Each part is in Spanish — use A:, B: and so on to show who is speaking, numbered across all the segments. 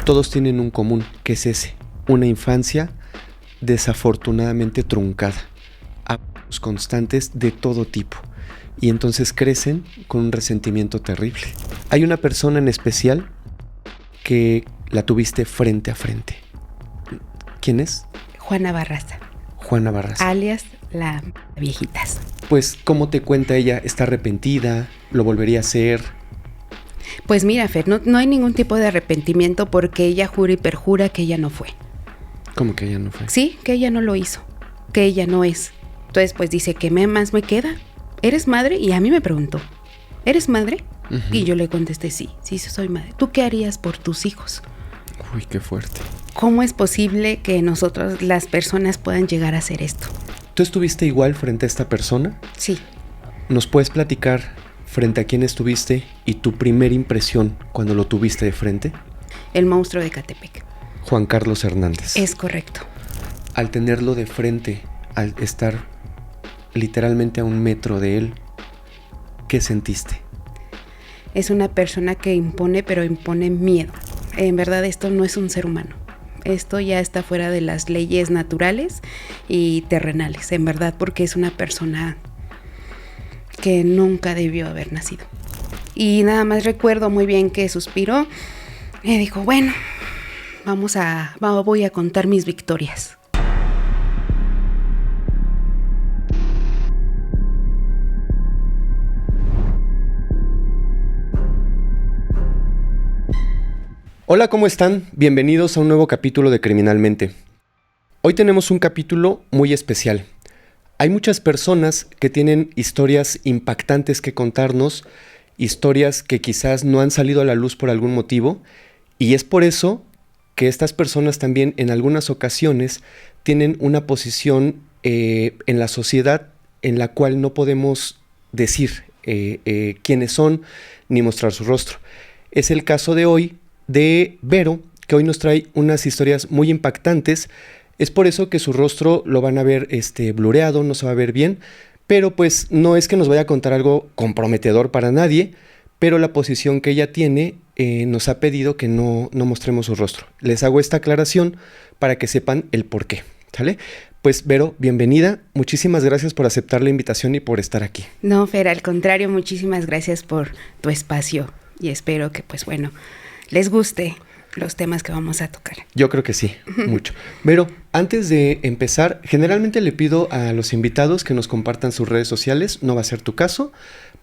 A: todos tienen un común, que es ese, una infancia desafortunadamente truncada, abusos constantes de todo tipo, y entonces crecen con un resentimiento terrible. Hay una persona en especial que la tuviste frente a frente. ¿Quién es?
B: Juana Barraza.
A: Juana Barraza.
B: Alias la Viejitas.
A: Pues, ¿cómo te cuenta ella? ¿Está arrepentida? ¿Lo volvería a hacer?
B: Pues mira, Fer, no hay ningún tipo de arrepentimiento porque ella jura y perjura que ella no fue.
A: ¿Cómo que ella no fue?
B: Sí, que ella no lo hizo, que ella no es. Entonces, pues dice, ¿qué más me queda? ¿Eres madre? Y a mí me preguntó, ¿eres madre? Uh-huh. Y yo le contesté, sí, soy madre. ¿Tú qué harías por tus hijos?
A: Uy, qué fuerte.
B: ¿Cómo es posible que nosotros, las personas, puedan llegar a hacer esto?
A: ¿Tú estuviste igual frente a esta persona?
B: Sí.
A: ¿Nos puedes platicar frente a quién estuviste y tu primera impresión cuando lo tuviste de frente?
B: El monstruo de Ecatepec.
A: Juan Carlos Hernández.
B: Es correcto.
A: Al tenerlo de frente, al estar literalmente a 1 metro de él, ¿qué sentiste?
B: Es una persona que impone, pero impone miedo. En verdad, esto no es un ser humano. Esto ya está fuera de las leyes naturales y terrenales, en verdad, porque es una persona que nunca debió haber nacido. Y nada más recuerdo muy bien que suspiró y dijo, bueno, voy a contar mis victorias.
A: Hola, ¿cómo están? Bienvenidos a un nuevo capítulo de Criminalmente. Hoy tenemos un capítulo muy especial. Hay muchas personas que tienen historias impactantes que contarnos, historias que quizás no han salido a la luz por algún motivo, y es por eso que estas personas también en algunas ocasiones tienen una posición en la sociedad en la cual no podemos decir quiénes son ni mostrar su rostro. Es el caso de hoy de Vero, que hoy nos trae unas historias muy impactantes. Es por eso que su rostro lo van a ver blureado, no se va a ver bien, pero pues no es que nos vaya a contar algo comprometedor para nadie, pero la posición que ella tiene nos ha pedido que no mostremos su rostro. Les hago esta aclaración para que sepan el por qué, ¿sale? Pues Vero, bienvenida, muchísimas gracias por aceptar la invitación y por estar aquí.
B: No, Fer, al contrario, muchísimas gracias por tu espacio y espero que pues bueno, les guste los temas que vamos a tocar.
A: Yo creo que sí, mucho. Pero antes de empezar, generalmente le pido a los invitados que nos compartan sus redes sociales, no va a ser tu caso,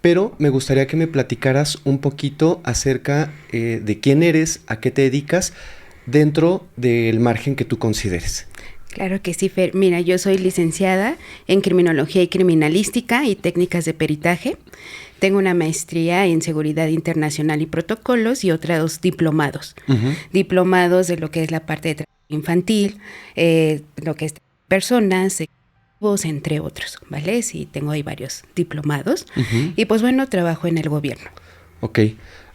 A: pero me gustaría que me platicaras un poquito acerca de quién eres, a qué te dedicas, dentro del margen que tú consideres.
B: Claro que sí, Fer. Mira, yo soy licenciada en Criminología y Criminalística y Técnicas de Peritaje. Tengo una maestría en Seguridad Internacional y Protocolos y otros diplomados. Uh-huh. Diplomados de lo que es la parte de trabajo infantil, lo que es personas, entre otros, ¿vale? Sí, tengo ahí varios diplomados. Uh-huh. Y pues bueno, trabajo en el gobierno.
A: Ok.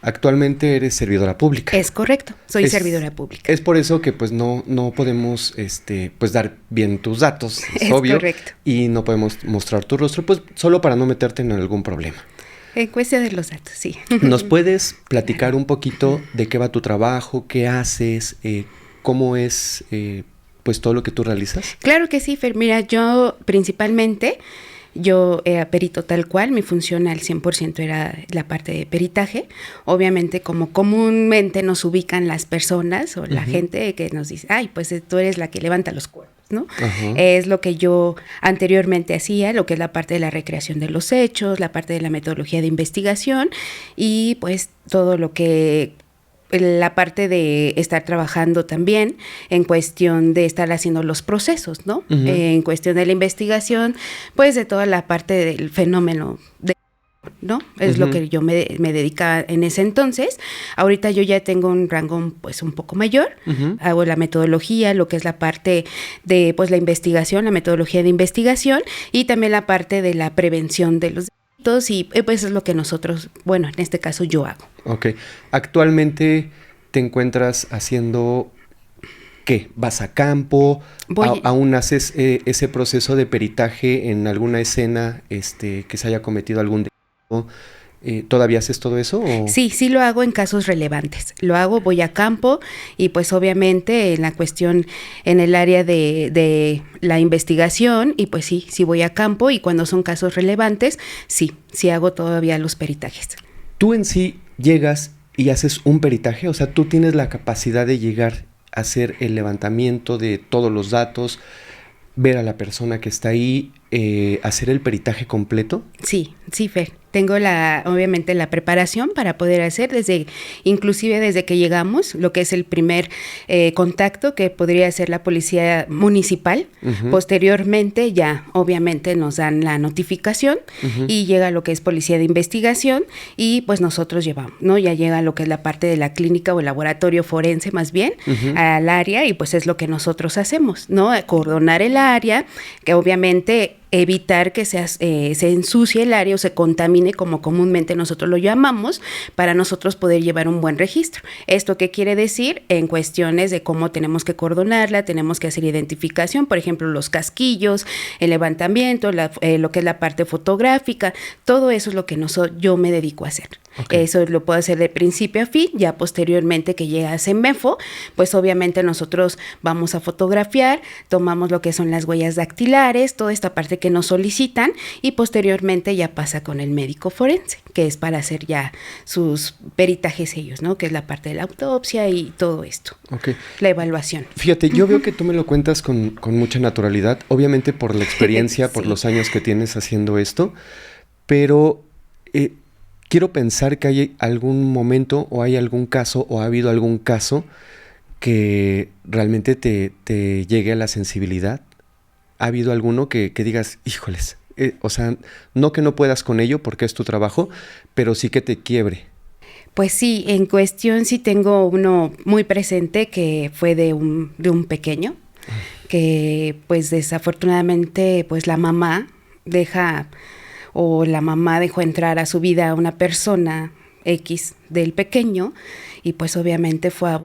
A: Actualmente eres servidora pública.
B: Es correcto, soy servidora pública.
A: Es por eso que pues no podemos pues dar bien tus datos, es obvio.
B: Correcto.
A: Y no podemos mostrar tu rostro, pues solo para no meterte en algún problema.
B: En cuestión de los datos, sí.
A: ¿Nos puedes platicar un poquito de qué va tu trabajo, qué haces, cómo es pues todo lo que tú realizas?
B: Claro que sí, Fer. Mira, yo principalmente... Yo era perito tal cual, mi función al 100% era la parte de peritaje. Obviamente, como comúnmente nos ubican las personas o la gente que nos dice, ay, pues tú eres la que levanta los cuerpos, ¿no? Es lo que yo anteriormente hacía, lo que es la parte de la recreación de los hechos, la parte de la metodología de investigación y pues todo lo que... la parte de estar trabajando también en cuestión de estar haciendo los procesos, ¿no? Uh-huh. En cuestión de la investigación, pues de toda la parte del fenómeno, ¿no? Es uh-huh. lo que yo me dedicaba en ese entonces. Ahorita yo ya tengo un rango pues un poco mayor. Uh-huh. Hago la metodología, lo que es la parte de pues la investigación, la metodología de investigación y también la parte de la prevención de los y pues es lo que nosotros, bueno, en este caso yo hago.
A: Ok. Actualmente te encuentras haciendo ¿qué? ¿Vas a campo? ¿Aún haces ese proceso de peritaje en alguna escena que se haya cometido algún delito? ¿Todavía haces todo eso? ¿O?
B: Sí, sí lo hago en casos relevantes. Lo hago, voy a campo y pues obviamente en la cuestión, en el área de la investigación y pues sí voy a campo y cuando son casos relevantes, sí hago todavía los peritajes.
A: ¿Tú en sí llegas y haces un peritaje? O sea, ¿tú tienes la capacidad de llegar a hacer el levantamiento de todos los datos, ver a la persona que está ahí, hacer el peritaje completo?
B: Sí, Fer. Tengo obviamente la preparación para poder hacer inclusive desde que llegamos, lo que es el primer contacto que podría ser la policía municipal. Uh-huh. Posteriormente ya obviamente nos dan la notificación uh-huh. y llega lo que es policía de investigación y pues nosotros llevamos, ¿no? Ya llega lo que es la parte de la clínica o el laboratorio forense más bien uh-huh. al área y pues es lo que nosotros hacemos, ¿no? Acordonar el área, que obviamente evitar que se ensucie el área o se contamine como comúnmente nosotros lo llamamos, para nosotros poder llevar un buen registro. ¿Esto qué quiere decir? En cuestiones de cómo tenemos que cordonarla, tenemos que hacer identificación, por ejemplo, los casquillos, el levantamiento, lo que es la parte fotográfica, todo eso es lo que yo me dedico a hacer. Okay. Eso lo puedo hacer de principio a fin, ya posteriormente que llega a CEMEFO, pues obviamente nosotros vamos a fotografiar, tomamos lo que son las huellas dactilares, toda esta parte que nos solicitan y posteriormente ya pasa con el médico forense, que es para hacer ya sus peritajes ellos, ¿no? Que es la parte de la autopsia y todo esto. Okay. La evaluación.
A: Fíjate, yo veo que tú me lo cuentas con mucha naturalidad, obviamente por la experiencia, sí. por los años que tienes haciendo esto, pero quiero pensar que hay algún momento o hay algún caso o ha habido algún caso que realmente te llegue a la sensibilidad. ¿Ha habido alguno que digas, híjoles, o sea, no que no puedas con ello porque es tu trabajo, pero sí que te quiebre?
B: Pues sí, en cuestión sí tengo uno muy presente que fue de un pequeño, que pues desafortunadamente pues la mamá dejó entrar a su vida a una persona X del pequeño y pues obviamente fue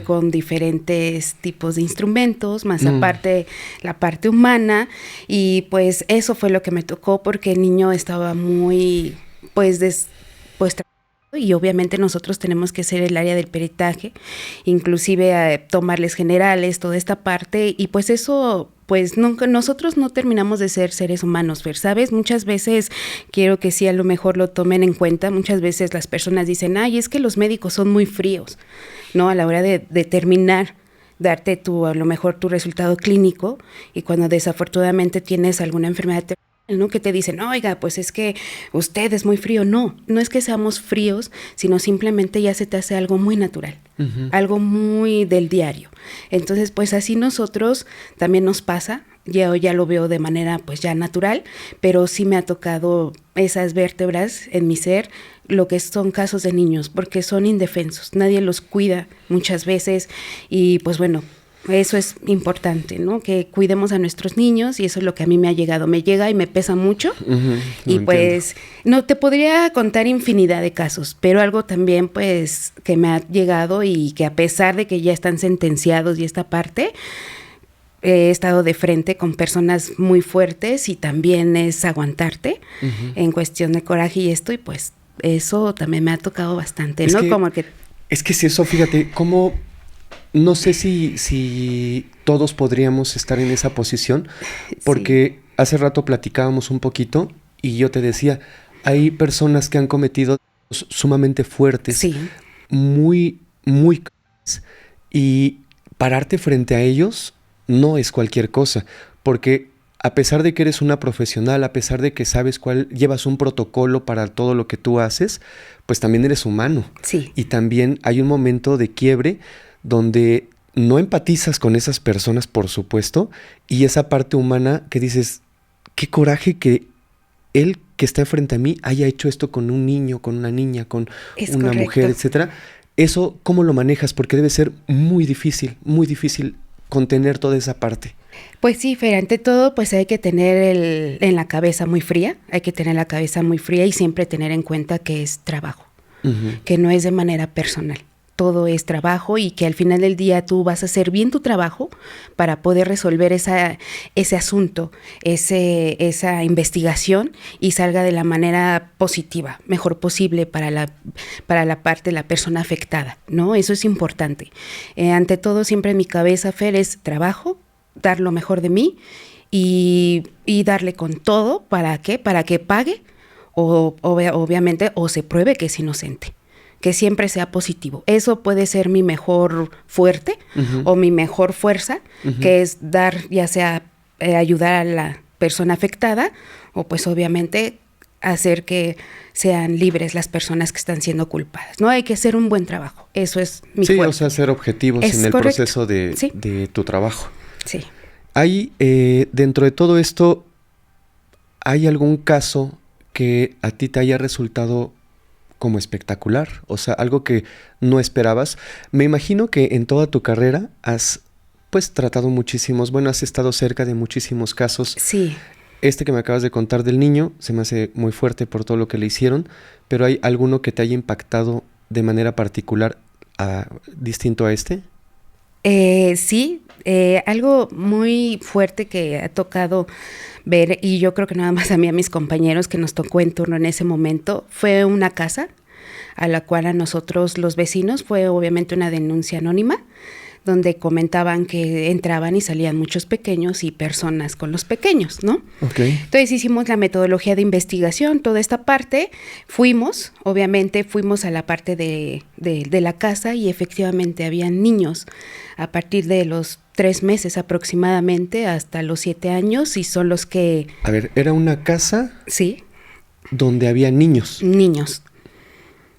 B: con diferentes tipos de instrumentos, más aparte la parte humana y pues eso fue lo que me tocó porque el niño estaba muy y obviamente nosotros tenemos que hacer el área del peritaje, inclusive tomarles generales, toda esta parte y pues eso pues nunca, nosotros no terminamos de ser seres humanos, ¿sabes? Muchas veces quiero que sí a lo mejor lo tomen en cuenta, muchas veces las personas dicen, ay, es que los médicos son muy fríos, ¿no? A la hora de determinar, darte a lo mejor tu resultado clínico y cuando desafortunadamente tienes alguna enfermedad terminal, ¿no? Que te dicen, oiga, pues es que usted es muy frío. No es que seamos fríos, sino simplemente ya se te hace algo muy natural, uh-huh. algo muy del diario. Entonces, pues así nosotros también nos pasa, ya lo veo de manera pues ya natural, pero sí me ha tocado esas vértebras en mi ser, lo que son casos de niños, porque son indefensos, nadie los cuida muchas veces y pues bueno, eso es importante, ¿no? Que cuidemos a nuestros niños y eso es lo que a mí me llega y me pesa mucho. Uh-huh, y pues no te podría contar infinidad de casos, pero algo también pues que me ha llegado y que a pesar de que ya están sentenciados y esta parte, he estado de frente con personas muy fuertes y también es aguantarte uh-huh. en cuestión de coraje y esto y pues eso también me ha tocado bastante, ¿no?
A: Es que es eso, fíjate, cómo... No sé si todos podríamos estar en esa posición, porque sí. Hace rato platicábamos un poquito y yo te decía, hay personas que han cometido sumamente fuertes, sí. muy, muy y pararte frente a ellos no es cualquier cosa, porque a pesar de que eres una profesional, a pesar de que sabes llevas un protocolo para todo lo que tú haces, pues también eres humano.
B: Sí.
A: Y también hay un momento de quiebre donde no empatizas con esas personas, por supuesto, y esa parte humana que dices, qué coraje que él que está frente a mí haya hecho esto con un niño, con una niña, con una mujer, etcétera. Eso, ¿cómo lo manejas? Porque debe ser muy difícil contener toda esa parte.
B: Pues sí, Fer, ante todo, pues hay que tener la cabeza muy fría y siempre tener en cuenta que es trabajo, uh-huh. que no es de manera personal. todo es trabajo y que al final del día tú vas a hacer bien tu trabajo para poder resolver ese asunto, esa investigación y salga de la manera positiva, mejor posible para la parte de la persona afectada, ¿no? Eso es importante. Ante todo, siempre en mi cabeza, Fer, es trabajo, dar lo mejor de mí y darle con todo. ¿Para qué? Para que pague obviamente o se pruebe que es inocente. Que siempre sea positivo. Eso puede ser mi mejor fuerte o mi mejor fuerza, que es dar, ya sea ayudar a la persona afectada o pues obviamente hacer que sean libres las personas que están siendo culpadas. No hay que hacer un buen trabajo. Eso es mi fuerte.
A: Sí, o sea, ser objetivos en el proceso de tu trabajo.
B: Sí.
A: Hay, dentro de todo esto, ¿hay algún caso que a ti te haya resultado como espectacular? O sea, algo que no esperabas. Me imagino que en toda tu carrera has pues tratado muchísimos, bueno, has estado cerca de muchísimos casos.
B: Sí.
A: Este que me acabas de contar del niño se me hace muy fuerte por todo lo que le hicieron, pero ¿hay alguno que te haya impactado de manera particular distinto a este?
B: Sí, algo muy fuerte que ha tocado ver, y yo creo que nada más a mí, a mis compañeros que nos tocó en turno en ese momento, fue una casa a la cual a nosotros los vecinos fue obviamente una denuncia anónima, donde comentaban que entraban y salían muchos pequeños y personas con los pequeños, ¿no?
A: Okay.
B: Entonces hicimos la metodología de investigación, toda esta parte, fuimos a la parte de la casa y efectivamente habían niños a partir de los 3 meses aproximadamente hasta los 7 años y son los que...
A: A ver, ¿era una casa?
B: Sí.
A: Donde había niños.
B: Niños.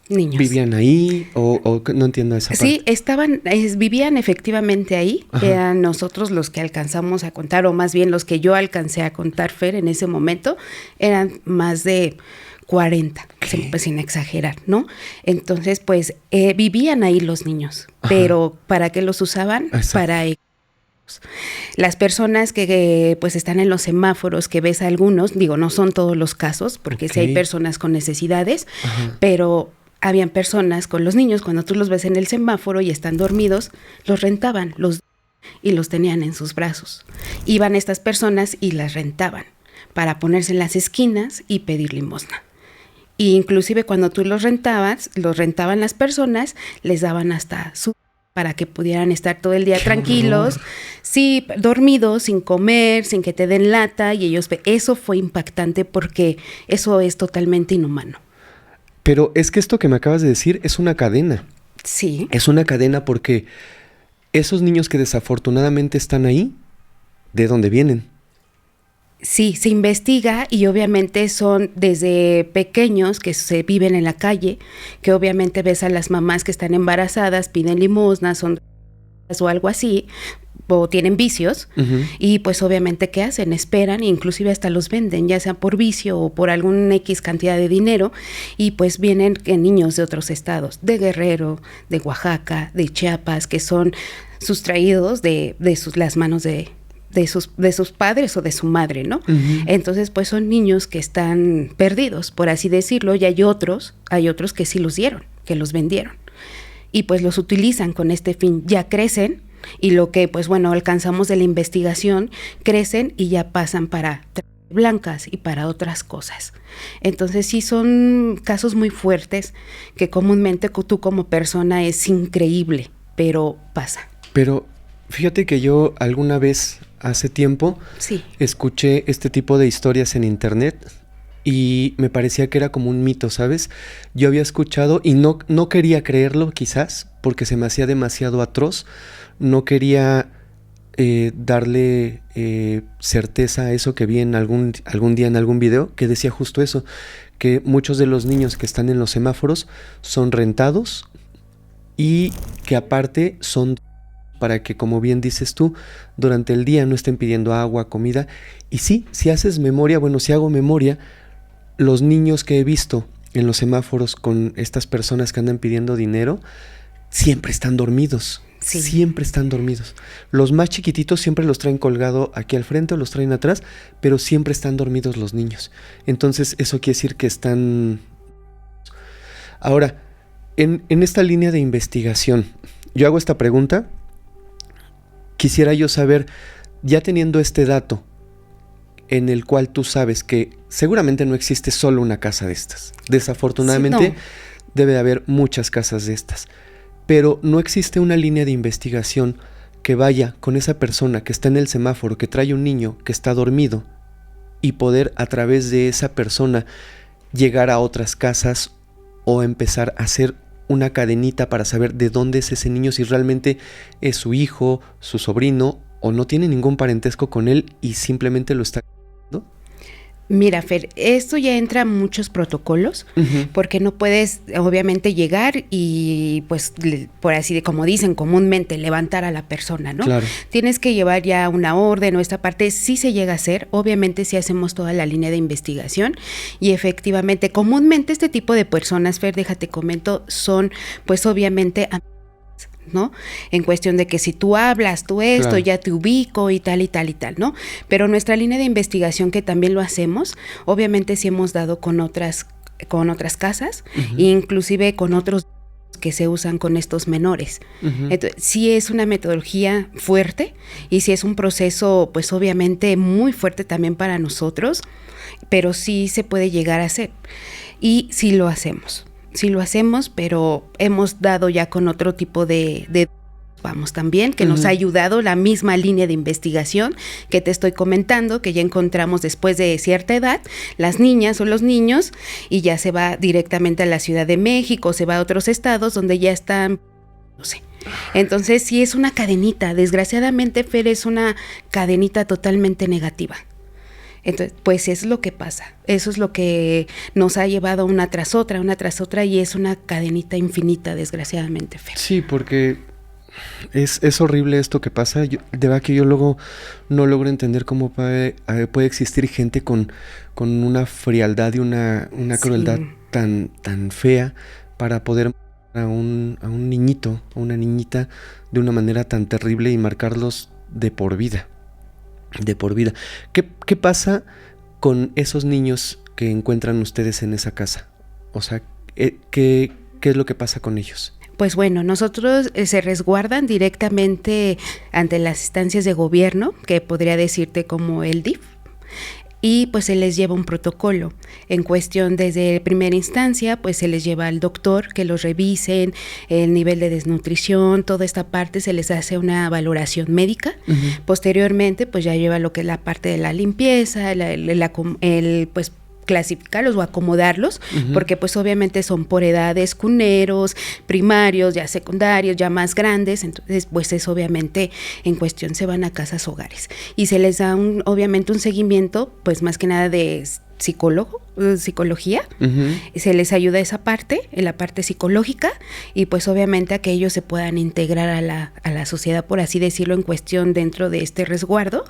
A: ¿Vivían ahí o no entiendo esa parte?
B: Sí, vivían efectivamente ahí. Ajá. Eran nosotros los que alcanzamos a contar, o más bien los que yo alcancé a contar, Fer, en ese momento, eran más de 40, sin exagerar, ¿no? Entonces, pues, vivían ahí los niños, ajá, pero ¿para qué los usaban? Exacto. Para las personas que pues están en los semáforos, que ves a algunos, digo, no son todos los casos, porque sí hay personas con necesidades, ajá, pero... Habían personas con los niños, cuando tú los ves en el semáforo y están dormidos, los rentaban y los tenían en sus brazos. Iban estas personas y las rentaban para ponerse en las esquinas y pedir limosna. E inclusive cuando tú los rentaban las personas, les daban hasta para que pudieran estar todo el día tranquilos, sí, dormidos, sin comer, sin que te den lata, y eso fue impactante porque eso es totalmente inhumano.
A: Pero es que esto que me acabas de decir es una cadena.
B: Sí.
A: Es una cadena porque esos niños que desafortunadamente están ahí, ¿de dónde vienen?
B: Sí, se investiga y obviamente son desde pequeños que se viven en la calle, que obviamente ves a las mamás que están embarazadas, piden limosnas o algo así, o tienen vicios, uh-huh, y pues obviamente ¿qué hacen? Esperan e inclusive hasta los venden, ya sea por vicio o por algún X cantidad de dinero, y pues vienen niños de otros estados, de Guerrero, de Oaxaca, de Chiapas, que son sustraídos de las manos de sus padres o de su madre, ¿no? Uh-huh. Entonces, pues son niños que están perdidos, por así decirlo, y hay otros que sí los dieron, que los vendieron, y pues los utilizan con este fin, ya crecen, y lo que, pues bueno, alcanzamos de la investigación, crecen y ya pasan para blancas y para otras cosas. Entonces sí son casos muy fuertes que comúnmente tú como persona es increíble, pero pasa.
A: Pero fíjate que yo alguna vez, hace tiempo,
B: sí,
A: escuché este tipo de historias en internet y me parecía que era como un mito, ¿sabes? Yo había escuchado y no quería creerlo quizás porque se me hacía demasiado atroz. No quería darle certeza a eso que vi en algún día en algún video, que decía justo eso, que muchos de los niños que están en los semáforos son rentados y que aparte son para que, como bien dices tú, durante el día no estén pidiendo agua, comida. Y sí, si haces memoria, bueno, si hago memoria, los niños que he visto en los semáforos con estas personas que andan pidiendo dinero, siempre están dormidos. Sí. Siempre están dormidos. Los más chiquititos siempre los traen colgado aquí al frente o los traen atrás, pero siempre están dormidos los niños. Entonces eso quiere decir que están... Ahora, En esta línea de investigación, yo hago esta pregunta, quisiera yo saber, ya teniendo este dato, en el cual tú sabes que seguramente no existe solo una casa de estas. Desafortunadamente, sí, no. Debe de haber muchas casas de estas. Pero no existe una línea de investigación que vaya con esa persona que está en el semáforo, que trae un niño que está dormido, y poder a través de esa persona llegar a otras casas o empezar a hacer una cadenita para saber de dónde es ese niño, si realmente es su hijo, su sobrino, o no tiene ningún parentesco con él y simplemente lo está...
B: Mira, Fer, esto ya entra en muchos protocolos, porque no puedes obviamente llegar y pues por así de como dicen comúnmente levantar a la persona, ¿no?
A: Claro.
B: Tienes que llevar ya una orden o esta parte sí se llega a hacer, obviamente sí hacemos toda la línea de investigación y efectivamente comúnmente este tipo de personas, Fer, déjate comento, son pues obviamente... ¿no? En cuestión de que si tú hablas, tú esto, claro, ya te ubico y tal, ¿no? Pero nuestra línea de investigación, que también lo hacemos, obviamente sí hemos dado con otras casas, inclusive con otros que se usan con estos menores. Entonces, sí es una metodología fuerte y sí es un proceso, pues obviamente muy fuerte también para nosotros, pero sí se puede llegar a hacer y sí lo hacemos. Sí lo hacemos, pero hemos dado ya con otro tipo de vamos también, que nos ha ayudado la misma línea de investigación que te estoy comentando, que ya encontramos después de cierta edad, las niñas o los niños, y ya se va directamente a la Ciudad de México, se va a otros estados donde ya están, no sé. Entonces sí es una cadenita, desgraciadamente, Fer, es una cadenita totalmente negativa. Entonces, pues es lo que pasa, eso es lo que nos ha llevado una tras otra, y es una cadenita infinita, desgraciadamente, Fer.
A: Sí, porque es horrible esto que pasa, de verdad que yo luego no logro entender cómo puede existir gente con una frialdad y una crueldad tan fea para poder a un niñito o una niñita de una manera tan terrible y marcarlos de por vida. ¿Qué pasa con esos niños que encuentran ustedes en esa casa? O sea, ¿qué es lo que pasa con ellos?
B: Pues bueno, nosotros se resguardan directamente ante las instancias de gobierno, que podría decirte como el DIF, y pues se les lleva un protocolo. En cuestión desde primera instancia, pues se les lleva al doctor que los revisen, el nivel de desnutrición, toda esta parte se les hace una valoración médica. Posteriormente, pues ya lleva lo que es la parte de la limpieza, el pues clasificarlos o acomodarlos, porque pues obviamente son por edades, cuneros, primarios, ya secundarios, ya más grandes, entonces pues es obviamente en cuestión se van a casas hogares y se les da obviamente un seguimiento pues más que nada de psicología, se les ayuda esa parte, en la parte psicológica y pues obviamente a que ellos se puedan integrar a la sociedad, por así decirlo, en cuestión dentro de este resguardo.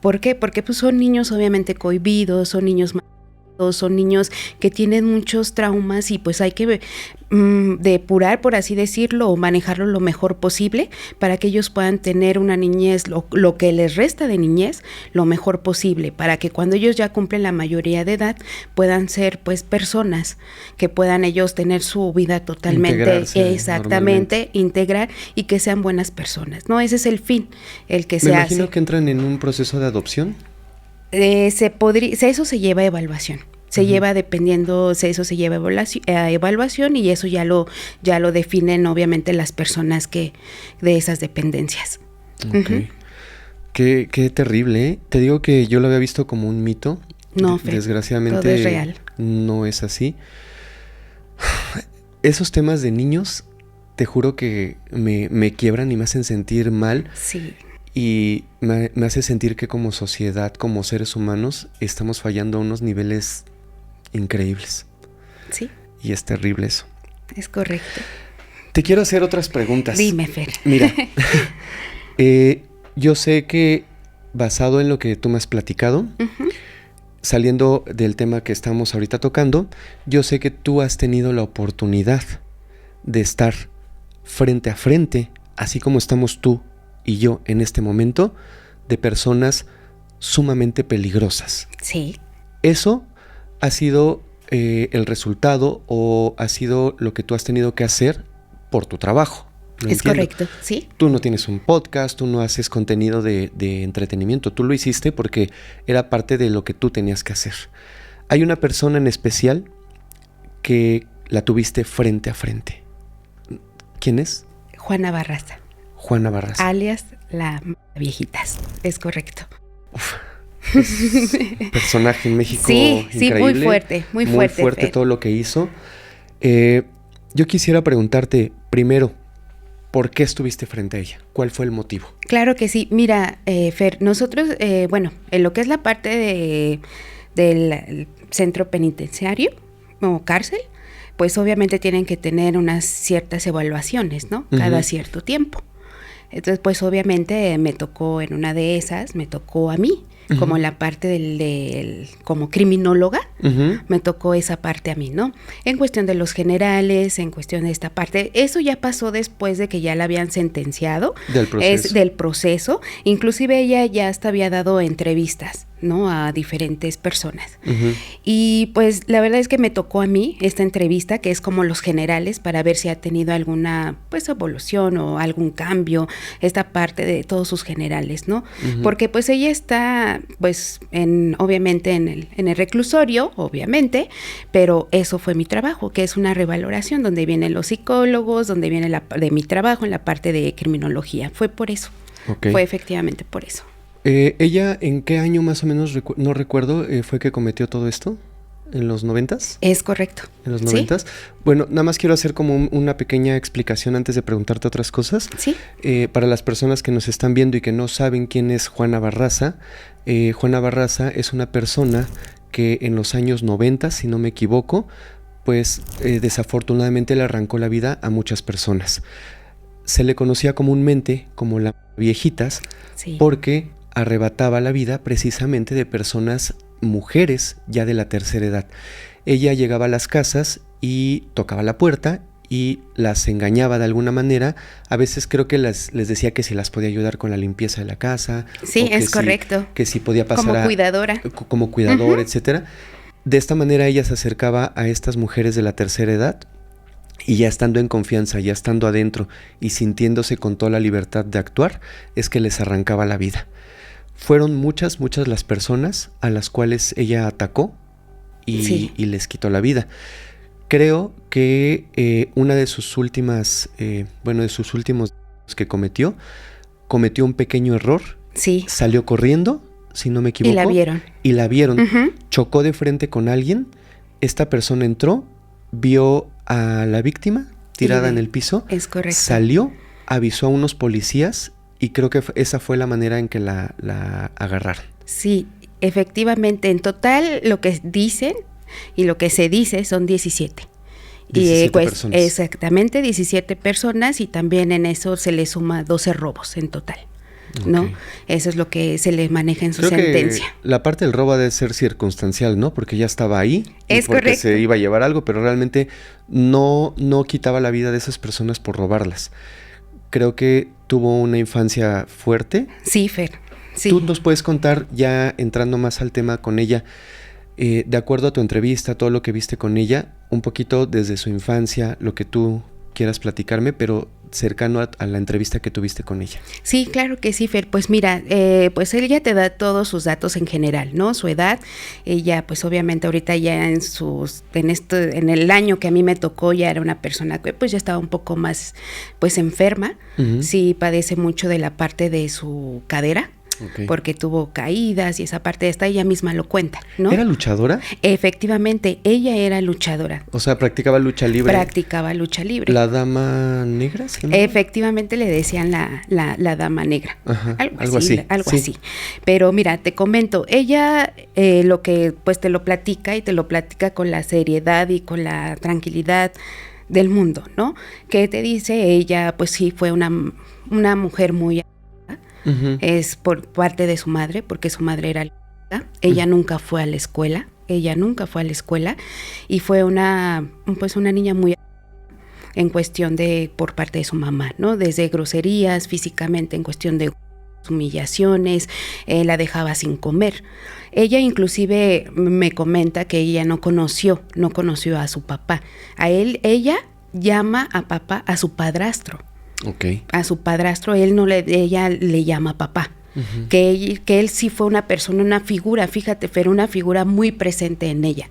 B: ¿Por qué? Porque pues son niños obviamente cohibidos, son niños que tienen muchos traumas y pues hay que depurar, por así decirlo, o manejarlo lo mejor posible para que ellos puedan tener una niñez, lo que les resta de niñez, lo mejor posible, para que cuando ellos ya cumplen la mayoría de edad puedan ser pues personas que puedan ellos tener su vida totalmente, exactamente, integrar y que sean buenas personas, ¿no? Ese es el fin, el que se hace.
A: Me imagino que entran en un proceso de adopción.
B: Eso se lleva a evaluación. Se lleva dependiendo, eso se lleva a evaluación y eso ya lo definen obviamente las personas que de esas dependencias.
A: Okay. Qué terrible, ¿eh? Te digo que yo lo había visto como un mito.
B: No,
A: desgraciadamente
B: todo es real.
A: No es así. Esos temas de niños, te juro que me quiebran y me hacen sentir mal.
B: Sí.
A: Y me hace sentir que como sociedad, como seres humanos, estamos fallando a unos niveles increíbles.
B: Sí.
A: Y es terrible eso.
B: Es correcto.
A: Te quiero hacer otras preguntas.
B: Dime, Fer.
A: Mira, yo sé que basado en lo que tú me has platicado, saliendo del tema que estamos ahorita tocando, yo sé que tú has tenido la oportunidad de estar frente a frente, así como estamos tú y yo en este momento, de personas sumamente peligrosas.
B: Sí.
A: Eso ha sido el resultado o ha sido lo que tú has tenido que hacer por tu trabajo.
B: Es correcto, sí.
A: Tú no tienes un podcast, tú no haces contenido de entretenimiento, tú lo hiciste porque era parte de lo que tú tenías que hacer. Hay una persona en especial que la tuviste frente a frente. ¿Quién es?
B: Juana Barraza.
A: Juana Barraza.
B: Alias la Viejitas, es correcto.
A: Uf, personaje en México
B: sí,
A: increíble.
B: Sí, muy fuerte, muy fuerte.
A: Muy fuerte todo lo que hizo. Yo quisiera preguntarte primero, ¿por qué estuviste frente a ella? ¿Cuál fue el motivo?
B: Claro que sí. Mira, Fer, nosotros, bueno, en lo que es la parte del centro penitenciario o cárcel, pues obviamente tienen que tener unas ciertas evaluaciones, ¿no? Cada cierto tiempo. Entonces, pues obviamente me tocó en una de esas, me tocó a mí, como la parte como criminóloga, me tocó esa parte a mí, ¿no? En cuestión de los generales, en cuestión de esta parte, eso ya pasó después de que ya la habían sentenciado. Del proceso. Inclusive ella ya hasta había dado entrevistas, ¿no? A diferentes personas. Y pues la verdad es que me tocó a mí esta entrevista, que es como los generales, para ver si ha tenido alguna, pues, evolución o algún cambio, esta parte de todos sus generales, ¿no? Porque pues ella está, pues, obviamente en el reclusorio, obviamente, pero eso fue mi trabajo, que es una revaloración donde vienen los psicólogos, donde viene de mi trabajo en la parte de criminología. Fue por eso. Okay. Fue efectivamente por eso.
A: ¿Ella en qué año más o menos, no recuerdo, fue que cometió todo esto? ¿En los 90s?
B: Es correcto.
A: ¿En los 90s? ¿Sí? Bueno, nada más quiero hacer como una pequeña explicación antes de preguntarte otras cosas.
B: Sí.
A: Para las personas que nos están viendo y que no saben quién es Juana Barraza, Juana Barraza es una persona que en los años 90, si no me equivoco, pues desafortunadamente le arrancó la vida a muchas personas. Se le conocía comúnmente como la Viejitas, sí, porque arrebataba la vida precisamente de personas, mujeres ya de la tercera edad. Ella llegaba a las casas y tocaba la puerta y las engañaba de alguna manera. A veces creo que les decía que si las podía ayudar con la limpieza de la casa.
B: Sí, es correcto.
A: Que si podía pasar
B: como cuidadora.
A: Como cuidadora, etcétera. De esta manera ella se acercaba a estas mujeres de la tercera edad y ya estando en confianza, ya estando adentro y sintiéndose con toda la libertad de actuar, es que les arrancaba la vida. Fueron muchas las personas a las cuales ella atacó y les quitó la vida. Creo que una de sus últimos que cometió un pequeño error.
B: Sí.
A: Salió corriendo, si no me equivoco. Y la vieron. Chocó de frente con alguien. Esta persona entró, vio a la víctima tirada en el piso.
B: Es correcto.
A: Salió, avisó a unos policías y creo que esa fue la manera en que la agarraron.
B: Sí, efectivamente. En total, lo que dicen y lo que se dice son 17.
A: 17
B: pues,
A: personas.
B: Exactamente, 17 personas y también en eso se le suma 12 robos en total, ¿no? Okay. Eso es lo que se le maneja en su sentencia.
A: Que la parte del robo debe ser circunstancial, ¿no? Porque ya estaba ahí.
B: Es
A: porque
B: correcto.
A: Se iba a llevar algo, pero realmente no quitaba la vida de esas personas por robarlas. Creo que tuvo una infancia fuerte.
B: Sí, Fer. Sí.
A: ¿Tú nos puedes contar, ya entrando más al tema con ella, de acuerdo a tu entrevista, todo lo que viste con ella, un poquito desde su infancia, lo que tú quieras platicarme, pero cercano a la entrevista que tuviste con ella?
B: Sí, claro que sí, Fer. Pues mira, pues ella te da todos sus datos en general, ¿no? Su edad, ella pues obviamente ahorita ya en el año que a mí me tocó ya era una persona que pues ya estaba un poco más pues enferma, sí padece mucho de la parte de su cadera. Okay. Porque tuvo caídas y esa parte ella misma lo cuenta, ¿no?
A: ¿Era luchadora?
B: Efectivamente, ella era luchadora.
A: O sea, practicaba lucha libre.
B: Practicaba lucha libre.
A: ¿La dama negra?
B: ¿Sí, no? Efectivamente le decían la dama negra.
A: Ajá,
B: algo así. Pero mira, te comento, ella lo que pues te lo platica y te lo platica con la seriedad y con la tranquilidad del mundo, ¿no? Que te dice ella, pues sí, fue una mujer muy... Es por parte de su madre, porque su madre era ella nunca fue a la escuela, y fue una niña muy en cuestión de por parte de su mamá, ¿no? Desde groserías, físicamente, en cuestión de humillaciones, la dejaba sin comer. Ella inclusive me comenta que ella no conoció a su papá. Ella llama a papá a su padrastro.
A: Okay.
B: A su padrastro, ella le llama papá. Uh-huh. Que él sí fue una persona, una figura, fíjate, pero una figura muy presente en ella.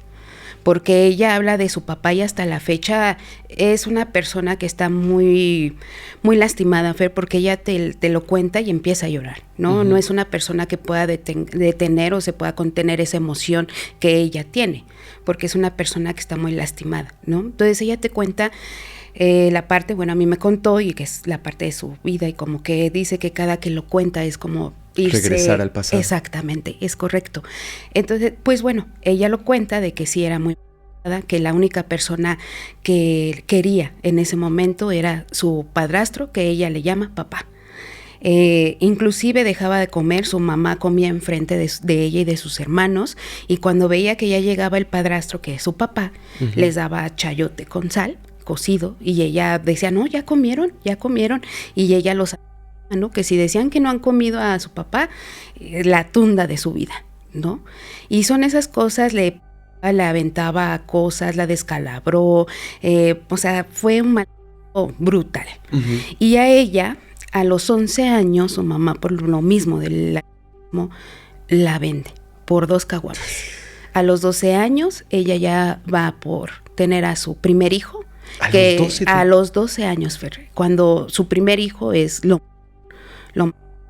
B: Porque ella habla de su papá y hasta la fecha es una persona que está muy, muy lastimada, Fer, porque ella te lo cuenta y empieza a llorar, ¿no? Uh-huh. No es una persona que pueda detener o se pueda contener esa emoción que ella tiene, porque es una persona que está muy lastimada, ¿no? Entonces ella te cuenta la parte, bueno, a mí me contó y que es la parte de su vida y como que dice que cada que lo cuenta es como irse,
A: regresar al pasado.
B: Exactamente, es correcto. Entonces, pues bueno, ella lo cuenta de que sí era muy, que la única persona que quería en ese momento era su padrastro, que ella le llama papá. Inclusive dejaba de comer, su mamá comía enfrente de ella y de sus hermanos, y cuando veía que ya llegaba el padrastro, que es su papá, uh-huh, les daba chayote con sal, cocido, y ella decía, no, ya comieron, y ella los, ¿no? Que si decían que no han comido a su papá, la tunda de su vida, ¿no? Y son esas cosas, le aventaba cosas, la descalabró, o sea, fue un maltrato brutal. Uh-huh. Y a ella, a los 11 años, su mamá, por lo mismo la vende por 2 caguamas. A los 12 años, ella ya va por tener a su primer hijo, a los 12 años, Fer, cuando su primer hijo es lo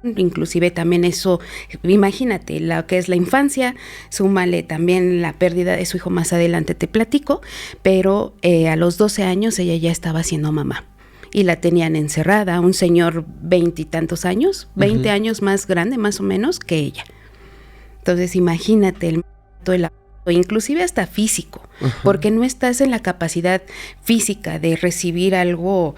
B: inclusive también eso, imagínate, lo que es la infancia, súmale también la pérdida de su hijo, más adelante te platico, pero a los 12 años ella ya estaba siendo mamá y la tenían encerrada, un señor 20 y tantos años, 20 uh-huh, años más grande más o menos que ella. Entonces imagínate el inclusive hasta físico, uh-huh, porque no estás en la capacidad física de recibir algo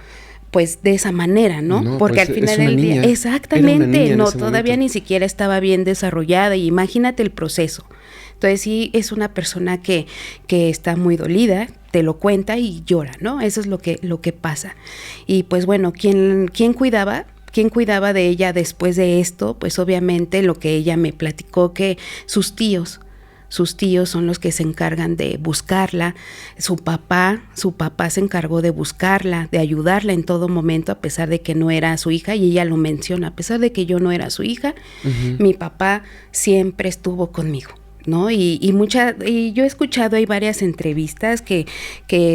B: pues de esa manera, ¿no? Porque pues al final del día, exactamente, no, todavía ni siquiera estaba bien desarrollada, y imagínate el proceso. Entonces sí, es una persona que está muy dolida, te lo cuenta y llora, ¿no? Eso es lo que pasa. Y pues bueno, ¿quién cuidaba? ¿Quién cuidaba de ella después de esto? Pues obviamente lo que ella me platicó, que sus tíos son los que se encargan de buscarla. Su papá se encargó de buscarla, de ayudarla en todo momento, a pesar de que no era su hija, y ella lo menciona, a pesar de que yo no era su hija, uh-huh, mi papá siempre estuvo conmigo, ¿no? Y yo he escuchado, hay varias entrevistas que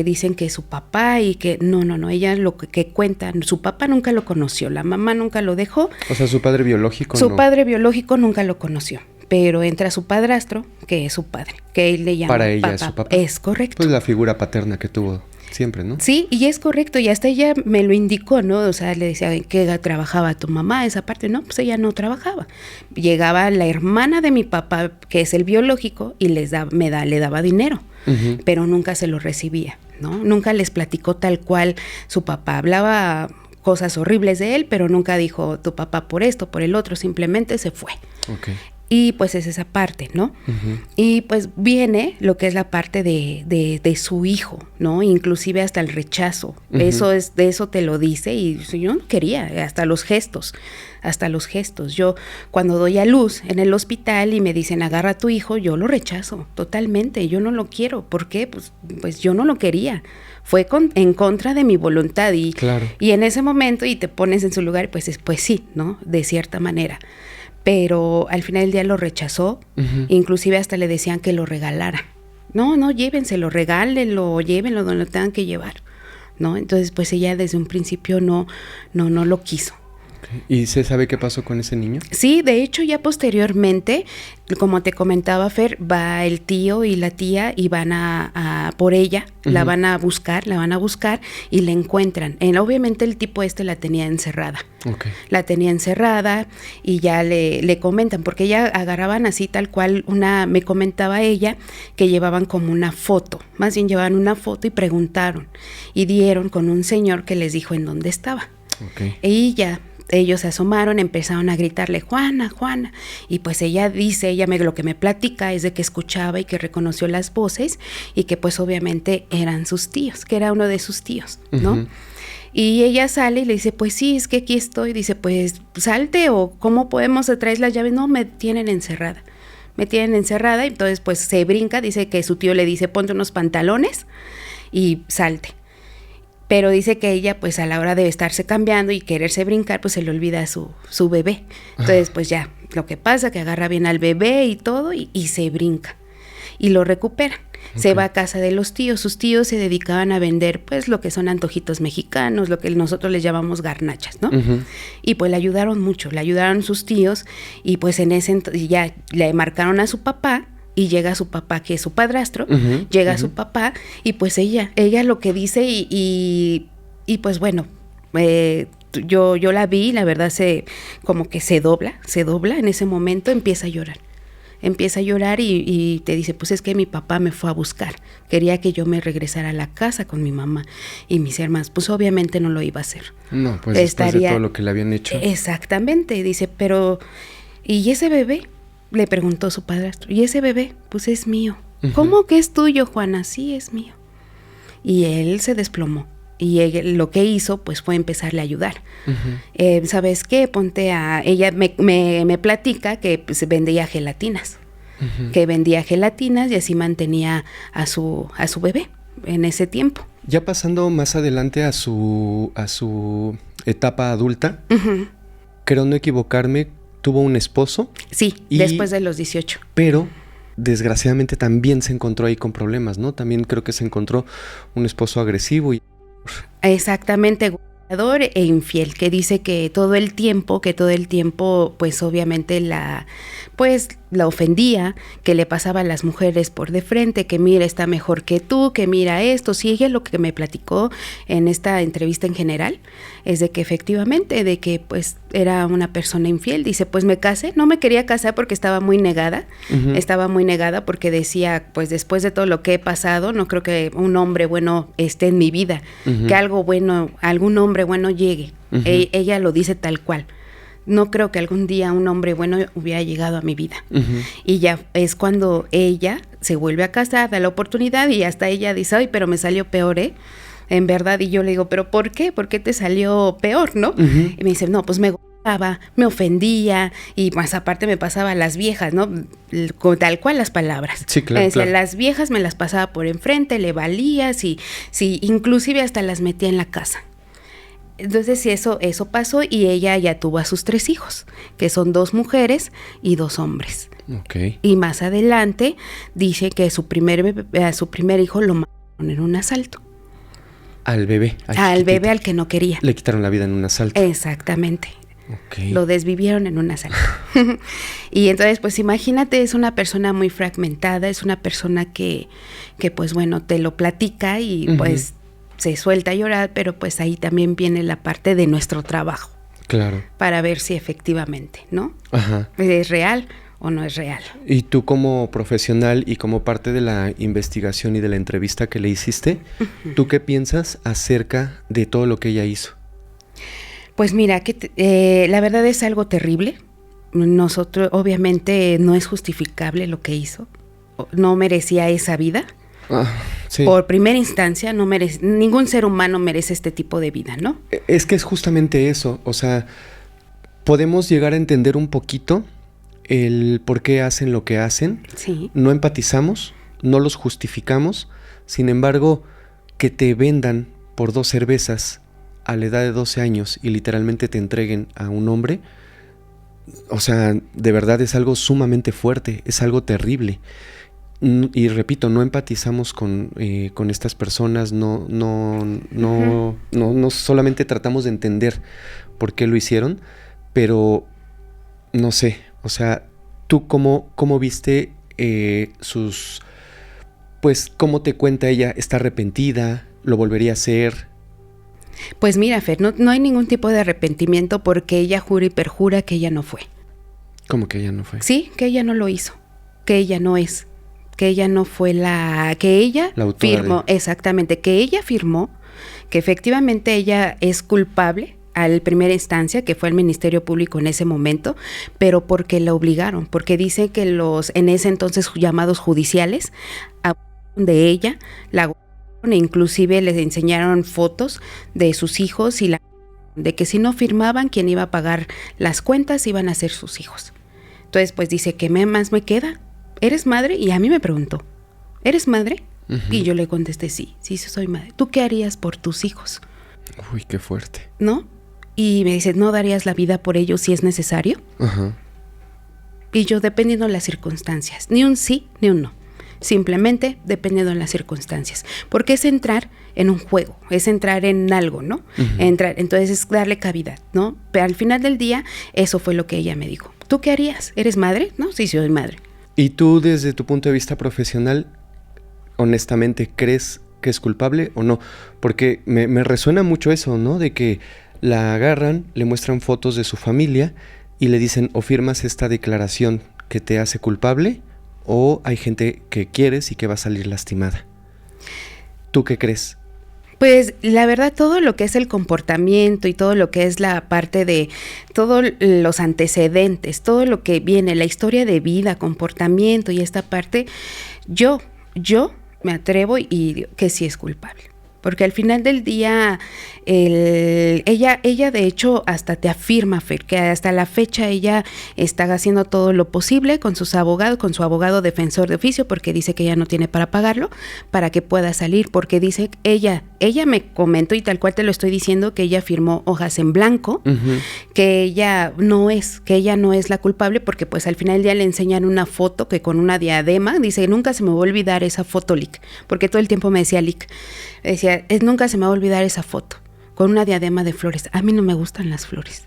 B: dicen que su papá, y que no, ella lo que cuenta, su papá nunca lo conoció, la mamá nunca lo dejó.
A: O sea, su padre biológico
B: padre biológico nunca lo conoció. Pero entra su padrastro, que es su padre, que él le llama
A: para ella
B: papá.
A: es su papá.
B: Es correcto.
A: Pues la figura paterna que tuvo siempre, ¿no?
B: Sí, y es correcto, y hasta ella me lo indicó, ¿no? O sea, le decía, ¿en qué trabajaba tu mamá? Esa parte, no, pues ella no trabajaba. Llegaba la hermana de mi papá, que es el biológico, y le daba dinero, uh-huh, pero nunca se lo recibía, ¿no? Nunca les platicó tal cual su papá. Hablaba cosas horribles de él, pero nunca dijo tu papá por esto, por el otro, simplemente se fue.
A: Okay.
B: Y pues es esa parte, ¿no? Uh-huh. Y pues viene lo que es la parte de su hijo, ¿no? Inclusive hasta el rechazo. Uh-huh. De eso te lo dice, y yo no quería, hasta los gestos. Yo cuando doy a luz en el hospital y me dicen agarra a tu hijo, yo lo rechazo totalmente, yo no lo quiero. ¿Por qué? Pues yo no lo quería. Fue en contra de mi voluntad, y, claro, y en ese momento, y te pones en su lugar, pues sí, ¿no? De cierta manera. Pero al final del día lo rechazó, uh-huh, inclusive hasta le decían que lo regalara. No, llévenselo, regálenlo, llévenlo donde lo tengan que llevar, ¿no? Entonces, pues ella desde un principio no lo quiso.
A: ¿Y se sabe qué pasó con ese niño?
B: Sí, de hecho ya posteriormente, como te comentaba, Fer, va el tío y la tía y van a por ella, uh-huh, la van a buscar y la encuentran. Obviamente el tipo la tenía encerrada. Okay. La tenía encerrada y ya le comentan, porque ella agarraban así tal cual me comentaba ella que llevaban como una foto, más bien llevaban una foto y preguntaron y dieron con un señor que les dijo en dónde estaba. Okay. Y ya ellos se asomaron, empezaron a gritarle, Juana, Juana. Y pues ella dice, lo que me platica es de que escuchaba y que reconoció las voces y que pues obviamente eran sus tíos, que era uno de sus tíos, ¿no? Uh-huh. Y ella sale y le dice, pues sí, es que aquí estoy. Dice, pues salte o ¿cómo podemos traer las llaves? No, me tienen encerrada. Y entonces pues se brinca, dice que su tío le dice, ponte unos pantalones y salte. Pero dice que ella, pues a la hora de estarse cambiando y quererse brincar, pues se le olvida su bebé. Entonces, pues ya, lo que pasa, que agarra bien al bebé y todo, y se brinca. Y lo recupera. Okay. Se va a casa de los tíos. Sus tíos se dedicaban a vender, pues, lo que son antojitos mexicanos, lo que nosotros les llamamos garnachas, ¿no? Uh-huh. Y pues le ayudaron mucho, sus tíos, y pues en ese entonces ya le marcaron a su papá, y llega su papá, que es su padrastro, uh-huh, llega uh-huh. su papá, y pues ella lo que dice, y pues bueno, yo la vi, la verdad como que se dobla en ese momento, empieza a llorar y te dice, pues es que mi papá me fue a buscar, quería que yo me regresara a la casa con mi mamá y mis hermanas, pues obviamente no lo iba a hacer.
A: No, pues después de todo lo que le habían hecho.
B: Exactamente, dice, pero, ¿y ese bebé? Le preguntó su padrastro, ¿y ese bebé? Pues es mío. Uh-huh. ¿Cómo que es tuyo, Juana? Sí, es mío. Y él se desplomó. Y lo que hizo, pues, fue empezarle a ayudar. Uh-huh. ¿Sabes qué? Ella me platica que pues, vendía gelatinas. Uh-huh. Que vendía gelatinas y así mantenía a su bebé en ese tiempo.
A: Ya pasando más adelante a su etapa adulta, uh-huh. creo no equivocarme, tuvo un esposo.
B: Sí, después de los 18.
A: Pero desgraciadamente también se encontró ahí con problemas, ¿no? También creo que se encontró un esposo agresivo.
B: Exactamente, golpeador e infiel, que dice que todo el tiempo, pues obviamente la ofendía, que le pasaba a las mujeres por de frente, que mira, está mejor que tú, que mira esto. Sí, ella lo que me platicó en esta entrevista en general es de que efectivamente, de que pues era una persona infiel. Dice, pues me casé, no me quería casar porque estaba muy negada, uh-huh. Porque decía, pues después de todo lo que he pasado, no creo que un hombre bueno esté en mi vida, uh-huh. que algún hombre bueno llegue. Uh-huh. Ella lo dice tal cual. No creo que algún día un hombre bueno hubiera llegado a mi vida. Uh-huh. Y ya es cuando ella se vuelve a casar, da la oportunidad y hasta ella dice, ay, pero me salió peor, en verdad. Y yo le digo, ¿pero por qué? ¿Por qué te salió peor, no? Uh-huh. Y me dice, no, pues me golpeaba, me ofendía y más aparte me pasaba a las viejas, ¿no? Tal cual las palabras.
A: Sí, claro, claro.
B: Las viejas me las pasaba por enfrente, le valía, sí, inclusive hasta las metía en la casa. Entonces sí, eso pasó y ella ya tuvo a sus 3 hijos, que son 2 mujeres y 2 hombres.
A: Okay.
B: Y más adelante dice que a su primer hijo lo mataron en un asalto.
A: Al bebé.
B: Al bebé al que no quería.
A: Le quitaron la vida en un asalto.
B: Exactamente.
A: Okay.
B: Lo desvivieron en un asalto. Y entonces, pues imagínate, es una persona muy fragmentada, es una persona que pues bueno, te lo platica y uh-huh. pues se suelta a llorar, pero pues ahí también viene la parte de nuestro trabajo.
A: Claro.
B: Para ver si efectivamente, ¿no?
A: Ajá.
B: ¿Es real o no es real?
A: Y tú como profesional y como parte de la investigación y de la entrevista que le hiciste, uh-huh. ¿tú qué piensas acerca de todo lo que ella hizo?
B: Pues mira, la verdad es algo terrible. Nosotros, obviamente, no es justificable lo que hizo. No merecía esa vida. Sí. Por primera instancia, ningún ser humano merece este tipo de vida, ¿no?
A: Es que es justamente eso, o sea, podemos llegar a entender un poquito el por qué hacen lo que hacen,
B: sí.
A: No empatizamos, no los justificamos, sin embargo, que te vendan por 2 cervezas a la edad de 12 años y literalmente te entreguen a un hombre, o sea, de verdad es algo sumamente fuerte, es algo terrible. Y repito, no empatizamos con estas personas, no solamente tratamos de entender por qué lo hicieron, pero no sé, o sea, ¿tú cómo viste pues cómo te cuenta ella? ¿Está arrepentida? ¿Lo volvería a hacer?
B: Pues mira, Fer, no hay ningún tipo de arrepentimiento porque ella jura y perjura que ella no fue.
A: ¿Cómo que ella no fue?
B: Sí, que ella no lo hizo, que ella no es. Que ella no fue que ella firmó, exactamente, que ella firmó que efectivamente ella es culpable al primera instancia, que fue el Ministerio Público en ese momento, pero porque la obligaron, porque dice que los en ese entonces llamados judiciales de ella, la e inclusive les enseñaron fotos de sus hijos y de que si no firmaban, quien iba a pagar las cuentas iban a ser sus hijos. Entonces, pues dice, ¿qué más me queda? ¿Eres madre? Y a mí me preguntó, ¿eres madre? Uh-huh. Y yo le contesté, sí, soy madre. ¿Tú qué harías por tus hijos?
A: Uy, qué fuerte.
B: ¿No? Y me dice, ¿no darías la vida por ellos si es necesario?
A: Uh-huh.
B: Y yo, dependiendo de las circunstancias, ni un sí, ni un no. Simplemente dependiendo de las circunstancias. Porque es entrar en un juego, es entrar en algo, ¿no? Uh-huh. Entonces es darle cavidad, ¿no? Pero al final del día, eso fue lo que ella me dijo. ¿Tú qué harías? ¿Eres madre? No, sí, soy madre.
A: ¿Y tú, desde tu punto de vista profesional, honestamente, crees que es culpable o no? Porque me resuena mucho eso, ¿no? De que la agarran, le muestran fotos de su familia y le dicen, o firmas esta declaración que te hace culpable, o hay gente que quieres y que va a salir lastimada. ¿Tú qué crees?
B: Pues la verdad, todo lo que es el comportamiento y todo lo que es la parte de todos los antecedentes, todo lo que viene, la historia de vida, comportamiento y esta parte, yo me atrevo y digo que sí es culpable. Porque al final del día, ella de hecho hasta te afirma, Fer, que hasta la fecha ella está haciendo todo lo posible con sus abogados, con su abogado defensor de oficio, porque dice que ella no tiene para pagarlo, para que pueda salir, porque dice, ella me comentó, y tal cual te lo estoy diciendo, que ella firmó hojas en blanco, uh-huh, que ella no es la culpable, porque pues al final del día le enseñan una foto que con una diadema, dice, nunca se me va a olvidar esa foto, Lick, porque todo el tiempo me decía Lick, decía, nunca se me va a olvidar esa foto, con una diadema de flores. A mí no me gustan las flores.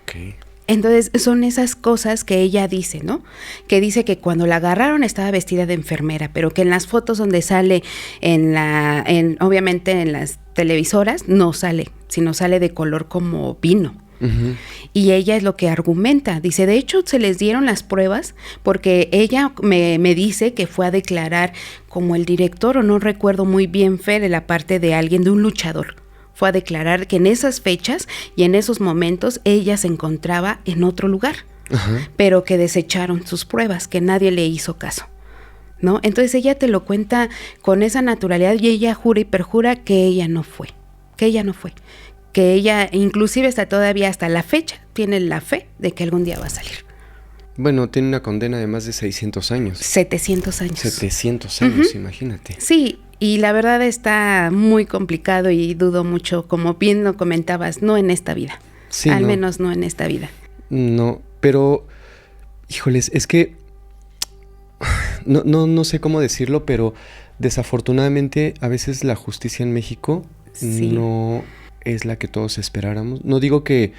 A: Okay.
B: Entonces, son esas cosas que ella dice, ¿no? Que dice que cuando la agarraron estaba vestida de enfermera, pero que en las fotos donde sale, obviamente en las televisoras, no sale, sino sale de color como vino. Uh-huh. Y ella es lo que argumenta, dice, de hecho se les dieron las pruebas porque ella me dice que fue a declarar como el director, o no recuerdo muy bien, Fe, de la parte de alguien, de un luchador, fue a declarar que en esas fechas y en esos momentos ella se encontraba en otro lugar, uh-huh, pero que desecharon sus pruebas, que nadie le hizo caso, ¿no? Entonces ella te lo cuenta con esa naturalidad y ella jura y perjura que ella no fue, que ella inclusive hasta la fecha tiene la fe de que algún día va a salir.
A: Bueno, tiene una condena de más de 600 años.
B: 700 años.
A: 700 años, uh-huh, imagínate.
B: Sí, y la verdad está muy complicado y dudo mucho, como bien lo comentabas, no en esta vida. Sí, al menos no en esta vida.
A: No, pero, híjoles, es que no sé cómo decirlo, pero desafortunadamente a veces la justicia en México sí, no es la que todos esperáramos. No digo que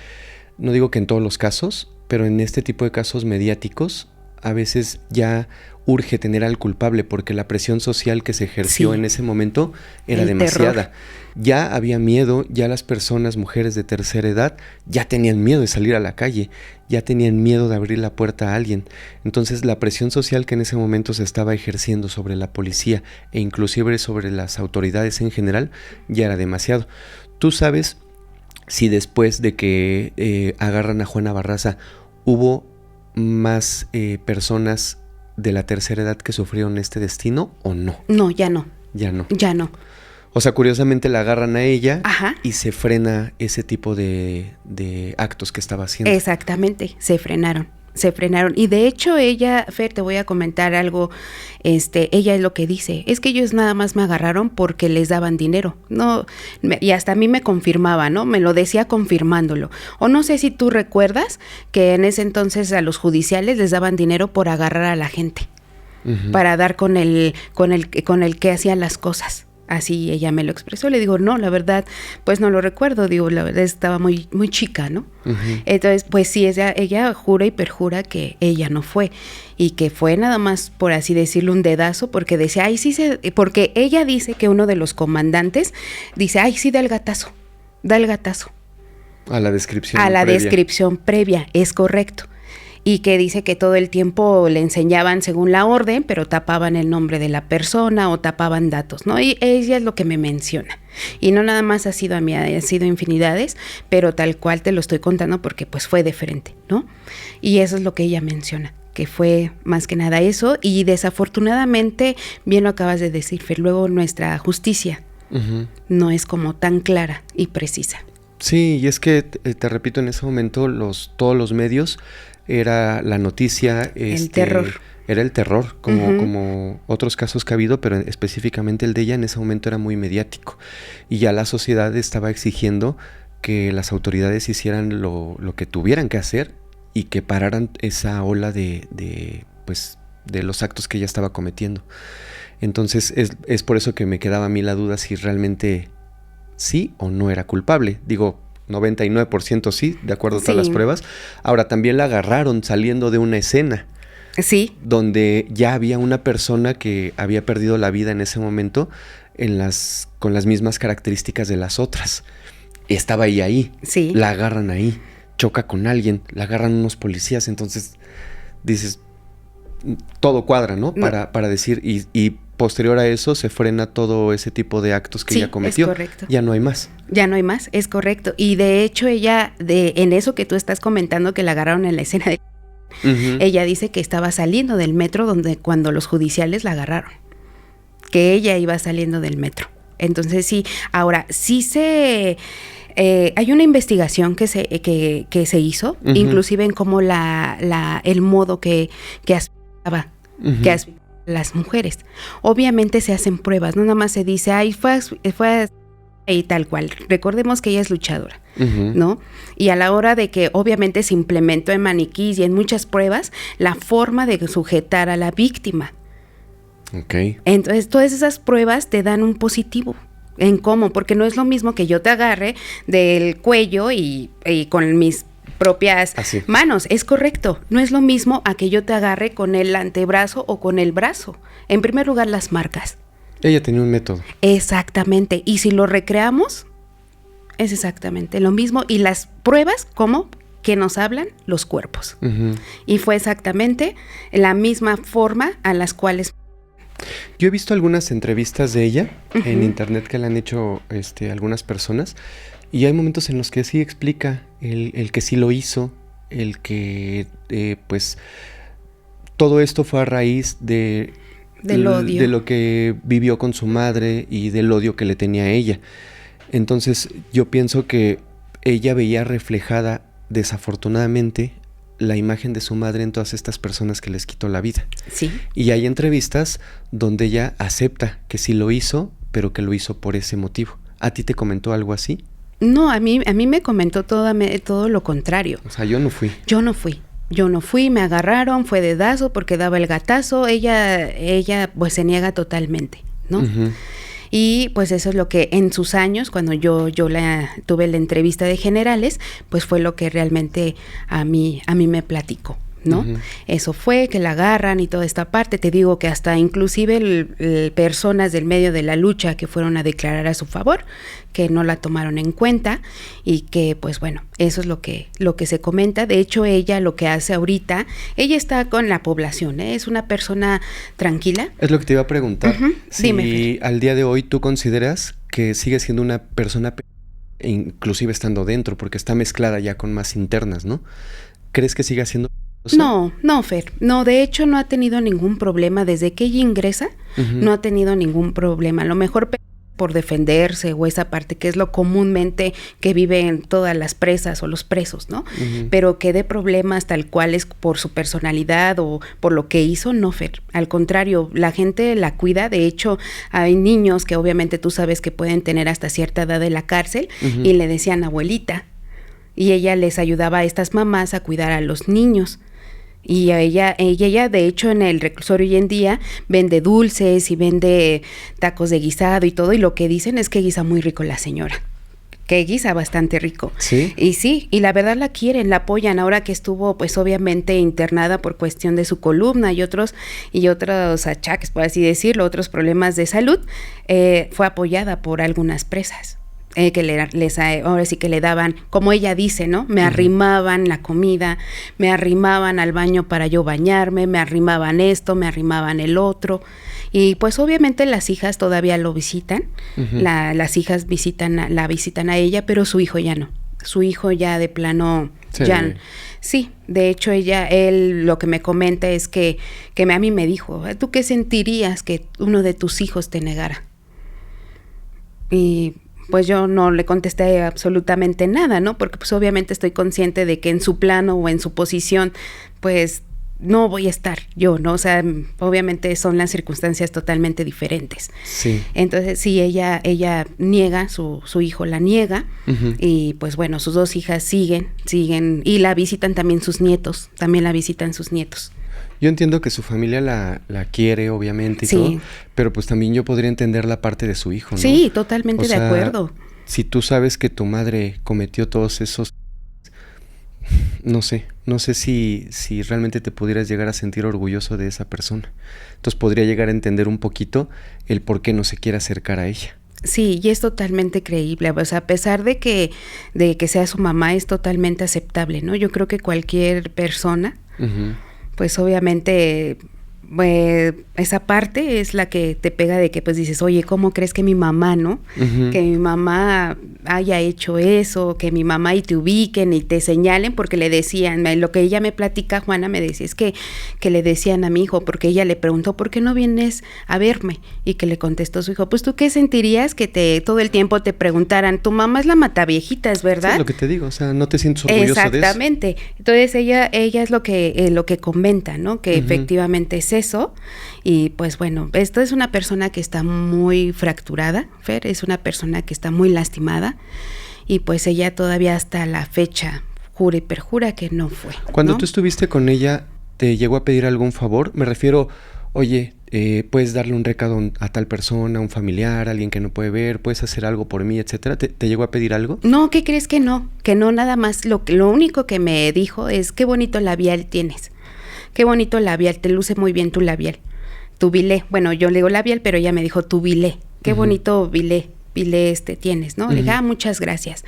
A: en todos los casos, pero en este tipo de casos mediáticos a veces ya urge tener al culpable, porque la presión social que se ejerció, sí, en ese momento era demasiada. Terror. Ya había miedo, ya las personas, mujeres de tercera edad, ya tenían miedo de salir a la calle, ya tenían miedo de abrir la puerta a alguien. Entonces la presión social que en ese momento se estaba ejerciendo sobre la policía e inclusive sobre las autoridades en general, ya era demasiado. ¿Tú sabes si después de que agarran a Juana Barraza hubo más personas de la tercera edad que sufrieron este destino o no?
B: No, ya no.
A: Ya no.
B: Ya no.
A: O sea, curiosamente la agarran a ella,
B: ajá,
A: y se frena ese tipo de actos que estaba haciendo.
B: Exactamente, se frenaron. Y de hecho ella, Fer, te voy a comentar algo, ella es lo que dice, es que ellos nada más me agarraron porque les daban dinero, no, y hasta a mí me confirmaba, ¿no? Me lo decía confirmándolo, o no sé si tú recuerdas que en ese entonces a los judiciales les daban dinero por agarrar a la gente, uh-huh, para dar con el que hacía las cosas. Así ella me lo expresó, le digo, no, la verdad, pues no lo recuerdo, digo, la verdad estaba muy, muy chica, ¿no? Uh-huh. Entonces, pues sí, ella jura y perjura que ella no fue, y que fue nada más, por así decirlo, un dedazo, porque decía, porque ella dice que uno de los comandantes dice, ay, sí, da el gatazo.
A: A la descripción
B: previa. Descripción previa, es correcto. Y que dice que todo el tiempo le enseñaban según la orden, pero tapaban el nombre de la persona o tapaban datos, ¿no? Y ella es lo que me menciona. Y no nada más ha sido a mí, ha sido infinidades, pero tal cual te lo estoy contando porque pues fue de frente, ¿no? Y eso es lo que ella menciona, que fue más que nada eso, y desafortunadamente, bien lo acabas de decir, Fer, luego nuestra justicia no es como tan clara y precisa.
A: Sí, y es que, te repito, en ese momento todos los medios era la noticia.
B: El terror.
A: Era el terror, como otros casos que ha habido, pero específicamente el de ella en ese momento era muy mediático. Y ya la sociedad estaba exigiendo que las autoridades hicieran lo que tuvieran que hacer y que pararan esa ola de los actos que ella estaba cometiendo. Entonces es por eso que me quedaba a mí la duda si realmente sí o no era culpable. Digo, 99% sí, de acuerdo a todas las pruebas. Ahora, también la agarraron saliendo de una escena.
B: Sí.
A: Donde ya había una persona que había perdido la vida en ese momento con las mismas características de las otras. Estaba ahí.
B: Sí.
A: La agarran ahí. Choca con alguien. La agarran unos policías. Entonces, dices, todo cuadra, ¿no? Para decir, y posterior a eso se frena todo ese tipo de actos que ella cometió.
B: Es correcto.
A: Ya no hay más.
B: Ya no hay más, es correcto. Y de hecho ella, en eso que tú estás comentando, que la agarraron en la escena de... Ella dice que estaba saliendo del metro cuando los judiciales la agarraron, que ella iba saliendo del metro. Entonces sí, ahora sí hay una investigación que se hizo, inclusive en cómo el modo que asfixiaba, que asfixiaba a las mujeres. Obviamente se hacen pruebas, no nada más se dice, ay, fue y tal cual. Recordemos que ella es luchadora, ¿no? Y a la hora de que obviamente se implementó en maniquís y en muchas pruebas la forma de sujetar a la víctima.
A: Okay.
B: Entonces todas esas pruebas te dan un positivo. ¿En cómo? Porque no es lo mismo que yo te agarre del cuello y con mis propias manos. Es correcto. No es lo mismo a que yo te agarre con el antebrazo o con el brazo. En primer lugar, las marcas.
A: Ella tenía un método.
B: Exactamente. Y si lo recreamos, es exactamente lo mismo. Y las pruebas, ¿cómo? Que nos hablan los cuerpos. Y fue exactamente la misma forma a las cuales...
A: Yo he visto algunas entrevistas de ella en internet que le han hecho algunas personas, y hay momentos en los que sí explica el que sí lo hizo, el que pues todo esto fue a raíz del odio, de lo que vivió con su madre y del odio que le tenía a ella. Entonces yo pienso que ella veía reflejada, desafortunadamente, la imagen de su madre en todas estas personas que les quitó la vida.
B: Sí.
A: Y hay entrevistas donde ella acepta que sí lo hizo, pero que lo hizo por ese motivo. ¿A ti te comentó algo así?
B: No, a mí me comentó todo lo contrario.
A: O sea, yo no fui, me agarraron, fue dedazo porque daba el gatazo. Ella pues se niega totalmente, ¿no? Y pues eso es lo que en sus años, cuando yo tuve la entrevista de generales, pues fue lo que realmente a mí me platicó, ¿no? Eso fue, que la agarran y toda esta parte. Te digo que hasta inclusive personas del medio de la lucha que fueron a declarar a su favor, que no la tomaron en cuenta, y que pues bueno, eso es lo que se comenta. De hecho, ella lo que hace ahorita, ella está con la población, es una persona tranquila. Es lo que te iba a preguntar. Si
B: Dime,
A: al día de hoy tú consideras que sigue siendo una persona, inclusive estando dentro, porque está mezclada ya con más internas, ¿no? ¿Crees que siga siendo?
B: No, Fer, no, de hecho no ha tenido ningún problema desde que ella ingresa, no ha tenido ningún problema. A lo mejor por defenderse o esa parte que es lo comúnmente que viven todas las presas o los presos, ¿no? Pero que dé problemas tal cual es por su personalidad o por lo que hizo, no, Fer. Al contrario, la gente la cuida. De hecho, hay niños que obviamente tú sabes que pueden tener hasta cierta edad en la cárcel y le decían abuelita. Y ella les ayudaba a estas mamás a cuidar a los niños. Y ella, de hecho, en el reclusorio hoy en día vende dulces y vende tacos de guisado y todo, y lo que dicen es que guisa muy rico la señora, que guisa bastante rico.
A: ¿Sí?
B: Y sí, y la verdad la quieren, la apoyan. Ahora que estuvo, pues obviamente internada por cuestión de su columna y otros achaques, por así decirlo, otros problemas de salud, fue apoyada por algunas presas. Que ahora sí que le daban, como ella dice, ¿no? Me arrimaban la comida, me arrimaban al baño para yo bañarme, me arrimaban esto, me arrimaban el otro, Y pues obviamente las hijas todavía lo visitan, las hijas la visitan a ella, pero su hijo ya no. Su hijo ya de plano,
A: Sí.
B: ya... Sí, de hecho él lo que me comenta es que a mí me dijo, ¿tú qué sentirías que uno de tus hijos te negara? Y pues yo no le contesté absolutamente nada, ¿no? Porque pues obviamente estoy consciente de que en su plano o en su posición, pues no voy a estar yo, ¿no? O sea, obviamente son las circunstancias totalmente diferentes.
A: Sí.
B: Entonces, sí, ella niega, su hijo la niega, y pues bueno, sus dos hijas siguen, y la visitan también sus nietos,
A: Yo entiendo que su familia la quiere, obviamente, y
B: Sí.
A: todo, pero pues también yo podría entender la parte de su hijo, ¿no?
B: Sí, totalmente de acuerdo.
A: Si tú sabes que tu madre cometió todos esos... No sé si realmente te pudieras llegar a sentir orgulloso de esa persona. Entonces podría llegar a entender un poquito el por qué no se quiere acercar a ella.
B: Sí, y es totalmente creíble, o sea, a pesar de que sea su mamá, es totalmente aceptable, ¿no? Yo creo que cualquier persona, pues obviamente, esa parte es la que te pega de que pues dices, oye, ¿cómo crees que mi mamá, no? Que mi mamá haya hecho eso, que mi mamá y te ubiquen y te señalen, porque le decían, lo que ella me platica, Juana me decía, es que le decían a mi hijo, porque ella le preguntó, ¿por qué no vienes a verme? Y que le contestó su hijo, pues tú qué sentirías que todo el tiempo te preguntaran, tu mamá es la mataviejitas, ¿verdad?
A: Sí, lo que te digo, o sea, no te sientes orgulloso de eso.
B: Exactamente. Entonces ella es lo que comenta, ¿no? Que efectivamente es eso. Y pues bueno, esto es una persona que está muy fracturada, Fer, es una persona que está muy lastimada, y pues ella todavía hasta la fecha jura y perjura que no fue.
A: Cuando
B: ¿no?
A: tú estuviste con ella, ¿te llegó a pedir algún favor? Me refiero, oye, puedes darle un recado a tal persona, a un familiar, a alguien que no puede ver, puedes hacer algo por mí, etcétera. ¿Te llegó a pedir algo?
B: No, ¿qué crees que no? Que no, nada más. Lo único que me dijo es, qué bonito labial tienes. Qué bonito labial, te luce muy bien tu labial. Tu bilé. Bueno, yo le digo labial, pero ella me dijo tu bilé. Qué bonito bilé tienes, ¿no? Le dije, muchas gracias.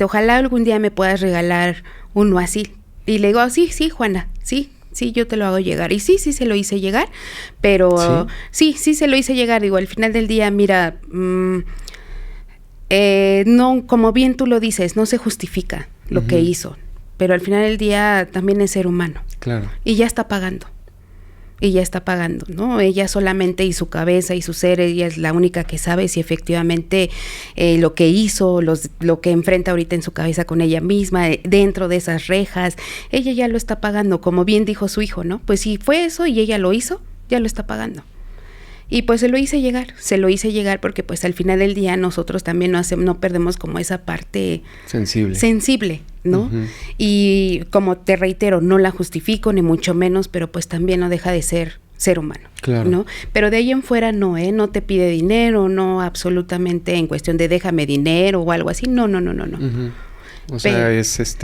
B: Ojalá algún día me puedas regalar uno así. Y le digo, sí, Juana, sí, yo te lo hago llegar. Y sí, se lo hice llegar, pero sí se lo hice llegar. Digo, al final del día, mira, no, como bien tú lo dices, no se justifica lo que hizo, pero al final del día también es ser humano.
A: Claro.
B: Y ya está pagando, ¿no? Ella solamente, y su cabeza y su ser, ella es la única que sabe si efectivamente lo que hizo, lo que enfrenta ahorita en su cabeza con ella misma, dentro de esas rejas, ella ya lo está pagando, como bien dijo su hijo, ¿no? Pues si fue eso y ella lo hizo, ya lo está pagando. Y pues se lo hice llegar porque pues al final del día nosotros también no perdemos como esa parte sensible, ¿no? Y como te reitero, no la justifico ni mucho menos, pero pues también no deja de ser humano,
A: claro,
B: ¿no? Pero de ahí en fuera no te pide dinero, no absolutamente en cuestión de déjame dinero o algo así, no.
A: O sea, es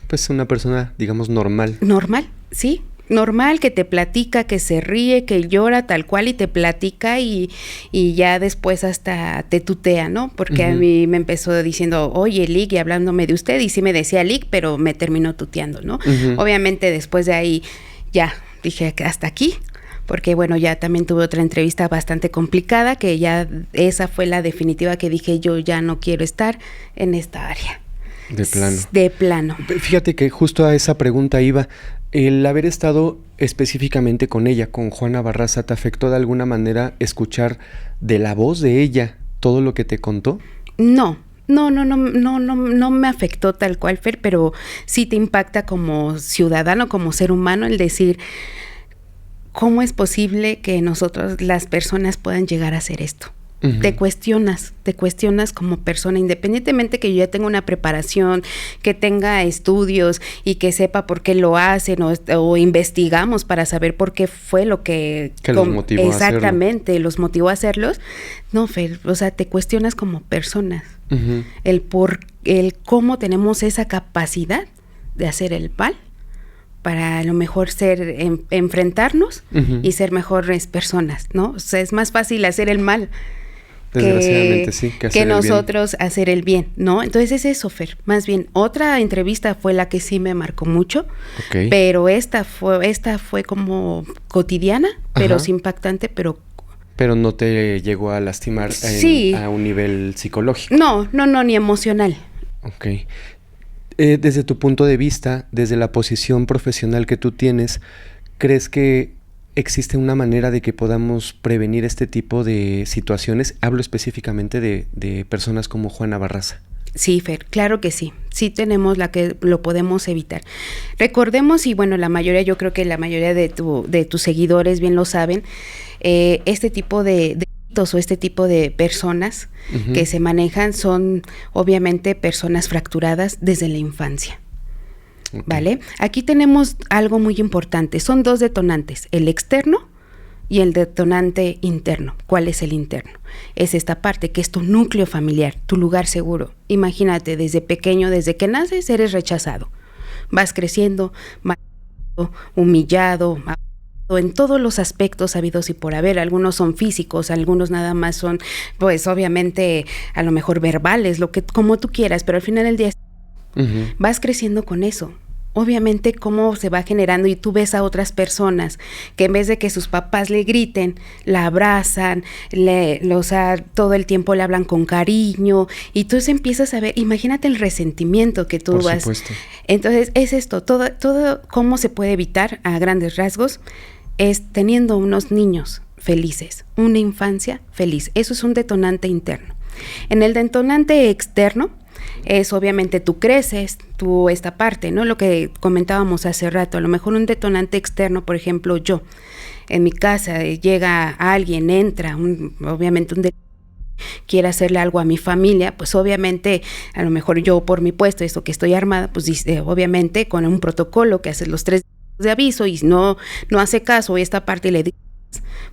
A: pues una persona, digamos, normal.
B: Normal, sí. Normal, que te platica, que se ríe, que llora tal cual y te platica y ya después hasta te tutea, ¿no? Porque a mí me empezó diciendo, oye, Lick, y hablándome de usted, y sí me decía Lick, pero me terminó tuteando, ¿no? Obviamente después de ahí ya dije que hasta aquí, porque bueno, ya también tuve otra entrevista bastante complicada, que ya esa fue la definitiva que dije, yo ya no quiero estar en esta área. De plano.
A: Fíjate que justo a esa pregunta iba. El haber estado específicamente con ella, con Juana Barraza, ¿te afectó de alguna manera escuchar de la voz de ella todo lo que te contó?
B: No me afectó tal cual, Fer, pero sí te impacta como ciudadano, como ser humano, el decir, ¿cómo es posible que nosotros, las personas, puedan llegar a hacer esto? Te cuestionas como persona, independientemente que yo ya tenga una preparación, que tenga estudios y que sepa por qué lo hacen o investigamos para saber por qué fue lo que
A: los motivó
B: exactamente a hacerlo. Los motivó a hacerlos. No, Fer, o sea, te cuestionas como personas. El cómo tenemos esa capacidad de hacer el mal para a lo mejor enfrentarnos y ser mejores personas, ¿no? O sea, es más fácil hacer el mal
A: Desgraciadamente sí,
B: que nosotros hacer el bien, ¿no? Entonces es eso, Fer. Más bien, otra entrevista fue la que sí me marcó mucho, pero esta fue como cotidiana, pero sí impactante, pero
A: no te llegó a lastimar a un nivel psicológico.
B: No, ni emocional.
A: Ok. Desde tu punto de vista, desde la posición profesional que tú tienes, ¿crees que existe una manera de que podamos prevenir este tipo de situaciones? Hablo específicamente de personas como Juana Barraza.
B: Sí, Fer, claro que sí. Sí tenemos la que lo podemos evitar. Recordemos, y bueno, yo creo que la mayoría de tus seguidores bien lo saben, este tipo de o este tipo de personas que se manejan son obviamente personas fracturadas desde la infancia. ¿Vale? Aquí tenemos algo muy importante. Son dos detonantes, el externo y el detonante interno. ¿Cuál es el interno? Es esta parte que es tu núcleo familiar, tu lugar seguro. Imagínate, desde pequeño, desde que naces, eres rechazado. Vas creciendo, humillado, en todos los aspectos habidos y por haber. Algunos son físicos, algunos nada más son, pues obviamente, a lo mejor verbales, como tú quieras, pero al final del día vas creciendo con eso. Obviamente cómo se va generando y tú ves a otras personas que en vez de que sus papás le griten, la abrazan, todo el tiempo le hablan con cariño y tú empiezas a ver, imagínate el resentimiento que tú vas. Por supuesto. Entonces es esto, todo cómo se puede evitar a grandes rasgos es teniendo unos niños felices, una infancia feliz. Eso es un detonante interno. En el detonante externo es obviamente tú creces, esta parte, ¿no? Lo que comentábamos hace rato, a lo mejor un detonante externo, por ejemplo, yo, en mi casa, llega alguien, entra, obviamente quiere hacerle algo a mi familia, pues obviamente, a lo mejor yo por mi puesto, esto que estoy armada, pues obviamente con un protocolo que hace los 3 días de aviso y no hace caso, y esta parte le digo,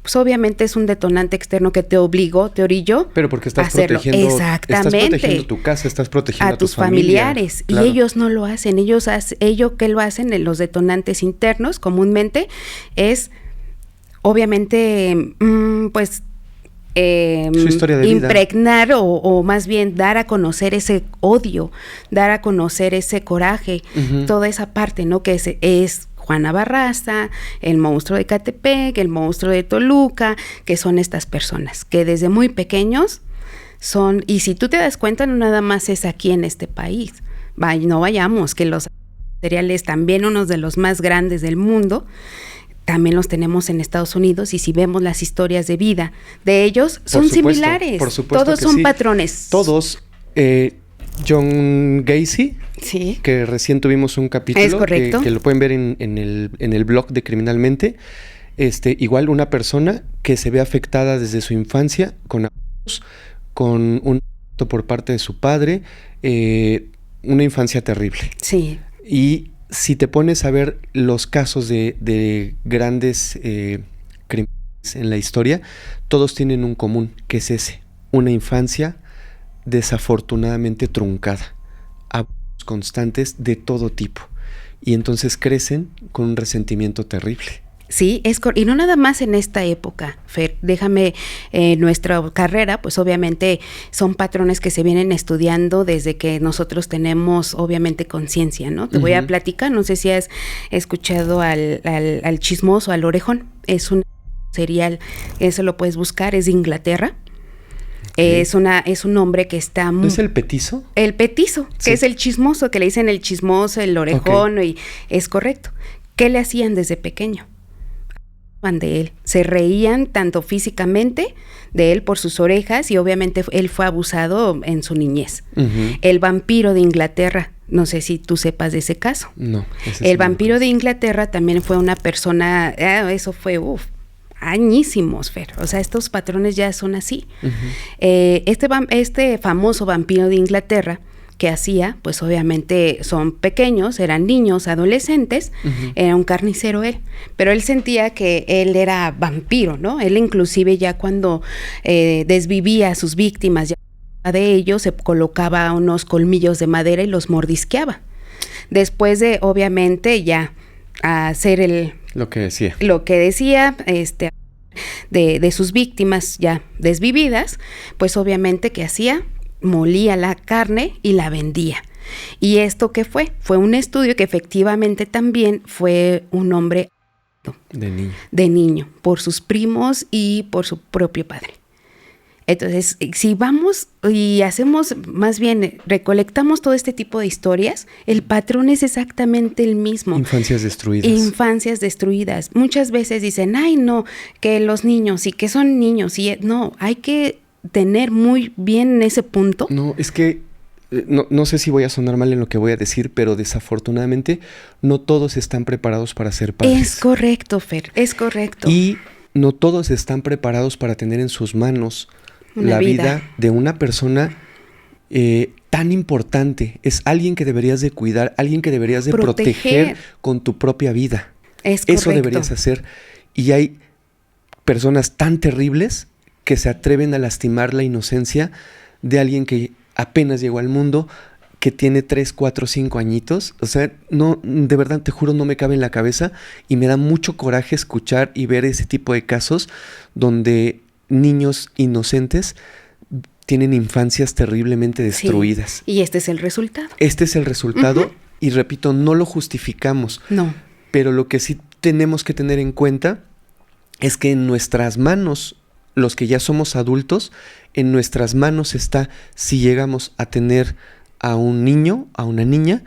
B: pues obviamente es un detonante externo que te orilló.
A: Pero porque estás
B: protegiendo, exactamente,
A: estás protegiendo tu casa, estás protegiendo
B: a tus familiares. Claro. Y ellos no lo hacen. Ellos que lo hacen en los detonantes internos comúnmente es obviamente pues
A: su historia de
B: impregnar vida. O más bien dar a conocer ese odio, dar a conocer ese coraje, toda esa parte, ¿no? Que es Juana Barraza, el monstruo de Ecatepec, el monstruo de Toluca, que son estas personas que desde muy pequeños son, y si tú te das cuenta, no nada más es aquí en este país, no vayamos, que los seriales también unos de los más grandes del mundo, también los tenemos en Estados Unidos, y si vemos las historias de vida de ellos, son similares,
A: por supuesto
B: todos son
A: sí.
B: patrones.
A: Todos, John Gacy,
B: sí,
A: que recién tuvimos un capítulo que lo pueden ver en el blog de Criminalmente. Igual una persona que se ve afectada desde su infancia con abusos, con un abuso por parte de su padre, una infancia terrible.
B: Sí.
A: Y si te pones a ver los casos de grandes crímenes en la historia, todos tienen un común, que es ese, una infancia desafortunadamente truncada, abusos constantes de todo tipo, y entonces crecen con un resentimiento terrible.
B: Sí, y no nada más en esta época, Fer, déjame, nuestra carrera, pues obviamente son patrones que se vienen estudiando desde que nosotros tenemos obviamente conciencia, ¿no? Te voy a platicar, no sé si has escuchado al chismoso, al orejón, es un serial, eso lo puedes buscar, es de Inglaterra. Es un hombre que está muy...
A: ¿No es el petizo?
B: El petizo, sí, que es el chismoso, que le dicen el chismoso, el orejón, y es correcto. ¿Qué le hacían desde pequeño? De él, se reían tanto físicamente de él por sus orejas, y obviamente él fue abusado en su niñez. El vampiro de Inglaterra, no sé si tú sepas de ese caso.
A: No.
B: El vampiro de Inglaterra también fue una persona, eso fue, añísimos, Fer. O sea, estos patrones ya son así. Este famoso vampiro de Inglaterra, que hacía, pues obviamente son pequeños, eran niños, adolescentes, era un carnicero él, pero él sentía que él era vampiro, ¿no? Él inclusive ya cuando desvivía a sus víctimas, ya de ellos se colocaba unos colmillos de madera y los mordisqueaba. Después de, obviamente, ya hacer
A: lo que decía,
B: de sus víctimas ya desvividas, pues obviamente ¿qué hacía? Molía la carne y la vendía. ¿Y esto qué fue? Fue un estudio que efectivamente también fue un hombre de niño, por sus primos y por su propio padre. Entonces, si vamos y hacemos, más bien, recolectamos todo este tipo de historias, el patrón es exactamente el mismo.
A: Infancias destruidas.
B: Infancias destruidas. Muchas veces dicen, ay, no, que los niños y que son niños. Y no, hay que tener muy bien ese punto.
A: No, es que no sé si voy a sonar mal en lo que voy a decir, pero desafortunadamente no todos están preparados para ser padres.
B: Es correcto, Fer, es correcto.
A: Y no todos están preparados para tener en sus manos la vida de una persona tan importante. Es alguien que deberías de cuidar, alguien que deberías de proteger con tu propia vida.
B: Es correcto.
A: Eso deberías hacer. Y hay personas tan terribles que se atreven a lastimar la inocencia de alguien que apenas llegó al mundo, que tiene 3, 4, 5 añitos. O sea, no, de verdad, te juro, no me cabe en la cabeza y me da mucho coraje escuchar y ver ese tipo de casos donde niños inocentes tienen infancias terriblemente destruidas.
B: Sí, y este es el resultado.
A: Este es el resultado y repito, no lo justificamos.
B: No.
A: Pero lo que sí tenemos que tener en cuenta es que en nuestras manos, los que ya somos adultos, en nuestras manos está, si llegamos a tener a un niño, a una niña,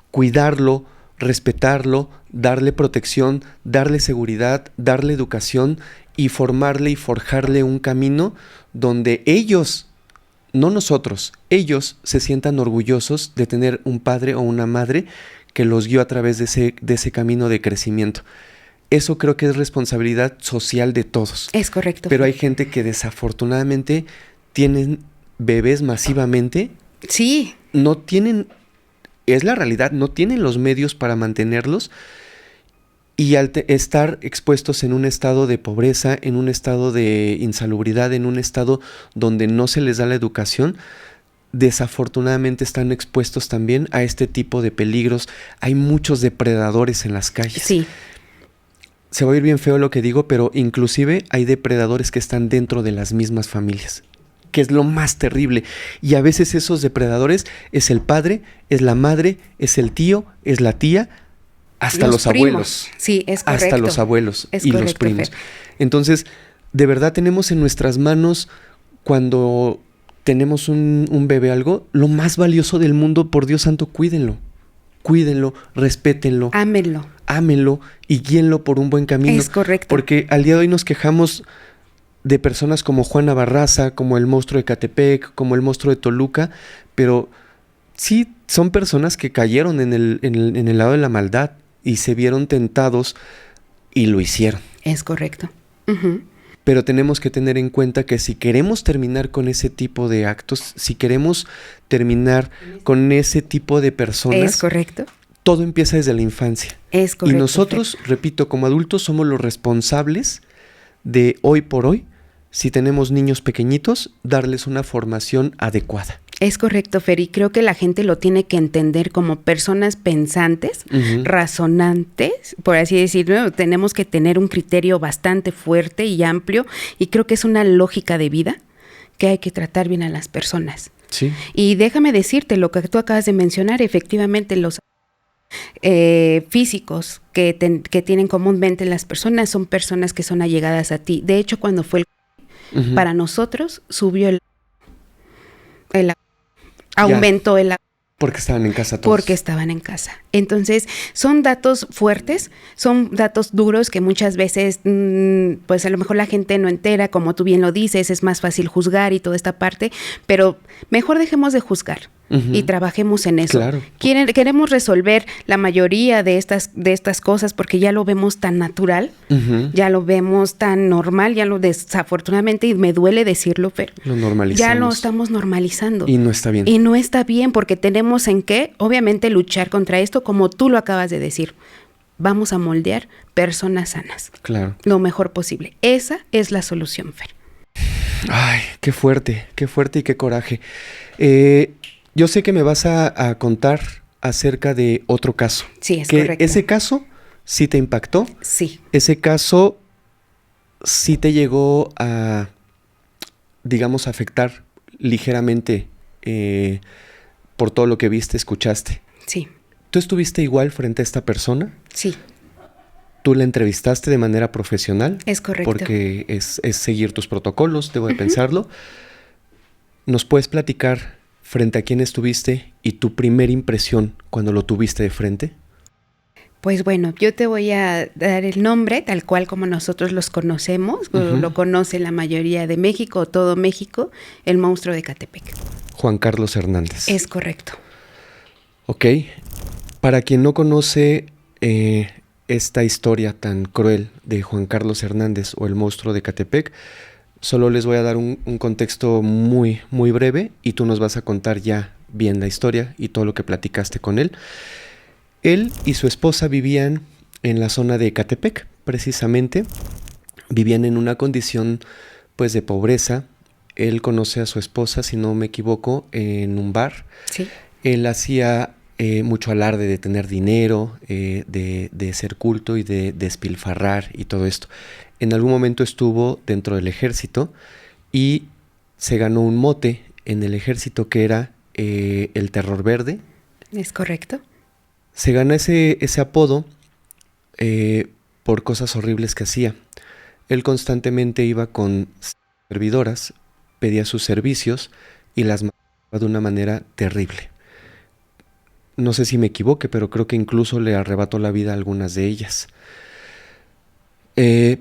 A: cuidarlo, respetarlo, darle protección, darle seguridad, darle educación y formarle y forjarle un camino donde ellos, no nosotros, ellos se sientan orgullosos de tener un padre o una madre que los guió a través de ese camino de crecimiento. Eso creo que es responsabilidad social de todos.
B: Es correcto.
A: Pero hay gente que desafortunadamente tienen bebés masivamente.
B: Sí.
A: No tienen, es la realidad, no tienen los medios para mantenerlos. Y al estar expuestos en un estado de pobreza, en un estado de insalubridad, en un estado donde no se les da la educación, desafortunadamente están expuestos también a este tipo de peligros. Hay muchos depredadores en las calles.
B: Sí.
A: Se va a oír bien feo lo que digo, pero inclusive hay depredadores que están dentro de las mismas familias, que es lo más terrible. Y a veces esos depredadores es el padre, es la madre, es el tío, es la tía, hasta los abuelos.
B: Sí, es correcto.
A: Hasta los abuelos y los primos.
B: Fer.
A: Entonces, de verdad tenemos en nuestras manos, cuando tenemos un bebé algo, lo más valioso del mundo, por Dios santo, cuídenlo. Cuídenlo, respétenlo. Ámenlo y guíenlo por un buen camino.
B: Es correcto.
A: Porque al día de hoy nos quejamos de personas como Juana Barraza, como el monstruo de Catepec, como el monstruo de Toluca, pero sí son personas que cayeron en el lado de la maldad y se vieron tentados y lo hicieron.
B: Es correcto.
A: Pero tenemos que tener en cuenta que si queremos terminar con ese tipo de actos, si queremos terminar con ese tipo de personas...
B: Es correcto.
A: Todo empieza desde la infancia.
B: Es correcto.
A: Y nosotros, repito, como adultos somos los responsables de hoy por hoy, si tenemos niños pequeñitos, darles una formación adecuada.
B: Es correcto, Fer, y creo que la gente lo tiene que entender como personas pensantes, razonantes, por así decirlo. Tenemos que tener un criterio bastante fuerte y amplio, y creo que es una lógica de vida que hay que tratar bien a las personas.
A: Sí.
B: Y déjame decirte, lo que tú acabas de mencionar, efectivamente los físicos que tienen comúnmente las personas son personas que son allegadas a ti. De hecho, cuando fue para nosotros, subió aumentó el...
A: Porque estaban en casa todos.
B: Porque estaban en casa. Entonces, son datos fuertes, son datos duros que muchas veces, pues a lo mejor la gente no entera, como tú bien lo dices, es más fácil juzgar y toda esta parte, pero mejor dejemos de juzgar y trabajemos en eso.
A: Claro.
B: Queremos resolver la mayoría de estas cosas porque ya lo vemos tan natural, ya lo vemos tan normal, desafortunadamente, y me duele decirlo, pero
A: lo normalizamos.
B: Ya lo estamos normalizando.
A: Y no está bien.
B: Y no está bien porque tenemos en qué, obviamente, luchar contra esto, como tú lo acabas de decir. Vamos a moldear personas sanas.
A: Claro.
B: Lo mejor posible. Esa es la solución, Fer.
A: Ay, qué fuerte y qué coraje. Yo sé que me vas a contar acerca de otro caso.
B: Sí, es correcto.
A: Ese caso sí te impactó.
B: Sí.
A: Ese caso sí te llegó a, digamos, afectar ligeramente por todo lo que viste, escuchaste.
B: Sí,
A: ¿Tú estuviste igual frente a esta persona?
B: sí,
A: ¿Tú la entrevistaste de manera profesional?
B: es correcto.
A: Porque es seguir tus protocolos, debo de pensarlo. ¿Nos puedes platicar frente a quién estuviste y tu primera impresión cuando lo tuviste de frente?
B: Pues bueno, yo te voy a dar el nombre tal cual como nosotros los conocemos, lo conoce la mayoría de México, todo México, el monstruo de Ecatepec.
A: Juan Carlos Hernández.
B: Es correcto.
A: Ok. Para quien no conoce esta historia tan cruel de Juan Carlos Hernández o el monstruo de Ecatepec, solo les voy a dar un contexto muy, muy breve y tú nos vas a contar ya bien la historia y todo lo que platicaste con él. Él y su esposa vivían en la zona de Ecatepec, precisamente. Vivían en una condición, pues, de pobreza. Él conoce a su esposa, si no me equivoco, en un bar.
B: Sí.
A: Él hacía mucho alarde de tener dinero, de ser culto y de despilfarrar y todo esto. En algún momento estuvo dentro del ejército y se ganó un mote en el ejército que era el Terror Verde.
B: Es correcto.
A: Se gana ese apodo por cosas horribles que hacía. Él constantemente iba con servidoras, pedía sus servicios y las mataba de una manera terrible. No sé si me equivoque, pero creo que incluso le arrebató la vida a algunas de ellas.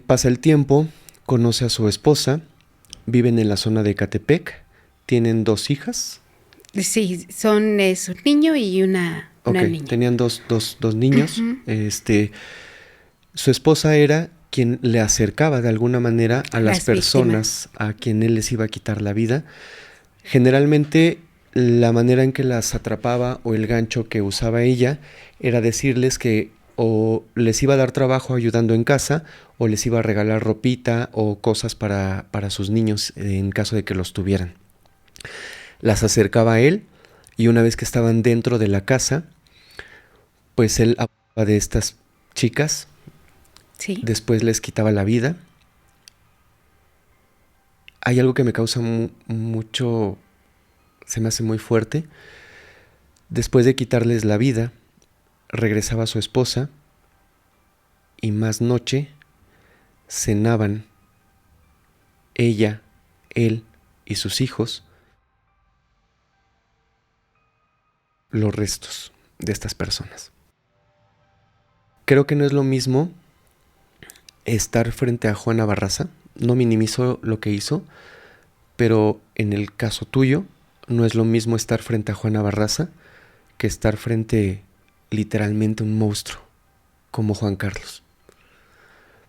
A: Pasa el tiempo, conoce a su esposa, viven en la zona de Ecatepec, tienen 2 hijas.
B: Sí, es un niño y una niña.
A: Tenían dos niños. Su esposa era quien le acercaba de alguna manera a las personas a quien él les iba a quitar la vida. Generalmente la manera en que las atrapaba o el gancho que usaba ella era decirles que o les iba a dar trabajo ayudando en casa o les iba a regalar ropita o cosas para sus niños en caso de que los tuvieran. Las acercaba a él y una vez que estaban dentro de la casa, pues él abusaba de estas chicas.
B: Sí.
A: Después les quitaba la vida. Hay algo que me causa mucho, se me hace muy fuerte. Después de quitarles la vida, regresaba su esposa y más noche cenaban ella, él y sus hijos los restos de estas personas. Creo que no es lo mismo estar frente a Juana Barraza. No minimizo lo que hizo, pero en el caso tuyo no es lo mismo estar frente a Juana Barraza que estar frente literalmente a un monstruo como Juan Carlos.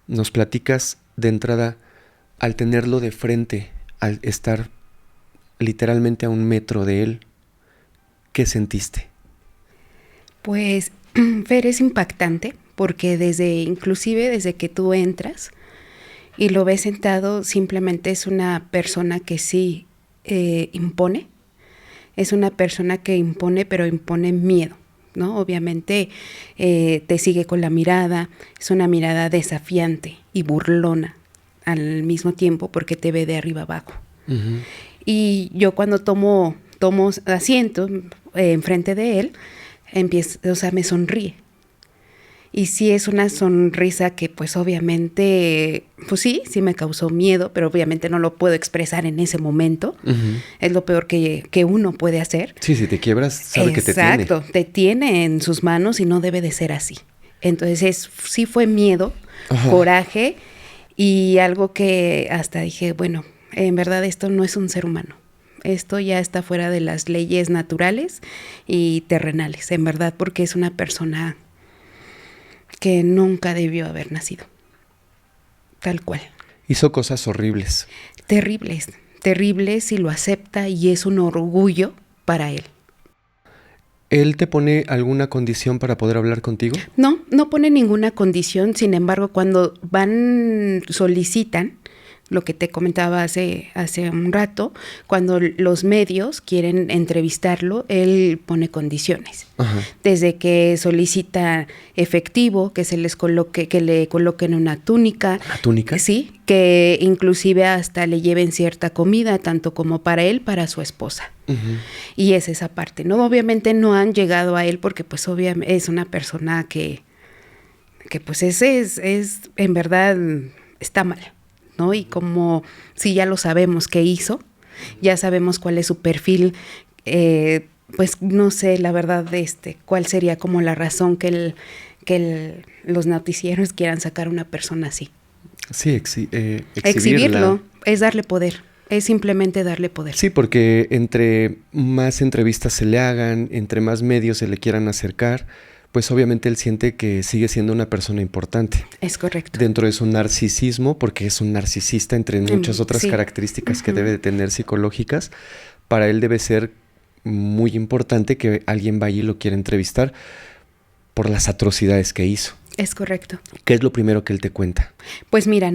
A: Nos platicas de entrada, al tenerlo de frente, al estar literalmente a 1 metro de él, ¿qué sentiste?
B: Pues, Fer, es impactante porque inclusive desde que tú entras y lo ves sentado, simplemente es una persona que sí impone. Es una persona que impone, pero impone miedo, ¿no? Obviamente te sigue con la mirada, es una mirada desafiante y burlona al mismo tiempo porque te ve de arriba abajo. Uh-huh. Y yo cuando tomo asiento enfrente de él, me sonríe. Y sí es una sonrisa que pues obviamente, pues sí me causó miedo, pero obviamente no lo puedo expresar en ese momento. Uh-huh. Es lo peor que uno puede hacer.
A: Sí, si te quiebras, sabe que te tiene.
B: Exacto, te tiene en sus manos y no debe de ser así. Entonces sí fue miedo, uh-huh, coraje y algo que hasta dije, bueno, en verdad esto no es un ser humano. Esto ya está fuera de las leyes naturales y terrenales, en verdad, porque es una persona que nunca debió haber nacido, tal cual.
A: Hizo cosas horribles.
B: Terribles y lo acepta y es un orgullo para él.
A: ¿Él te pone alguna condición para poder hablar contigo? No
B: pone ninguna condición, sin embargo, cuando solicitan, lo que te comentaba hace un rato, cuando los medios quieren entrevistarlo, él pone condiciones. Ajá. Desde que solicita efectivo, que se les coloque, que le coloquen una túnica.
A: ¿Una túnica?
B: Sí, que inclusive hasta le lleven cierta comida, tanto como para él, para su esposa. Uh-huh. Y es esa parte, ¿no? Obviamente no han llegado a él porque pues obviamente es una persona que pues es en verdad está mal, ¿no? Y como si ya lo sabemos qué hizo, ya sabemos cuál es su perfil, pues no sé la verdad cuál sería como la razón que los noticieros quieran sacar a una persona así.
A: Sí,
B: exhibirlo es darle poder, es simplemente darle poder.
A: Sí, porque entre más entrevistas se le hagan, entre más medios se le quieran acercar, pues obviamente él siente que sigue siendo una persona importante.
B: Es correcto.
A: Dentro de su narcisismo, porque es un narcisista, entre muchas otras características
B: uh-huh.
A: que debe de tener psicológicas, para él debe ser muy importante que alguien vaya y lo quiera entrevistar por las atrocidades que hizo.
B: Es correcto.
A: ¿Qué es lo primero que él te cuenta?
B: Pues mira,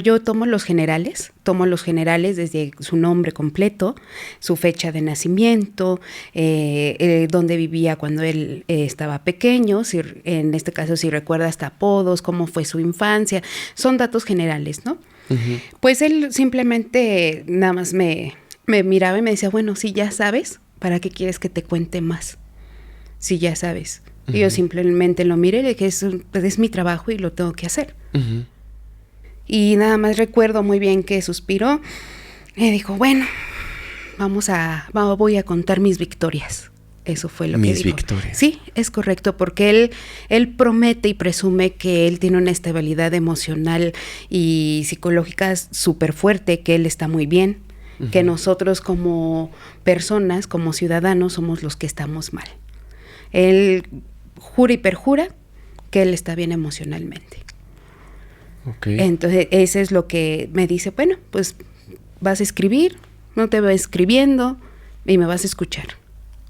B: yo tomo los generales desde su nombre completo, su fecha de nacimiento, dónde vivía cuando él estaba pequeño, en este caso si recuerda hasta apodos, cómo fue su infancia, son datos generales, ¿no? Uh-huh. Pues él simplemente nada más me miraba y me decía, bueno, si ya sabes, ¿para qué quieres que te cuente más? Si ya sabes. Y yo simplemente lo miré y le dije, es mi trabajo y lo tengo que hacer. Uh-huh. Y nada más recuerdo muy bien que suspiró y dijo, bueno, voy a contar mis victorias. Eso fue lo que dijo. Mis
A: victorias.
B: Sí, es correcto, porque él promete y presume que él tiene una estabilidad emocional y psicológica súper fuerte, que él está muy bien, uh-huh. que nosotros como personas, como ciudadanos, somos los que estamos mal. Él jura y perjura que él está bien emocionalmente.
A: Okay.
B: Entonces, eso es lo que me dice, bueno, pues vas a escribir, no te voy escribiendo y me vas a escuchar.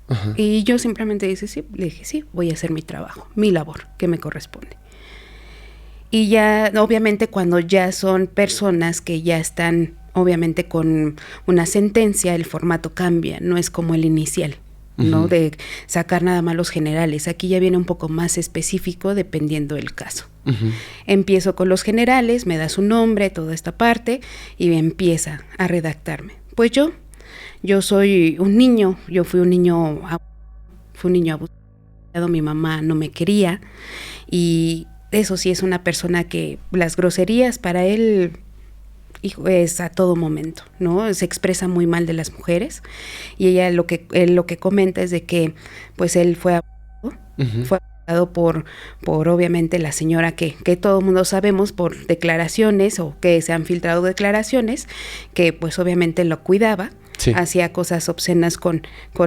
B: Uh-huh. Y yo simplemente le dije, sí, voy a hacer mi trabajo, mi labor, que me corresponde. Y ya, obviamente, cuando ya son personas que ya están, obviamente, con una sentencia, el formato cambia, no es como el inicial. ¿no? De sacar nada más los generales. Aquí ya viene un poco más específico dependiendo del caso. Uh-huh. Empiezo con los generales, me da su nombre, toda esta parte, y empieza a redactarme. Pues yo soy un niño, yo fui un niño abusado, mi mamá no me quería, y eso sí es una persona que las groserías para él es a todo momento, ¿no? Se expresa muy mal de las mujeres, y ella lo que comenta es de que pues él fue abusado por obviamente la señora que todo el mundo sabemos por declaraciones o que se han filtrado declaraciones, que pues obviamente lo cuidaba, sí. Hacía cosas obscenas con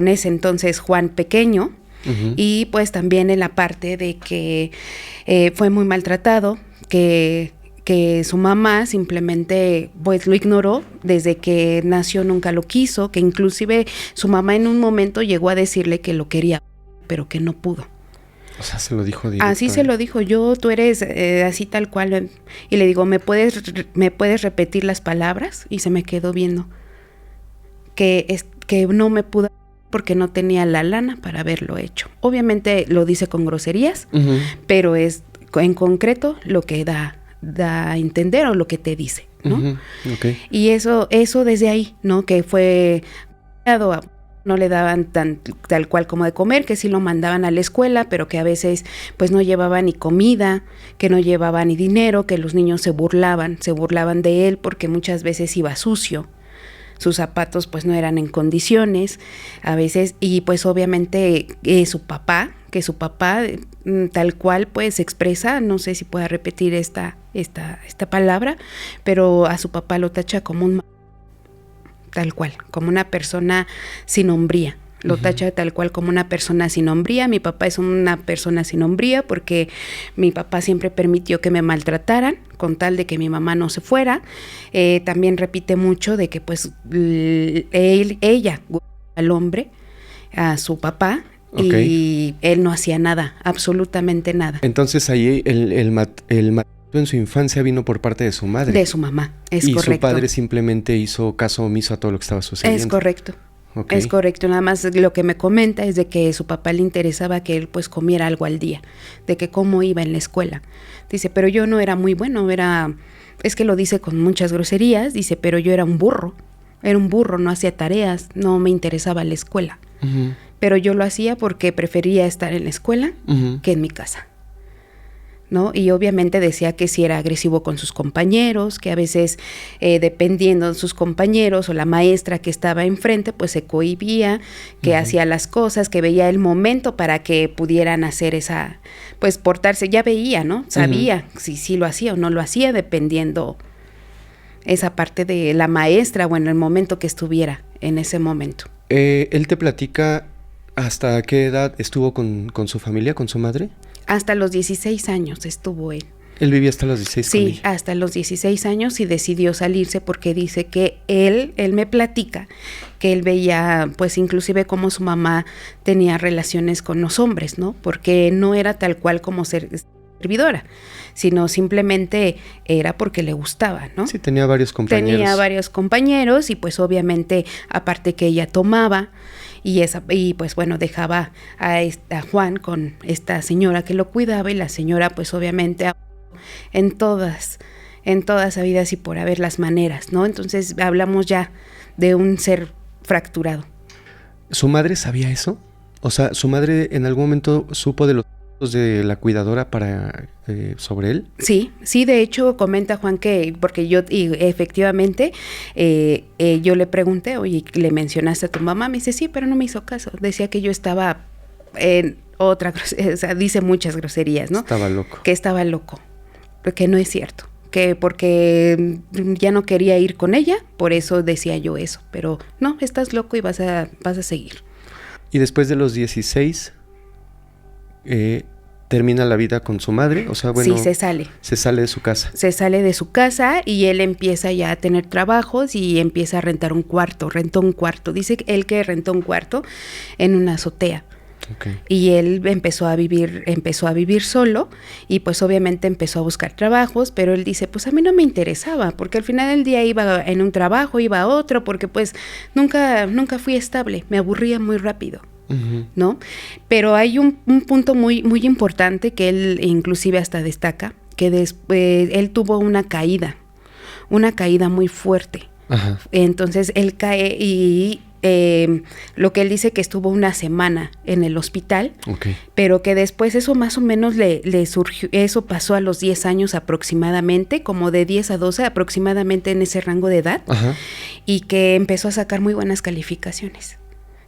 B: ese entonces Juan pequeño, uh-huh. Y pues también en la parte de que fue muy maltratado, que su mamá simplemente pues lo ignoró desde que nació, nunca lo quiso, que inclusive su mamá en un momento llegó a decirle que lo quería, pero que no pudo.
A: O sea, se lo dijo directo.
B: Así se lo dijo, tú eres así tal cual. Y le digo, ¿me puedes repetir las palabras? Y se me quedó viendo. Que no me pudo porque no tenía la lana para haberlo hecho. Obviamente lo dice con groserías, uh-huh. Pero es en concreto lo que da a entender o lo que te dice, ¿no?
A: Uh-huh. Okay.
B: Y eso desde ahí, ¿no? Que fue no le daban tal cual como de comer, que sí lo mandaban a la escuela, pero que a veces pues no llevaba ni comida, que no llevaba ni dinero, que los niños se burlaban de él porque muchas veces iba sucio. Sus zapatos pues no eran en condiciones a veces, y pues obviamente su papá tal cual pues expresa, no sé si pueda repetir esta palabra, pero a su papá lo tacha como tal cual, como una persona sin hombría. Lo uh-huh. tacha tal cual como una persona sin hombría. Mi papá es una persona sin hombría porque mi papá siempre permitió que me maltrataran con tal de que mi mamá no se fuera. También repite mucho de que pues ella al hombre, a su papá, okay. Y él no hacía nada, absolutamente nada.
A: Entonces ahí el en su infancia vino por parte de su madre.
B: De su mamá, es
A: y
B: correcto.
A: Y su padre simplemente hizo caso omiso a todo lo que estaba sucediendo.
B: Es correcto.
A: Okay.
B: Es correcto, nada más lo que me comenta es de que su papá le interesaba que él pues comiera algo al día, de que cómo iba en la escuela. Dice, pero yo no era muy bueno, es que lo dice con muchas groserías, dice, pero yo era un burro, no hacía tareas, no me interesaba la escuela. Uh-huh. Pero yo lo hacía porque prefería estar en la escuela uh-huh. que en mi casa, ¿no? Y obviamente decía que si era agresivo con sus compañeros, que a veces dependiendo de sus compañeros o la maestra que estaba enfrente, pues se cohibía, que uh-huh. hacía las cosas, que veía el momento para que pudieran hacer esa, pues portarse, ya veía, ¿no? Sabía uh-huh. si lo hacía o no lo hacía, dependiendo esa parte de la maestra o en el momento que estuviera en ese momento.
A: ¿Él te platica hasta qué edad estuvo con su familia, con su madre?
B: Hasta los 16 años estuvo él.
A: ¿Él vivía hasta los 16
B: Sí,
A: con ella?
B: hasta los 16 años y decidió salirse porque dice que él me platica que él veía, pues inclusive como su mamá tenía relaciones con los hombres, ¿no? Porque no era tal cual como servidora, sino simplemente era porque le gustaba, ¿no?
A: Sí, tenía varios compañeros.
B: Tenía varios compañeros y pues obviamente, aparte que ella tomaba, y pues bueno, dejaba a Juan con esta señora que lo cuidaba y la señora pues obviamente en todas habidas y por haber las maneras, ¿no? Entonces hablamos ya de un ser fracturado.
A: ¿Su madre sabía eso? O sea, ¿su madre en algún momento supo de los de la cuidadora sobre él?
B: Sí, de hecho comenta Juan que, porque efectivamente yo le pregunté, oye, ¿le mencionaste a tu mamá? Me dice, sí, pero no me hizo caso, decía que yo estaba en otra, o sea, dice muchas groserías, ¿no?
A: Estaba loco.
B: Que estaba loco, que no es cierto, que porque ya no quería ir con ella, por eso decía yo eso, pero no, estás loco y vas a seguir.
A: Y después de los 16... termina la vida con su madre, o sea, bueno...
B: Sí, se sale.
A: Se sale de su casa.
B: Se sale de su casa y él empieza ya a tener trabajos y empieza a rentó un cuarto. Dice él que rentó un cuarto en una azotea. Okay. Y él empezó a vivir solo y pues obviamente empezó a buscar trabajos, pero él dice, pues a mí no me interesaba, porque al final del día iba en un trabajo, iba a otro, porque pues nunca fui estable, me aburría muy rápido. Uh-huh. ¿No? Pero hay un punto muy, muy importante que él inclusive hasta destaca, que él tuvo una caída muy fuerte. Uh-huh. Entonces él cae y lo que él dice que estuvo una semana en el hospital, okay. Pero que después eso más o menos le surgió, eso pasó a los 10 años aproximadamente, como de 10 a 12 aproximadamente en ese rango de edad, uh-huh. Y que empezó a sacar muy buenas calificaciones.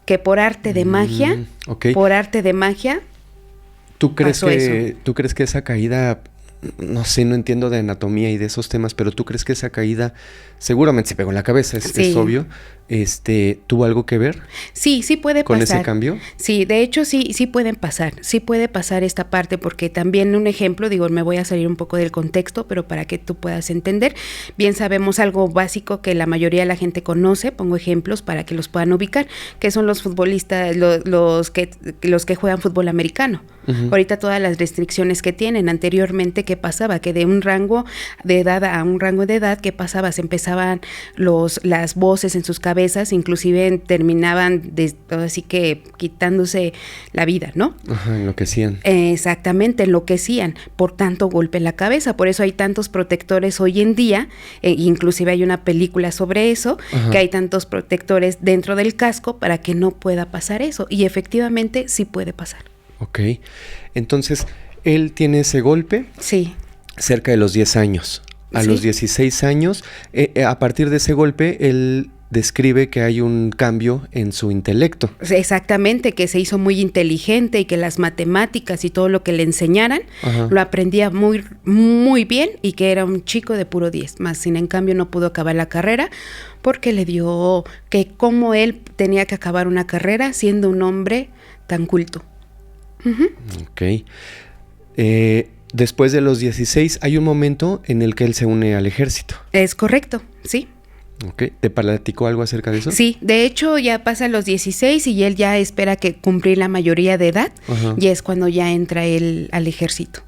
B: Que por arte de magia, okay.
A: ¿Tú crees que esa caída, no sé, no entiendo de anatomía y de esos temas, pero tú crees que esa caída seguramente se pegó en la cabeza, es obvio, ¿tuvo algo que ver?
B: Sí puede
A: ¿Con
B: pasar.
A: ese cambio?
B: Sí, de hecho sí puede pasar esta parte, porque también un ejemplo, me voy a salir un poco del contexto, pero para que tú puedas entender, bien sabemos algo básico que la mayoría de la gente conoce, pongo ejemplos para que los puedan ubicar, que son los futbolistas, los que juegan fútbol americano. Uh-huh. Ahorita todas las restricciones que tienen, anteriormente, ¿qué pasaba? Que de un rango de edad a un rango de edad, ¿qué pasaba? Se empezaban las voces en sus cabezas, inclusive terminaban así que quitándose la vida, ¿no?
A: Ajá, enloquecían.
B: Exactamente, enloquecían por tanto golpe en la cabeza. Por eso hay tantos protectores hoy en día, inclusive hay una película sobre eso, ajá. Que hay tantos protectores dentro del casco para que no pueda pasar eso. Y efectivamente sí puede pasar.
A: Ok, entonces él tiene ese golpe.
B: Sí.
A: Cerca de los 10 años. A los 16 años, a partir de ese golpe, él describe que hay un cambio en su intelecto.
B: Exactamente, que se hizo muy inteligente y que las matemáticas y todo lo que le enseñaran, ajá. Lo aprendía muy, muy bien y que era un chico de puro 10. Más sin en cambio no pudo acabar la carrera porque le dio que cómo él tenía que acabar una carrera siendo un hombre tan culto. Uh-huh.
A: Ok. Después de los 16 hay un momento en el que él se une al ejército.
B: Es correcto, sí.
A: Ok, ¿te platicó algo acerca de eso?
B: Sí, de hecho ya pasa los 16 y él ya espera que cumplir la mayoría de edad, ajá. Y es cuando ya entra él al ejército.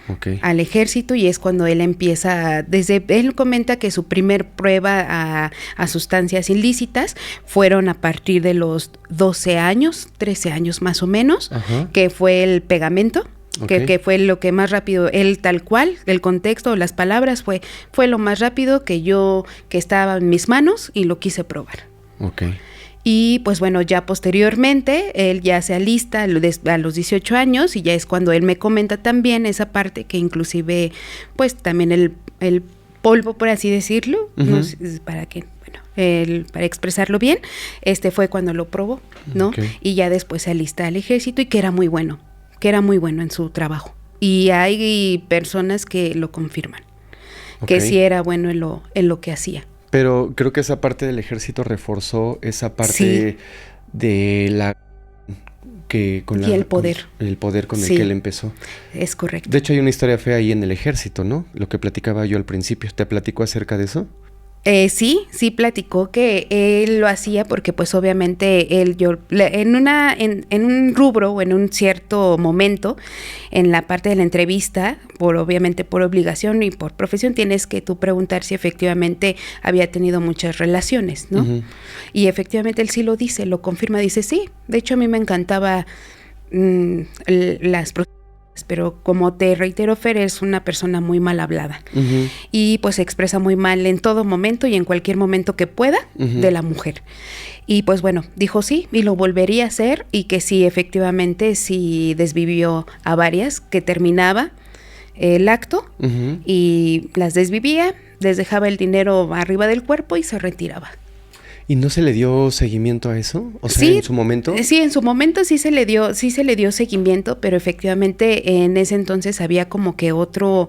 A: Okay.
B: Al ejército, y es cuando él empieza, él comenta que su primer prueba a sustancias ilícitas fueron a partir de los 12 años, 13 años más o menos,
A: Ajá.
B: que fue el pegamento.
A: Okay.
B: Que fue lo que más rápido, él tal cual, el contexto, las palabras, fue lo más rápido que estaba en mis manos y lo quise probar.
A: Okay.
B: Y pues bueno, ya posteriormente, él ya se alista a los 18 años y ya es cuando él me comenta también esa parte que inclusive, pues también el polvo, por así decirlo,
A: Uh-huh.
B: no sé, para expresarlo bien, fue cuando lo probó, ¿no?
A: Okay.
B: Y ya después se alista al ejército y que era muy bueno en su trabajo. Y hay personas que lo confirman,
A: Okay.
B: que sí era bueno en lo que hacía.
A: Pero creo que esa parte del ejército reforzó esa parte
B: Sí.
A: de la... que con
B: Y
A: la,
B: el poder.
A: Con el poder con el
B: Sí.
A: que él empezó.
B: Es correcto.
A: De hecho, hay una historia fea ahí en el ejército, ¿no? Lo que platicaba yo al principio. ¿Te platicó acerca de eso?
B: Sí platicó que él lo hacía porque pues obviamente en un rubro o en un cierto momento en la parte de la entrevista, obviamente por obligación y por profesión, tienes que tú preguntar si efectivamente había tenido muchas relaciones, ¿no?
A: Uh-huh.
B: Y efectivamente él sí lo dice, lo confirma, dice sí, de hecho a mí me encantaba las prostitutas, pero como te reitero, Fer es una persona muy mal hablada.
A: Uh-huh.
B: Y pues se expresa muy mal en todo momento y en cualquier momento que pueda
A: Uh-huh.
B: de la mujer. Y pues bueno, dijo sí y lo volvería a hacer y que sí, efectivamente, sí desvivió a varias, que terminaba el acto
A: Uh-huh.
B: y las desvivía, les dejaba el dinero arriba del cuerpo y se retiraba.
A: ¿Y no se le dio seguimiento a eso? O sea,
B: Sí,
A: en su momento.
B: Sí, en su momento sí se le dio seguimiento, pero efectivamente en ese entonces había como que otro,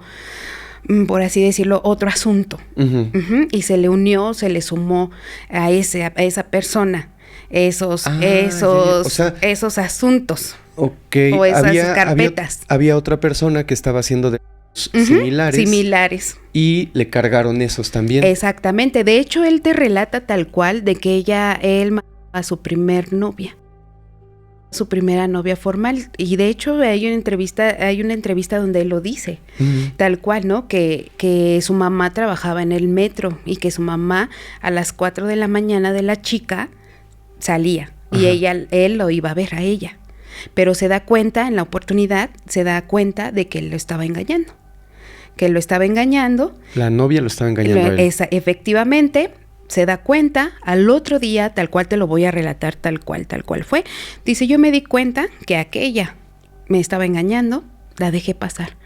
B: por así decirlo, otro asunto.
A: Uh-huh.
B: Uh-huh, y se le sumó a esa persona esos
A: O sea,
B: esos asuntos.
A: ok.
B: O esas carpetas.
A: Había otra persona que estaba haciendo de
B: Uh-huh,
A: similares. Y le cargaron esos también.
B: Exactamente. De hecho, él te relata tal cual de que él mató a su primer novia. Su primera novia formal. Y de hecho hay una entrevista donde él lo dice.
A: Uh-huh.
B: Tal cual, ¿no? Que su mamá trabajaba en el metro y que su mamá a las 4 de la mañana de la chica salía.
A: Ajá.
B: Y él lo iba a ver a ella. Pero se da cuenta, en la oportunidad, de que él lo estaba engañando.
A: La novia lo estaba engañando a él.
B: Efectivamente, se da cuenta, al otro día, tal cual te lo voy a relatar, tal cual fue. Dice, yo me di cuenta que aquella me estaba engañando, la dejé pasar.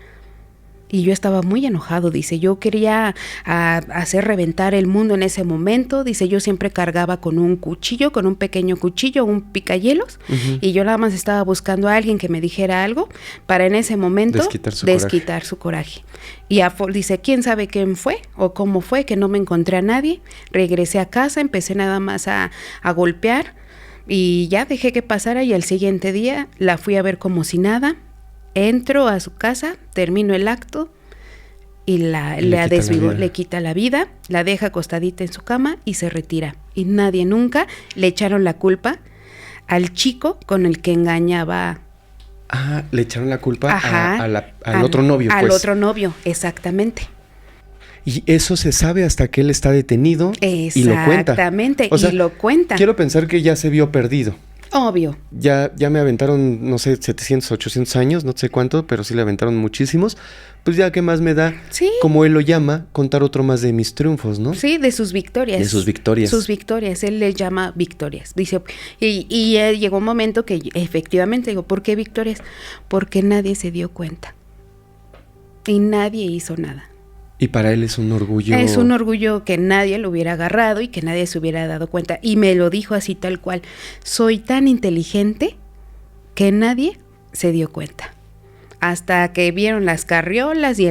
B: Y yo estaba muy enojado, dice, yo quería hacer reventar el mundo en ese momento, dice, yo siempre cargaba con un pequeño cuchillo, un picahielos,
A: Uh-huh.
B: y yo nada más estaba buscando a alguien que me dijera algo para en ese momento desquitar su coraje. Y dice, ¿quién sabe quién fue o cómo fue? Que no me encontré a nadie, regresé a casa, empecé nada más a golpear y ya dejé que pasara y al siguiente día la fui a ver como si nada. Entro a su casa, termino el acto y le quita la vida, la deja acostadita en su cama y se retira. Y nadie nunca le echaron la culpa al chico con el que engañaba.
A: Ah, le echaron la culpa
B: Ajá,
A: al otro novio,
B: Al
A: pues.
B: otro novio, exactamente.
A: Y eso se sabe hasta que él está detenido y lo cuenta.
B: Exactamente,
A: O sea,
B: y lo cuenta.
A: Quiero pensar que ya se vio perdido.
B: Obvio.
A: Ya me aventaron, no sé, 700, 800 años, no sé cuánto, pero sí le aventaron muchísimos. Pues ya, ¿qué más me da?
B: Sí.
A: Como él lo llama, contar otro más de mis triunfos, ¿no?
B: Sí, de sus victorias.
A: De sus victorias.
B: Sus victorias, él les llama victorias. Dice, y llegó un momento que efectivamente, digo, ¿por qué victorias? Porque nadie se dio cuenta. Y nadie hizo nada.
A: Y para él es un orgullo.
B: Es un orgullo que nadie lo hubiera agarrado y que nadie se hubiera dado cuenta. Y me lo dijo así tal cual. Soy tan inteligente que nadie se dio cuenta. Hasta que vieron las carriolas y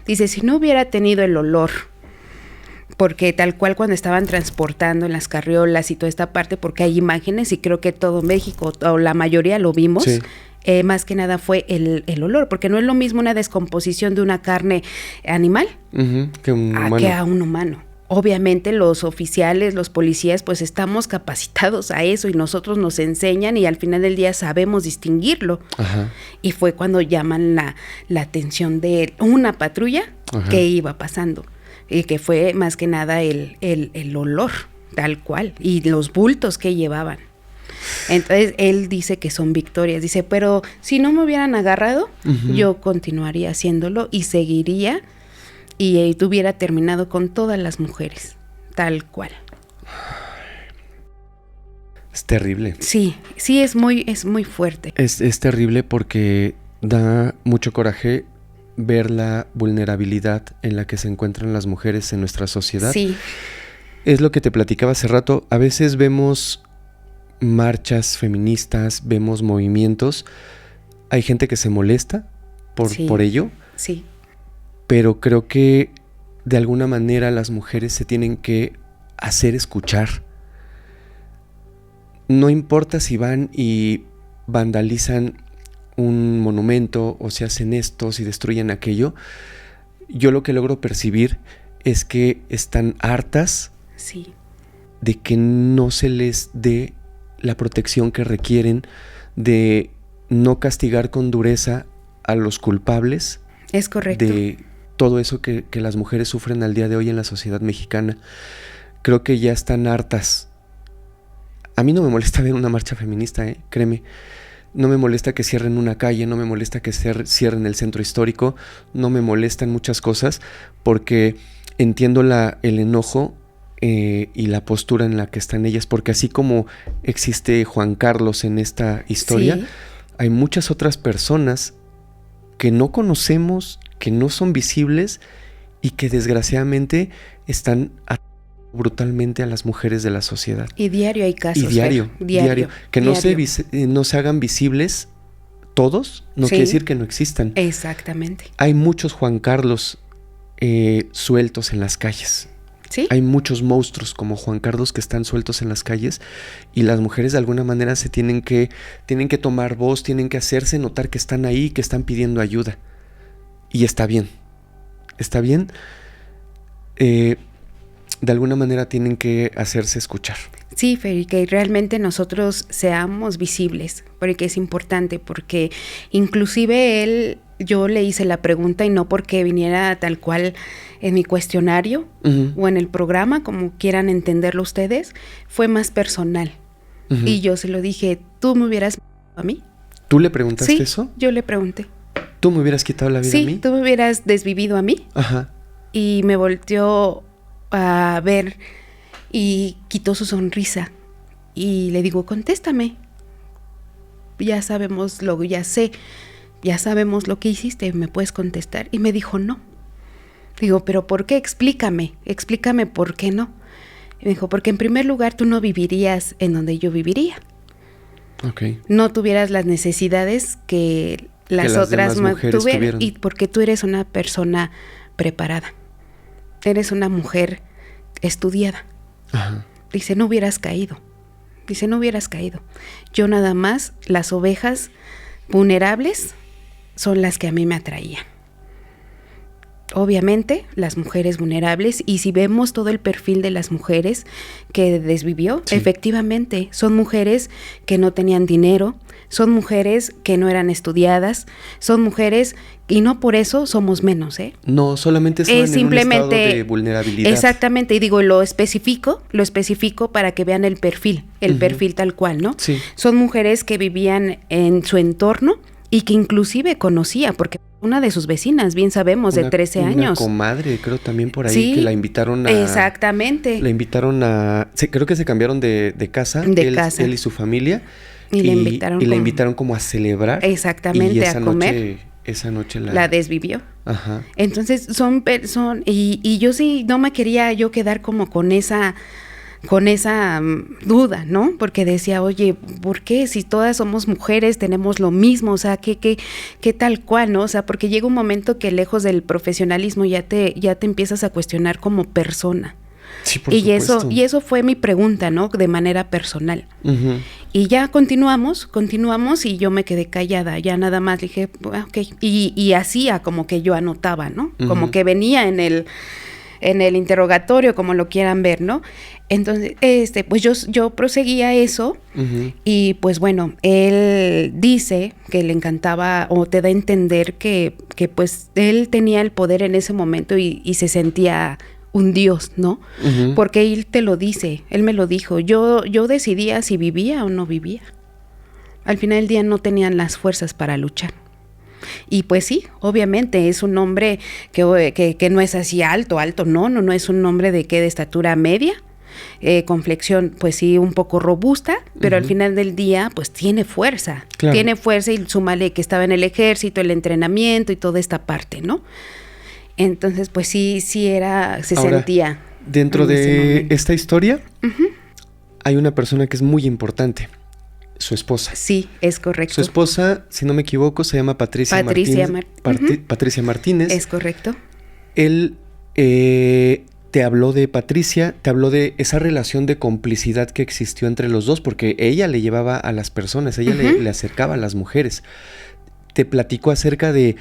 B: dice, si no hubiera tenido el olor, porque tal cual cuando estaban transportando en las carriolas y toda esta parte, porque hay imágenes y creo que todo México o la mayoría lo vimos. Sí. Más que nada fue el olor, porque no es lo mismo una descomposición de una carne animal
A: que a un humano.
B: Que a un humano. obviamente los oficiales, los policías, pues estamos capacitados a eso y nosotros nos enseñan y al final del día sabemos distinguirlo.
A: Ajá.
B: Y fue cuando llaman la atención de una patrulla
A: Ajá.
B: que iba pasando y que fue más que nada el olor, tal cual, y los bultos que llevaban. Entonces él dice que son victorias, dice, pero si no me hubieran agarrado, yo continuaría haciéndolo y seguiría y hubiera terminado con todas las mujeres, tal cual.
A: Es terrible.
B: Sí, es muy fuerte.
A: Es terrible porque da mucho coraje ver la vulnerabilidad en la que se encuentran las mujeres en nuestra sociedad.
B: Sí.
A: Es lo que te platicaba hace rato. A veces vemos marchas feministas, vemos movimientos. Hay gente que se molesta por ello.
B: Sí.
A: Pero creo que de alguna manera las mujeres se tienen que hacer escuchar. No importa si van y vandalizan un monumento o si hacen esto, si destruyen aquello. Yo lo que logro percibir es que están hartas de que no se les dé la protección que requieren, de no castigar con dureza a los culpables.
B: Es correcto.
A: De todo eso que las mujeres sufren al día de hoy en la sociedad mexicana. Creo que ya están hartas. A mí no me molesta ver una marcha feminista, créeme. No me molesta que cierren una calle, no me molesta que cierren el centro histórico, no me molestan muchas cosas porque entiendo el enojo y la postura en la que están ellas, porque así como existe Juan Carlos en esta historia, hay muchas otras personas que no conocemos, que no son visibles y que desgraciadamente están brutalmente a las mujeres de la sociedad.
B: Y diario hay casos.
A: Y diario. Que no se hagan visibles todos, no quiere decir que no existan.
B: Exactamente.
A: Hay muchos Juan Carlos sueltos en las calles.
B: ¿Sí?
A: Hay muchos monstruos como Juan Carlos que están sueltos en las calles y las mujeres de alguna manera se tienen que tomar voz, tienen que hacerse notar que están ahí, que están pidiendo ayuda. Y está bien. Está bien. De alguna manera tienen que hacerse escuchar.
B: Sí, Fer, que realmente nosotros seamos visibles, porque es importante, porque inclusive yo le hice la pregunta y no porque viniera tal cual en mi cuestionario o en el programa, como quieran entenderlo ustedes, fue más personal. Y yo se lo dije, ¿tú me hubieras a mí?
A: ¿Tú le preguntaste eso?
B: Sí, yo le pregunté.
A: ¿Tú me hubieras quitado la vida a mí?
B: Sí, ¿tú me hubieras desvivido a mí?
A: Ajá.
B: Y me volteó a ver y quitó su sonrisa. Y le digo, contéstame. Ya sabemos ya sabemos lo que hiciste, ¿me puedes contestar? Y me dijo, no. Digo, ¿pero por qué? Explícame por qué no. Y me dijo, porque en primer lugar tú no vivirías en donde yo viviría.
A: Okay.
B: No tuvieras las necesidades que las otras mujeres tuvieron. Y porque tú eres una persona preparada. Eres una mujer estudiada.
A: Ajá.
B: Dice, no hubieras caído. Yo nada más, las ovejas vulnerables son las que a mí me atraían. Obviamente, las mujeres vulnerables, y si vemos todo el perfil de las mujeres que desvivió, efectivamente, son mujeres que no tenían dinero, son mujeres que no eran estudiadas, son mujeres, y no por eso somos menos, ¿eh?
A: No, solamente estaban simplemente en un estado de vulnerabilidad.
B: Exactamente, y digo, lo especifico para que vean el perfil tal cual, ¿no?
A: Sí.
B: Son mujeres que vivían en su entorno y que inclusive conocía, porque una de sus vecinas, bien sabemos, de 13 años.
A: Una comadre, creo también por ahí, que la invitaron a...
B: Exactamente.
A: La invitaron a... creo que se cambiaron de casa. Él y su familia.
B: Y la invitaron
A: como a celebrar.
B: Exactamente, a comer.
A: Esa noche
B: la desvivió.
A: Ajá.
B: Entonces, son y yo sí, no me quería yo quedar como con esa duda, ¿no? Porque decía, oye, ¿por qué? Si todas somos mujeres, tenemos lo mismo, o sea, ¿qué tal cual, no? O sea, porque llega un momento que lejos del profesionalismo ya te empiezas a cuestionar como persona.
A: Sí, por supuesto.
B: Y eso fue mi pregunta, ¿no? De manera personal.
A: Uh-huh.
B: Y ya continuamos y yo me quedé callada, ya nada más dije, ok, y hacía como que yo anotaba, ¿no?
A: Uh-huh.
B: Como que venía en en el interrogatorio, como lo quieran ver, ¿no? Entonces, pues yo proseguía eso y pues bueno, él dice que le encantaba o te da a entender que pues él tenía el poder en ese momento y se sentía un dios, ¿no? Porque él te lo dice, él me lo dijo, yo decidía si vivía o no vivía. Al final del día no tenían las fuerzas para luchar. Y pues sí, obviamente es un hombre que no es así alto, no es un hombre de estatura media, con flexión pues sí un poco robusta, pero al final del día pues tiene fuerza, y súmale que estaba en el ejército, el entrenamiento y toda esta parte, ¿no? Entonces pues sí Ahora, sentía.
A: Dentro de esta historia hay una persona que es muy importante. Su esposa.
B: Sí, es correcto.
A: Su esposa, si no me equivoco, se llama Patricia Martínez.
B: Es correcto.
A: Él te habló de Patricia, te habló de esa relación de complicidad que existió entre los dos, porque ella le llevaba a las personas, ella le acercaba a las mujeres. Te platicó acerca de...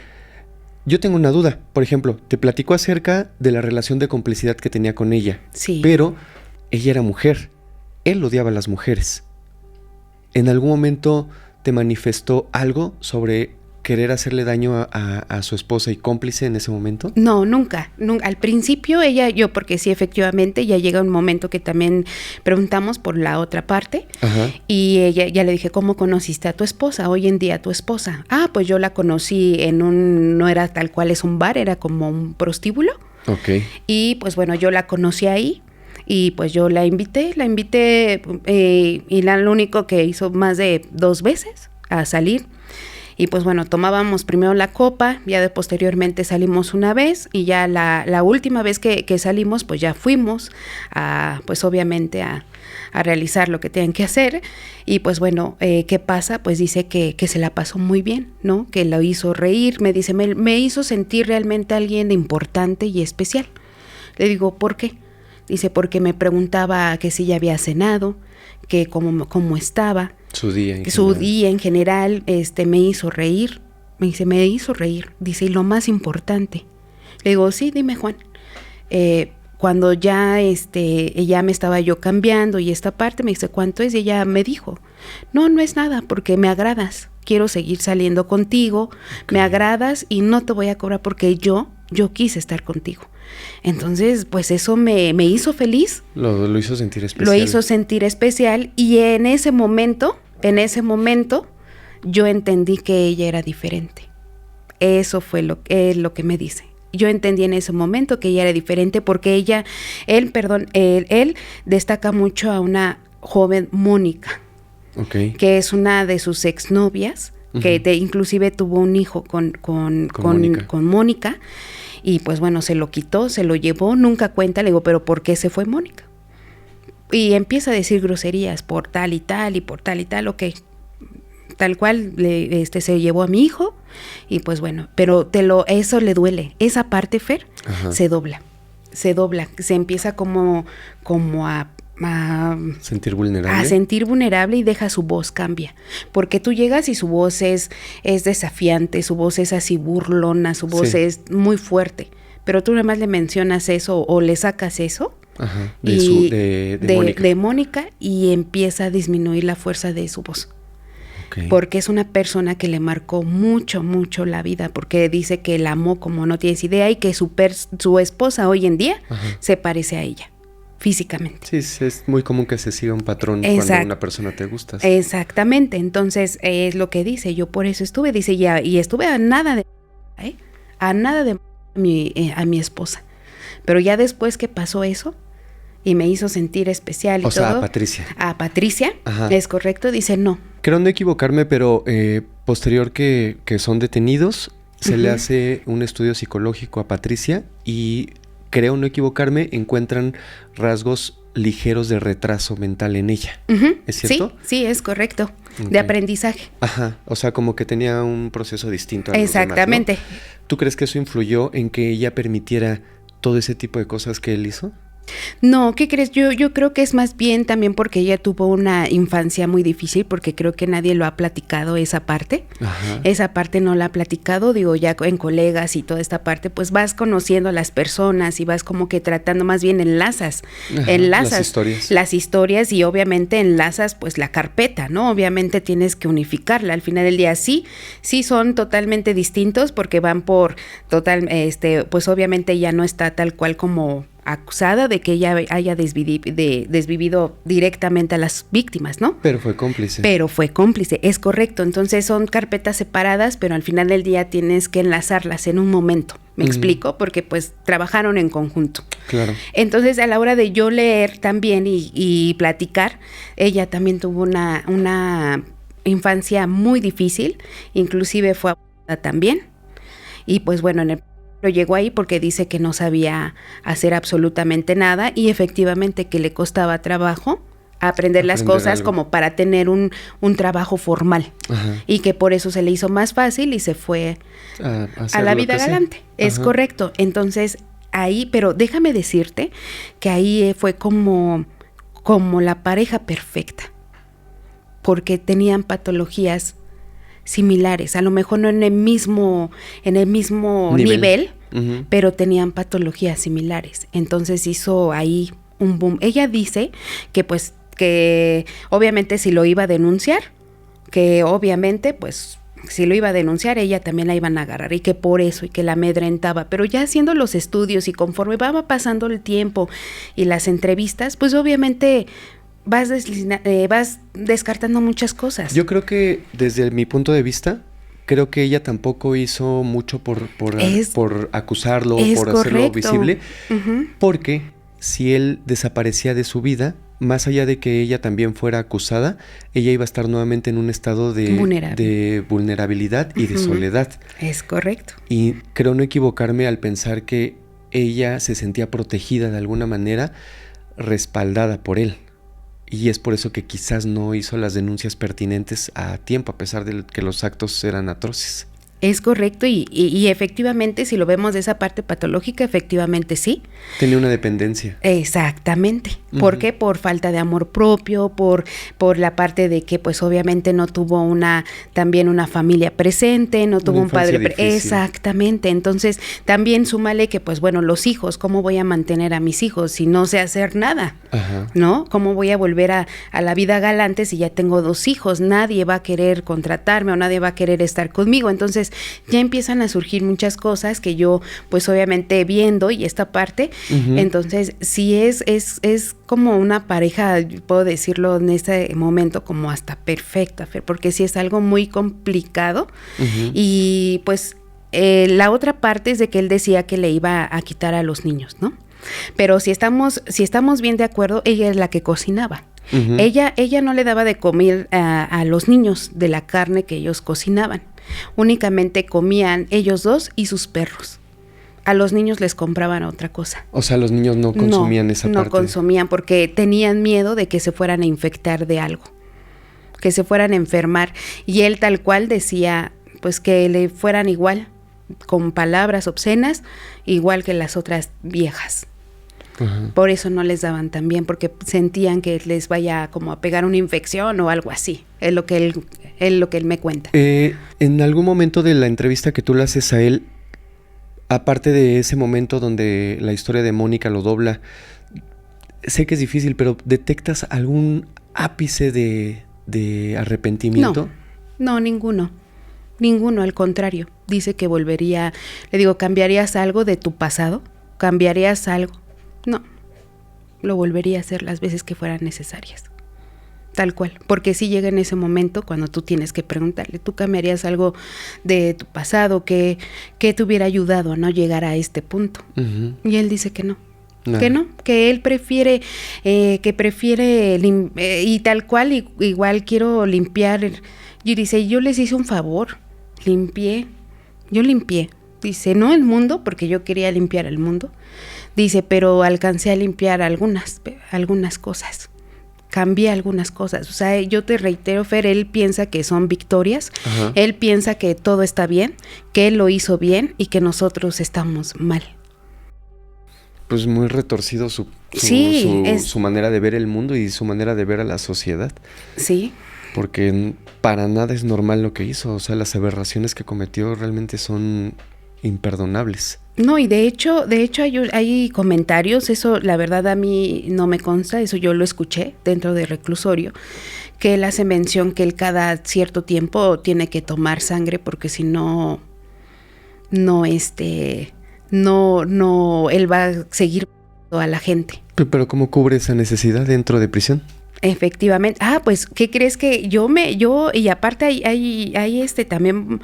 A: Yo tengo una duda, por ejemplo, te platicó acerca de la relación de complicidad que tenía con ella.
B: Sí.
A: Pero ella era mujer, él odiaba a las mujeres. ¿En algún momento te manifestó algo sobre querer hacerle daño a su esposa y cómplice en ese momento?
B: No, nunca. Al principio porque sí, efectivamente, ya llega un momento que también preguntamos por la otra parte. Y ella, ya le dije, ¿cómo conociste a tu esposa? Hoy en día tu esposa. Pues yo la conocí no era tal cual es un bar, era como un prostíbulo.
A: Ok.
B: Y pues bueno, yo la conocí ahí. Y pues yo la invité y lo único que hizo más de 2 veces a salir. Y pues bueno, tomábamos primero la copa, ya posteriormente salimos una vez y ya la última vez que salimos pues ya fuimos pues obviamente a realizar lo que tenían que hacer. Y pues bueno, ¿qué pasa? Pues dice que se la pasó muy bien, ¿no? Que lo hizo reír, me dice, me hizo sentir realmente a alguien importante y especial. Le digo, ¿por qué? Dice, porque me preguntaba que si ya había cenado, que cómo estaba.
A: Su día
B: en general, me hizo reír. Me dice, me hizo reír. Dice, y lo más importante. Le digo, sí, dime, Juan. Cuando ya me estaba yo cambiando y esta parte, me dice, ¿cuánto es? Y ella me dijo, no es nada, porque me agradas. Quiero seguir saliendo contigo, me agradas y no te voy a cobrar porque yo quise estar contigo. Entonces, pues eso me hizo feliz.
A: Lo hizo sentir especial.
B: Lo hizo sentir especial y en ese momento, yo entendí que ella era diferente. Eso fue lo que me dice. Yo entendí en ese momento que ella era diferente porque él destaca mucho a una joven Mónica, que es una de sus exnovias, que inclusive tuvo un hijo con Mónica. Y pues bueno, se lo quitó, se lo llevó, nunca cuenta. Le digo, ¿pero por qué se fue Mónica? Y empieza a decir groserías por tal y tal y por tal y tal, ok. Tal cual se llevó a mi hijo y pues bueno, pero eso le duele. Esa parte, Fer, se dobla, se empieza como a
A: sentir vulnerable.
B: A sentir vulnerable y deja su voz, cambia. Porque tú llegas y su voz es desafiante, su voz es así burlona, su voz es muy fuerte. Pero tú nada más le mencionas eso o le sacas eso de Mónica y empieza a disminuir la fuerza de su voz. Porque es una persona que le marcó mucho, mucho la vida, porque dice que la amó como no tienes idea y que su esposa hoy en día se parece a ella. Físicamente.
A: Sí, es muy común que se siga un patrón cuando una persona te gusta. ¿Sí?
B: Exactamente, entonces es lo que dice, yo por eso estuve, dice, y estuve a nada de a mi esposa, pero ya después que pasó eso y me hizo sentir especial y todo. O sea, a Patricia, es correcto, dice no.
A: Creo no equivocarme, pero posterior que son detenidos, se le hace un estudio psicológico a Patricia y... creo no equivocarme, encuentran rasgos ligeros de retraso mental en ella. ¿Es cierto?
B: Sí, es correcto. De aprendizaje.
A: O sea, como que tenía un proceso distinto a
B: exactamente.
A: Los demás, ¿no? ¿Tú crees que eso influyó en que ella permitiera todo ese tipo de cosas que él hizo?
B: No, ¿qué crees? Yo creo que es más bien también porque ella tuvo una infancia muy difícil, porque creo que nadie lo ha platicado esa parte.
A: Ajá.
B: Esa parte no la ha platicado, digo, ya en colegas y toda esta parte, pues vas conociendo a las personas y vas como que tratando, más bien enlazas las historias y obviamente enlazas pues la carpeta, ¿no? Obviamente tienes que unificarla. Al final del día sí son totalmente distintos porque van por pues obviamente ella no está tal cual como acusada de que ella haya desvivido directamente a las víctimas, ¿no?
A: Pero fue cómplice.
B: Es correcto. Entonces son carpetas separadas, pero al final del día tienes que enlazarlas en un momento. ¿Me explico? Porque pues trabajaron en conjunto.
A: Claro.
B: Entonces a la hora de yo leer también y platicar, ella también tuvo una infancia muy difícil, inclusive fue abusada también. Y pues bueno, lo llegó ahí porque dice que no sabía hacer absolutamente nada y efectivamente que le costaba trabajo aprender las cosas algo, como para tener un trabajo formal. Ajá. Y que por eso se le hizo más fácil y se fue a la vida galante. Es correcto. Entonces ahí, pero déjame decirte que ahí fue como la pareja perfecta, porque tenían patologías similares, a lo mejor no en el mismo nivel, pero tenían patologías similares. Entonces hizo ahí un boom. Ella dice que pues que obviamente si lo iba a denunciar, que obviamente pues si lo iba a denunciar ella también la iban a agarrar y que por eso y que la amedrentaba, pero ya haciendo los estudios y conforme va pasando el tiempo y las entrevistas, pues obviamente vas descartando muchas cosas.
A: Yo creo que desde mi punto de vista, creo que ella tampoco hizo mucho por acusarlo, por hacerlo visible, porque si él desaparecía de su vida, más allá de que ella también fuera acusada, ella iba a estar nuevamente en un estado de vulnerabilidad y de soledad.
B: Es correcto.
A: Y creo no equivocarme al pensar que ella se sentía protegida de alguna manera, respaldada por él. Y es por eso que quizás no hizo las denuncias pertinentes a tiempo, a pesar de que los actos eran atroces.
B: Es correcto y efectivamente, si lo vemos de esa parte patológica, efectivamente sí.
A: Tenía una dependencia.
B: Exactamente. ¿Por qué? Por falta de amor propio, por la parte de que pues obviamente no tuvo también una familia presente, no tuvo un padre presente. Exactamente. Entonces también súmale que pues bueno, los hijos, ¿cómo voy a mantener a mis hijos si no sé hacer nada? Ajá. ¿No? ¿Cómo voy a volver a la vida galante si ya tengo 2 hijos? Nadie va a querer contratarme o nadie va a querer estar conmigo. Entonces ya empiezan a surgir muchas cosas que yo pues obviamente viendo y esta parte, entonces sí es como una pareja, puedo decirlo en este momento como hasta perfecta, porque sí es algo muy complicado y pues la otra parte es de que él decía que le iba a quitar a los niños, ¿no? Pero si estamos bien de acuerdo, ella es la que cocinaba. Ella no le daba de comer a los niños de la carne que ellos cocinaban. Únicamente comían ellos 2 y sus perros. A los niños les compraban otra cosa.
A: O sea, los niños no consumían esa parte.
B: No consumían porque tenían miedo de que se fueran a infectar de algo, que se fueran a enfermar. Y él tal cual decía, pues que le fueran igual, con palabras obscenas, igual que las otras viejas. Por eso no les daban tan bien, porque sentían que les vaya como a pegar una infección o algo así. Es lo que él me cuenta.
A: En algún momento de la entrevista que tú le haces a él, aparte de ese momento donde la historia de Mónica lo dobla, sé que es difícil, pero ¿detectas algún ápice de arrepentimiento?
B: No, ninguno. Ninguno, al contrario. Dice que volvería, le digo, ¿cambiarías algo de tu pasado? ¿Cambiarías algo? No, lo volvería a hacer las veces que fueran necesarias, tal cual, porque sí llega en ese momento cuando tú tienes que preguntarle, ¿tú cambiarías algo de tu pasado que te hubiera ayudado a no llegar a este punto? Y él dice que no. Que él prefiere, y tal cual, igual quiero limpiar, y dice, yo les hice un favor, yo limpié, dice, no el mundo, porque yo quería limpiar el mundo, dice, pero alcancé a limpiar algunas cosas, cambié algunas cosas, o sea, yo te reitero, Fer, él piensa que son victorias, él piensa que todo está bien, que él lo hizo bien y que nosotros estamos mal.
A: pues muy retorcido
B: Sí,
A: su manera de ver el mundo y su manera de ver a la sociedad.
B: Sí.
A: Porque para nada es normal lo que hizo. O sea, las aberraciones que cometió realmente son imperdonables.
B: No, y de hecho hay comentarios, eso la verdad a mí no me consta, eso yo lo escuché dentro del reclusorio, que él hace mención que él cada cierto tiempo tiene que tomar sangre porque si no, no, él va a seguir a la gente.
A: Pero ¿cómo cubre esa necesidad dentro de prisión?
B: Efectivamente. pues, ¿qué crees que y aparte hay también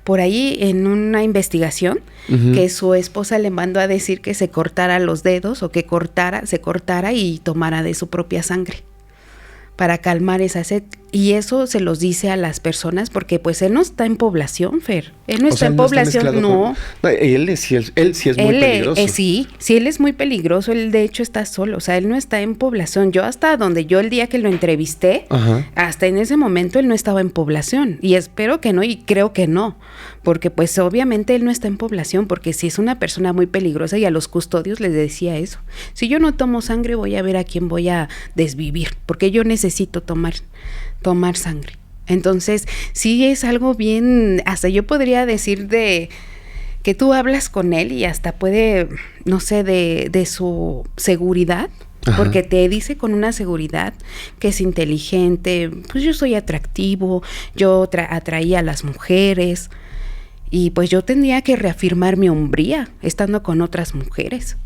B: por ahí en una investigación que su esposa le mandó a decir que se cortara los dedos o que se cortara y tomara de su propia sangre para calmar esa sed. Y eso se los dice a las personas porque pues él no está en población, Fer. Él no está en población, no.
A: Él sí es muy peligroso.
B: Sí, él es muy peligroso. Él de hecho está solo, o sea, él no está en población. Yo hasta donde el día que lo entrevisté, hasta en ese momento él no estaba en población. Y espero que no, y creo que no. Porque pues obviamente él no está en población, porque si es una persona muy peligrosa y a los custodios les decía eso. Si yo no tomo sangre voy a ver a quién voy a desvivir, porque yo necesito tomar sangre. Entonces, sí es algo bien, hasta yo podría decir de que tú hablas con él y hasta puede, no sé, de su seguridad, porque te dice con una seguridad que es inteligente, pues yo soy atractivo, yo atraía a las mujeres y pues yo tendría que reafirmar mi hombría estando con otras mujeres.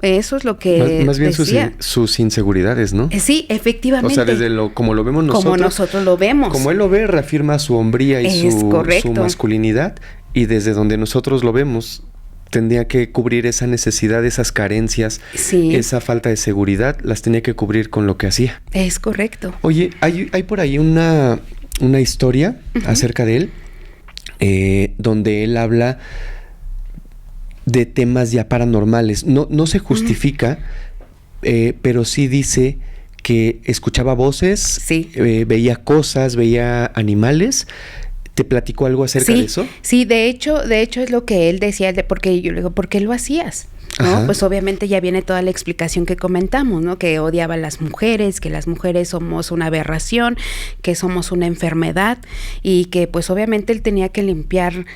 B: Eso es lo que
A: más bien
B: decía.
A: sus inseguridades, ¿no?
B: Sí, efectivamente.
A: O sea, como lo vemos nosotros.
B: Como nosotros lo vemos.
A: Como él lo ve, reafirma su hombría y su masculinidad. Y desde donde nosotros lo vemos, tendría que cubrir esa necesidad, esas carencias, esa falta de seguridad, las tenía que cubrir con lo que hacía.
B: Es correcto.
A: Oye, hay por ahí una historia acerca de él, donde él habla de temas ya paranormales. No se justifica, pero sí dice que escuchaba voces, veía cosas, veía animales. ¿Te platicó algo acerca de eso?
B: Sí, de hecho es lo que él decía, porque yo le digo, ¿por qué lo hacías? ¿No? Pues obviamente ya viene toda la explicación que comentamos, ¿no? Que odiaba a las mujeres, que las mujeres somos una aberración, que somos una enfermedad y que pues obviamente él tenía que limpiar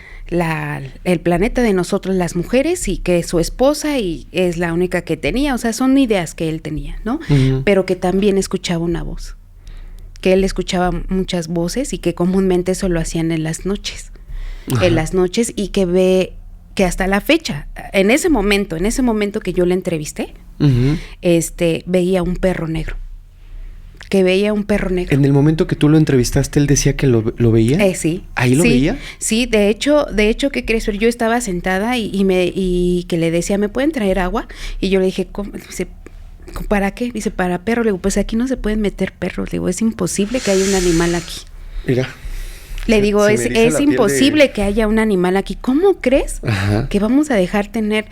B: el planeta de nosotros las mujeres y que su esposa y es la única que tenía, o sea, son ideas que él tenía, ¿no? Pero que también escuchaba una voz, que él escuchaba muchas voces y que comúnmente eso lo hacían en las noches, y que ve que hasta la fecha, en ese momento que yo le entrevisté, veía un perro negro.
A: En el momento que tú lo entrevistaste, ¿él decía que lo veía?
B: Sí.
A: ¿Ahí lo veía?
B: Sí, de hecho, ¿qué crees? Yo estaba sentada y que le decía, ¿me pueden traer agua? Y yo le dije, ¿cómo? Dice, ¿para qué? Dice, para perro. Le digo, pues aquí no se pueden meter perros. Le digo, es imposible que haya un animal aquí.
A: Mira.
B: Le digo, es imposible que haya un animal aquí. ¿Cómo crees que vamos a dejar tener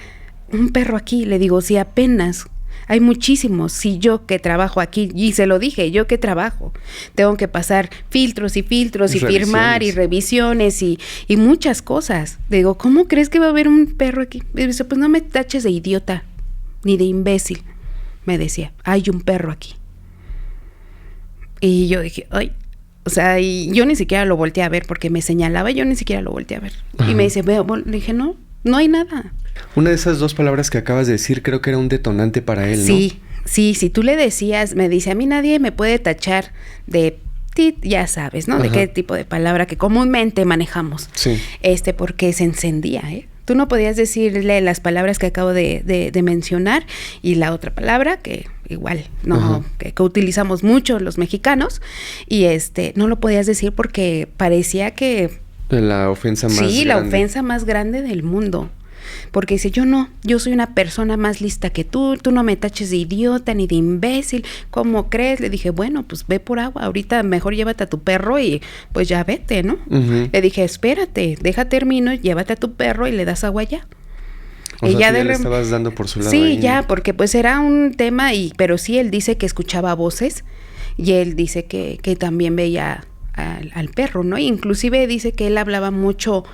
B: un perro aquí? Le digo, si apenas hay muchísimos. Si yo que trabajo aquí, y se lo dije, yo que trabajo, tengo que pasar filtros y firmar y revisiones y muchas cosas. Le digo, ¿cómo crees que va a haber un perro aquí? Me dice, pues no me taches de idiota ni de imbécil. Me decía, hay un perro aquí. Y yo dije, ay. O sea, y yo ni siquiera lo volteé a ver porque me señalaba, yo ni siquiera lo volteé a ver. Y me dice, le dije, no hay nada.
A: Una de esas dos palabras que acabas de decir creo que era un detonante para él, ¿no?
B: Sí, si tú le decías, me dice, a mí nadie me puede tachar de ya sabes, ¿no? De qué tipo de palabra que comúnmente manejamos. Sí. Porque se encendía, ¿eh? Tú no podías decirle las palabras que acabo de mencionar y la otra palabra que igual, ¿no? Que utilizamos mucho los mexicanos y no lo podías decir porque parecía que...
A: La ofensa más grande. Sí,
B: la ofensa más grande del mundo. Porque dice, yo soy una persona más lista que tú no me taches de idiota ni de imbécil, ¿cómo crees? Le dije, bueno, pues ve por agua, ahorita mejor llévate a tu perro y pues ya vete, ¿no? Le dije, espérate, termino, llévate a tu perro y le das agua ya.
A: O sea, ya le estabas dando por su lado.
B: Sí,
A: ahí.
B: Ya, porque pues era un tema, pero sí, él dice que escuchaba voces y él dice que también veía al perro, ¿no? Inclusive dice que él hablaba mucho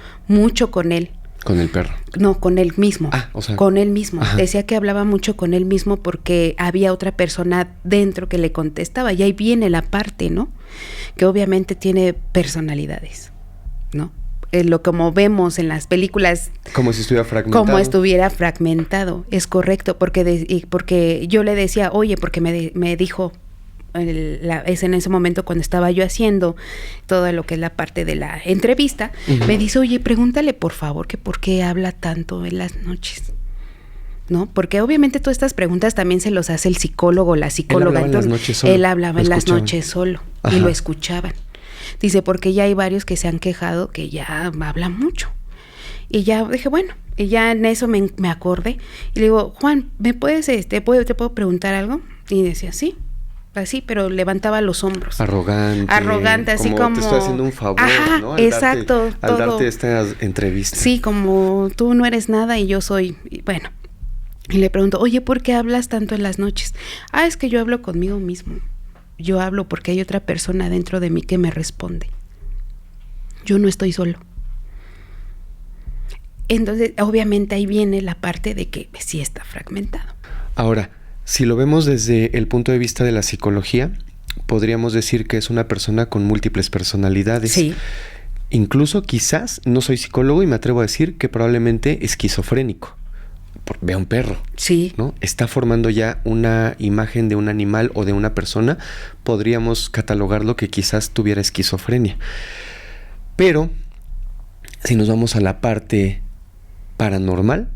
B: con él.
A: Con el perro.
B: No, con él mismo.
A: O sea.
B: Con él mismo.
A: Ajá.
B: Decía que hablaba mucho con él mismo porque había otra persona dentro que le contestaba. Y ahí viene la parte, ¿no? Que obviamente tiene personalidades, ¿no? Lo como vemos en las películas.
A: Como si estuviera fragmentado.
B: Como estuviera fragmentado, es correcto. Porque yo le decía, oye, porque me dijo... es en ese momento cuando estaba yo haciendo todo lo que es la parte de la entrevista, me dice, oye, pregúntale por favor que por qué habla tanto en las noches, ¿no? Porque obviamente todas estas preguntas también se los hace el psicólogo, la psicóloga. Él hablaba en las noches solo.
A: Ajá.
B: Y lo escuchaban. Dice, porque ya hay varios que se han quejado que ya hablan mucho. Y ya dije, bueno, y ya en eso me acordé. Y le digo, Juan, ¿me puedes, te puedo preguntar algo? Y decía, sí. Así, pero levantaba los hombros. Arrogante, así como...
A: te estoy haciendo un favor,
B: ajá,
A: ¿no?
B: Exacto.
A: Al darte esta entrevista.
B: Sí, como tú no eres nada y yo soy... Y bueno, y le pregunto, oye, ¿por qué hablas tanto en las noches? Es que yo hablo conmigo mismo. Yo hablo porque hay otra persona dentro de mí que me responde. Yo no estoy solo. Entonces, obviamente ahí viene la parte de que sí está fragmentado.
A: Ahora, si lo vemos desde el punto de vista de la psicología, podríamos decir que es una persona con múltiples personalidades.
B: Sí.
A: Incluso quizás, no soy psicólogo y me atrevo a decir que probablemente esquizofrénico. Ve a un perro.
B: Sí.
A: ¿No? Está formando ya una imagen de un animal o de una persona. Podríamos catalogarlo que quizás tuviera esquizofrenia. Pero, si nos vamos a la parte paranormal,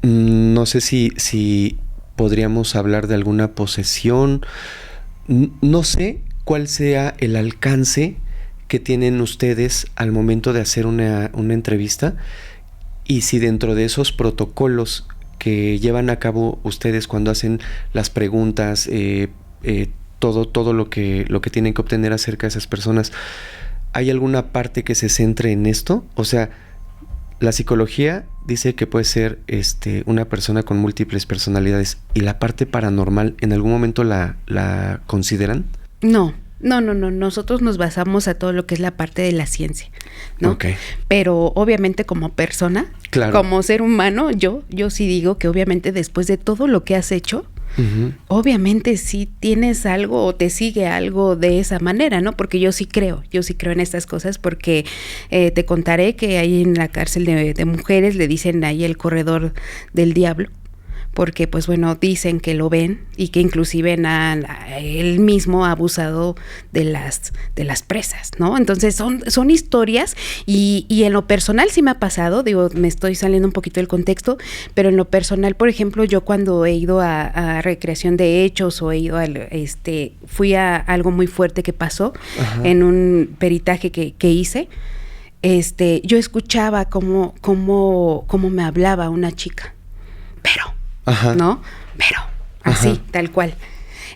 A: no sé si podríamos hablar de alguna posesión. No sé cuál sea el alcance que tienen ustedes al momento de hacer una entrevista y si dentro de esos protocolos que llevan a cabo ustedes cuando hacen las preguntas, todo lo que tienen que obtener acerca de esas personas, ¿hay alguna parte que se centre en esto? O sea, la psicología dice que puede ser una persona con múltiples personalidades. ¿Y la parte paranormal en algún momento la consideran?
B: No. Nosotros nos basamos a todo lo que es la parte de la ciencia, ¿no?
A: Okay.
B: Pero obviamente como persona,
A: claro,
B: como ser humano, yo sí digo que obviamente después de todo lo que has hecho, obviamente sí tienes algo o te sigue algo de esa manera, ¿no? Porque yo sí creo en estas cosas porque te contaré que ahí en la cárcel de mujeres le dicen ahí el corredor del diablo. Porque pues bueno, dicen que lo ven y que inclusive él mismo ha abusado de las presas, ¿no? Entonces son historias y en lo personal sí me ha pasado, digo, me estoy saliendo un poquito del contexto, pero en lo personal, por ejemplo, yo cuando he ido a recreación de hechos o he ido fui a algo muy fuerte que pasó. Ajá. En un peritaje que hice, yo escuchaba cómo me hablaba una chica, pero... Ajá. ¿No? Pero así, ajá, tal cual.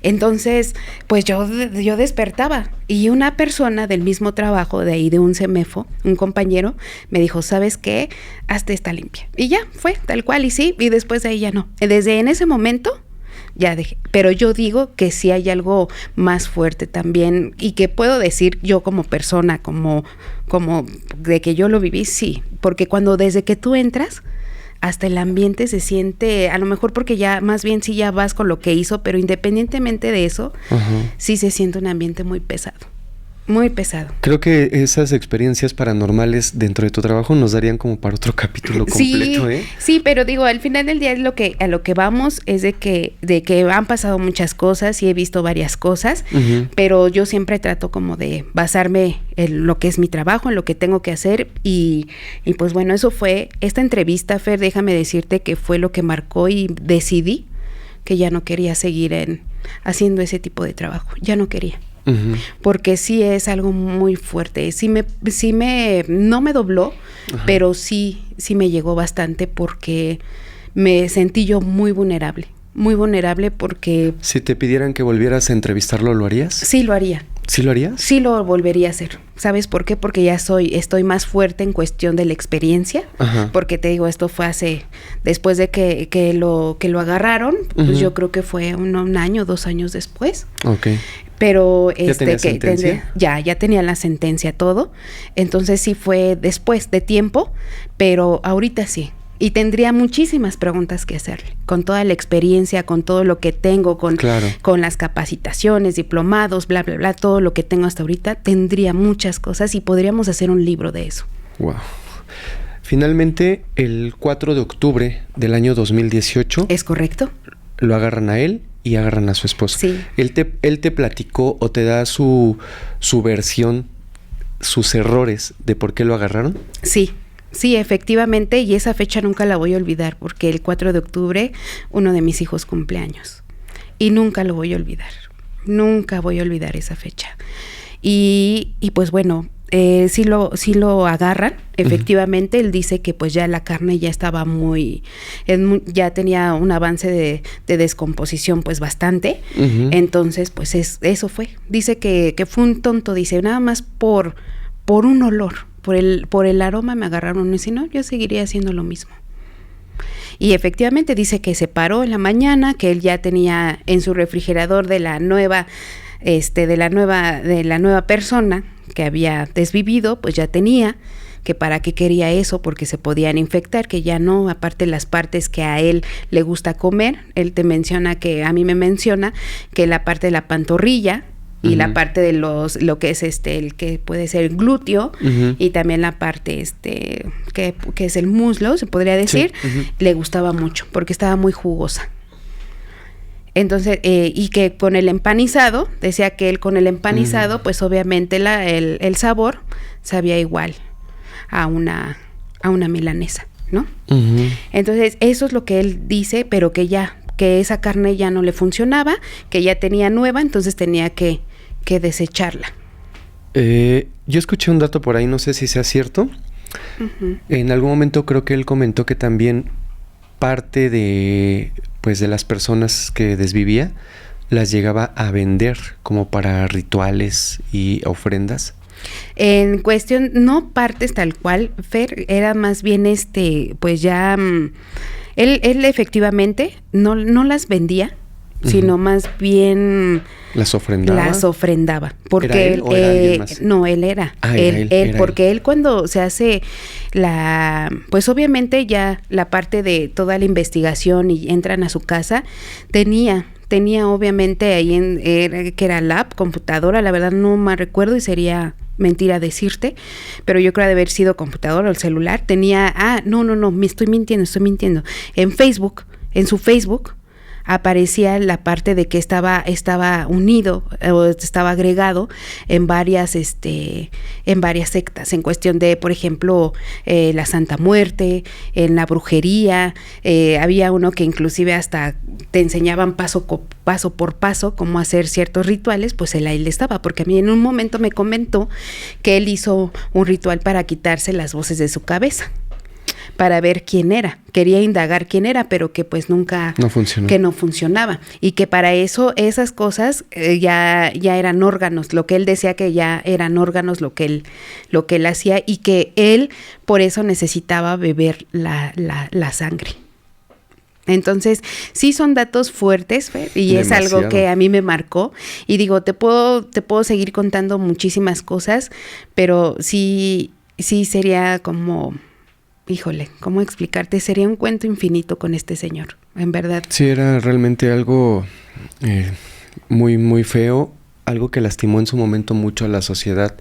B: Entonces, pues yo despertaba y una persona del mismo trabajo de ahí, de un CEMEFO, un compañero, me dijo, ¿sabes qué? Hazte esta limpia. Y ya, fue tal cual y sí, y después de ahí ya no. Desde en ese momento ya dejé. Pero yo digo que sí hay algo más fuerte también y que puedo decir yo como persona, como de que yo lo viví, sí. Porque desde que tú entras, hasta el ambiente se siente, a lo mejor porque ya, más bien sí ya vas con lo que hizo, pero independientemente de eso, sí se siente un ambiente muy pesado. Muy pesado.
A: Creo que esas experiencias paranormales dentro de tu trabajo nos darían como para otro capítulo completo, ¿eh?
B: Sí, pero digo, al final del día a lo que vamos es de que han pasado muchas cosas y he visto varias cosas, pero yo siempre trato como de basarme en lo que es mi trabajo, en lo que tengo que hacer y pues bueno, eso fue esta entrevista, Fer, déjame decirte que fue lo que marcó y decidí que ya no quería seguir haciendo ese tipo de trabajo, ya no quería. Porque sí es algo muy fuerte, no me dobló, pero sí me llegó bastante porque me sentí yo muy vulnerable porque...
A: Si te pidieran que volvieras a entrevistarlo, ¿lo harías?
B: Sí, lo haría.
A: ¿Sí lo harías?
B: Sí lo volvería a hacer. ¿Sabes por qué? Porque ya estoy más fuerte en cuestión de la experiencia. Ajá. Porque te digo, esto fue después de que lo agarraron, pues yo creo que fue un año, 2 años después.
A: Okay.
B: pero
A: ¿Ya tenía sentencia?
B: ya tenía la sentencia, todo. Entonces sí fue después de tiempo, pero ahorita sí. Y tendría muchísimas preguntas que hacerle, con toda la experiencia, con todo lo que tengo, con las capacitaciones, diplomados, bla, bla, bla, todo lo que tengo hasta ahorita, tendría muchas cosas y podríamos hacer un libro de eso.
A: Wow. Finalmente, el 4 de octubre del año 2018...
B: ¿Es correcto?
A: Lo agarran a él y agarran a su esposa.
B: Sí.
A: Él te platicó o te da su versión, sus errores de por qué lo agarraron.
B: Sí, efectivamente, y esa fecha nunca la voy a olvidar, porque el 4 de octubre uno de mis hijos cumple años, y nunca lo voy a olvidar, nunca voy a olvidar esa fecha. Y pues bueno, sí lo agarran, efectivamente. Él dice que pues ya la carne ya estaba ya tenía un avance de descomposición pues bastante, entonces pues eso fue. Dice que fue un tonto, dice, nada más por un olor. Por el aroma me agarraron, y si no, yo seguiría haciendo lo mismo. Y efectivamente dice que se paró en la mañana, que él ya tenía en su refrigerador de la nueva persona que había desvivido, pues ya tenía, que para qué quería eso, porque se podían infectar, que ya no, aparte las partes que a él le gusta comer, él te menciona a mí me menciona que la parte de la pantorrilla, y la parte de lo que es el que puede ser el glúteo, y también la parte que es el muslo, se podría decir, le gustaba mucho porque estaba muy jugosa. Entonces, y que con el empanizado, decía que él con el empanizado, pues obviamente el sabor sabía igual a una milanesa, ¿no? Entonces, eso es lo que él dice, pero que esa carne ya no le funcionaba, que ya tenía nueva, entonces tenía que desecharla.
A: Yo escuché un dato por ahí, no sé si sea cierto. En algún momento creo que él comentó que también parte de las personas que desvivía las llegaba a vender como para rituales y ofrendas.
B: En cuestión, no partes tal cual, Fer, era más bien pues ya él efectivamente no las vendía, sino más bien
A: las ofrendaba.
B: Porque
A: ¿Era él o era alguien más?
B: No, él era. Porque él cuando se hace pues obviamente ya la parte de toda la investigación y entran a su casa, tenía obviamente ahí que era lab, computadora, la verdad no me recuerdo y sería mentira decirte, pero yo creo de haber sido computadora o el celular, tenía, no, me estoy mintiendo. En su Facebook aparecía la parte de que estaba unido o estaba agregado en varias sectas, en cuestión de, por ejemplo, la Santa Muerte, en la brujería, había uno que inclusive hasta te enseñaban paso por paso cómo hacer ciertos rituales, pues él ahí estaba, porque a mí en un momento me comentó que él hizo un ritual para quitarse las voces de su cabeza, para ver quién era, quería indagar quién era, pero que pues nunca funcionó. Que no funcionaba, y que para eso esas cosas ya eran órganos, lo que él decía que ya eran órganos lo que él hacía, y que él por eso necesitaba beber la sangre. Entonces, sí son datos fuertes, Fer, y demasiado. Es algo que a mí me marcó, y digo, te puedo seguir contando muchísimas cosas, pero sí sería como, híjole, ¿cómo explicarte? Sería un cuento infinito con este señor, en verdad.
A: Sí, era realmente algo muy, muy feo, algo que lastimó en su momento mucho a la sociedad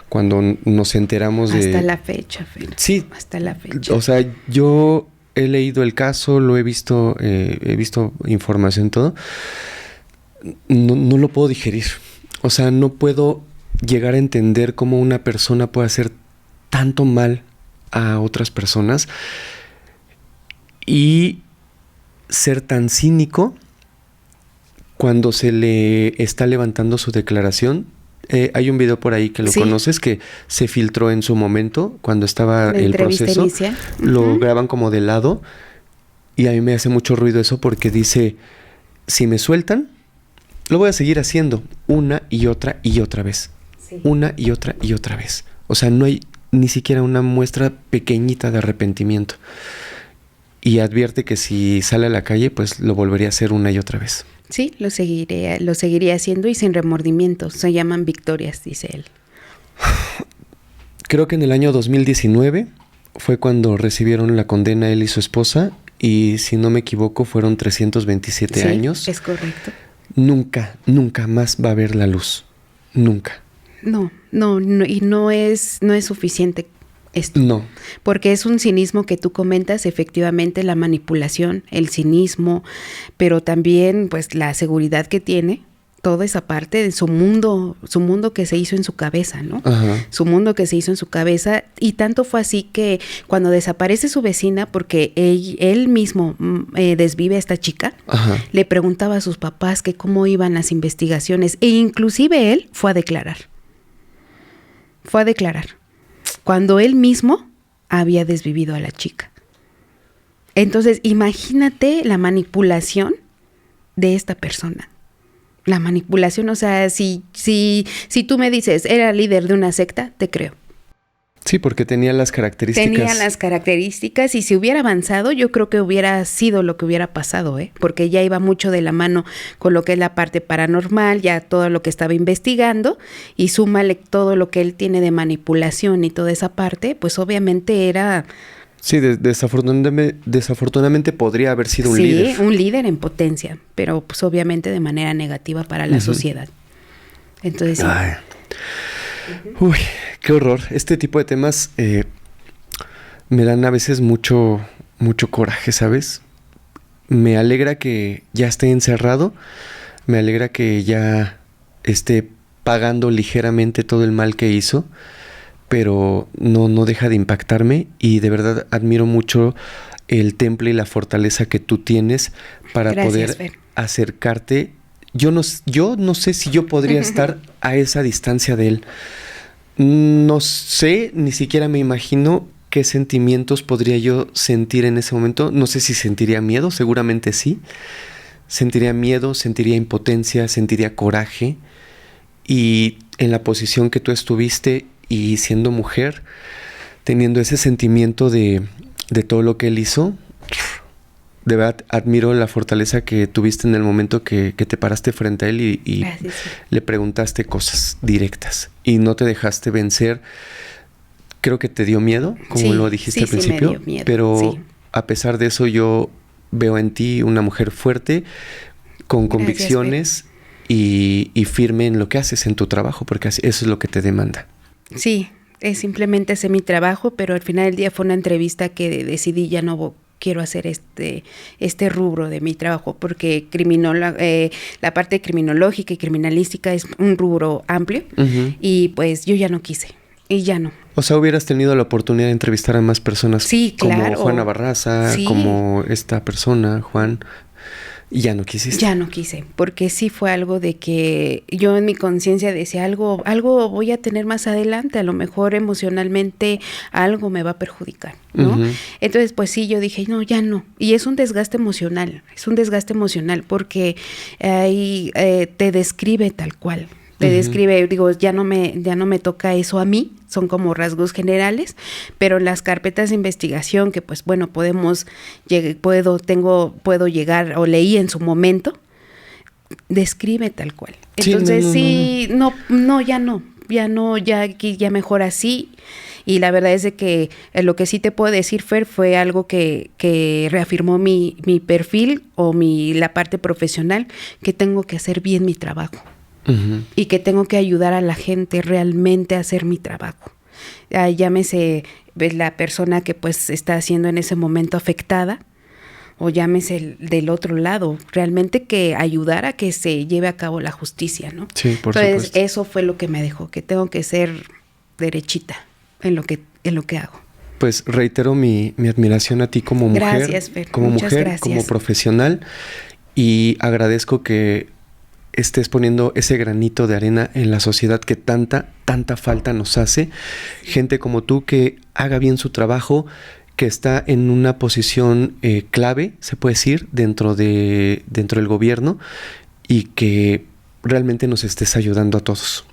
A: cuando nos enteramos de...
B: Hasta la fecha, Fer.
A: Sí.
B: Hasta la fecha.
A: O sea, yo he leído el caso, lo he visto información, todo. No lo puedo digerir. O sea, no puedo llegar a entender cómo una persona puede hacer tanto mal a otras personas y ser tan cínico cuando se le está levantando su declaración. Hay un video por ahí que lo conoces, que se filtró en su momento cuando estaba el proceso. Lo graban como de lado y a mí me hace mucho ruido eso, porque dice, si me sueltan, lo voy a seguir haciendo una y otra vez. Sí. Una y otra vez. O sea, no hay ni siquiera una muestra pequeñita de arrepentimiento. Y advierte que si sale a la calle, pues lo volvería a hacer una y otra vez.
B: Sí, lo seguiría haciendo y sin remordimientos. Se llaman victorias, dice él.
A: Creo que en el año 2019 fue cuando recibieron la condena él y su esposa, y si no me equivoco fueron 327 años.
B: Es correcto.
A: Nunca, nunca más va a ver la luz. Nunca.
B: No, y no es suficiente esto.
A: No.
B: Porque es un cinismo que tú comentas, efectivamente, la manipulación, el cinismo, pero también pues la seguridad que tiene, toda esa parte de su mundo que se hizo en su cabeza, ¿no?
A: Ajá.
B: Su mundo que se hizo en su cabeza, y tanto fue así que cuando desaparece su vecina, porque él mismo desvive a esta chica,
A: Ajá.
B: le preguntaba a sus papás que cómo iban las investigaciones, e inclusive él fue a declarar. Cuando él mismo había desvivido a la chica. Entonces, imagínate la manipulación de esta persona. La manipulación, o sea, si tú me dices, era líder de una secta, te creo.
A: Sí, porque tenía las características.
B: Tenía las características, y si hubiera avanzado, yo creo que hubiera sido lo que hubiera pasado, porque ya iba mucho de la mano con lo que es la parte paranormal, ya todo lo que estaba investigando, y súmale todo lo que él tiene de manipulación y toda esa parte, pues obviamente era...
A: Sí, desafortunadamente podría haber sido un líder.
B: Sí, un líder en potencia, pero pues obviamente de manera negativa para la sociedad. Entonces, sí.
A: Ay. Uy, qué horror. Este tipo de temas me dan a veces mucho coraje, ¿sabes? Me alegra que ya esté encerrado, me alegra que ya esté pagando ligeramente todo el mal que hizo, pero no deja de impactarme, y de verdad admiro mucho el temple y la fortaleza que tú tienes para poder acercarte. Yo no sé si yo podría estar a esa distancia de él. No sé, ni siquiera me imagino qué sentimientos podría yo sentir en ese momento. No sé si sentiría miedo, seguramente sí. Sentiría miedo, sentiría impotencia, sentiría coraje. Y en la posición que tú estuviste y siendo mujer, teniendo ese sentimiento de todo lo que él hizo, de verdad admiro la fortaleza que tuviste en el momento que te paraste frente a él y le preguntaste cosas directas y no te dejaste vencer. Creo que te dio miedo, como lo dijiste al principio,
B: me dio miedo,
A: pero a pesar de eso yo veo en ti una mujer fuerte, con convicciones y firme en lo que haces en tu trabajo, porque eso es lo que te demanda. Sí,
B: es simplemente hacer mi trabajo, pero al final del día fue una entrevista que decidí ya no quiero hacer este rubro de mi trabajo, porque la parte criminológica y criminalística es un rubro amplio, y pues yo ya no quise, y ya no.
A: O sea, hubieras tenido la oportunidad de entrevistar a más personas, como Juana Barraza, como esta persona, Juan, y ya no quisiste.
B: Ya no quise, porque sí fue algo de que yo en mi conciencia decía, algo voy a tener más adelante, a lo mejor emocionalmente algo me va a perjudicar, ¿no? Entonces, pues sí, yo dije, no, ya no. Y es un desgaste emocional, porque ahí te describe tal cual. Te describe, digo, ya no me toca eso a mí, son como rasgos generales, pero en las carpetas de investigación que pues bueno, puedo llegar, o leí en su momento, describe tal cual. Entonces ya aquí ya mejor así. Y la verdad es de que lo que sí te puedo decir, Fer, fue algo que reafirmó mi perfil o la parte profesional, que tengo que hacer bien mi trabajo. Y que tengo que ayudar a la gente realmente a hacer mi trabajo. Llámese la persona que pues está siendo en ese momento afectada, o llámese del otro lado, realmente que ayudar a que se lleve a cabo la justicia, ¿no?
A: Sí, por
B: Entonces,
A: supuesto.
B: eso fue lo que me dejó, que tengo que ser derechita en lo que hago.
A: Pues reitero mi admiración a ti como mujer,
B: gracias, Fer. Gracias.
A: Como profesional, y agradezco que estés poniendo ese granito de arena en la sociedad que tanta falta nos hace. Gente como tú que haga bien su trabajo, que está en una posición clave, se puede decir, dentro del gobierno, y que realmente nos estés ayudando a todos.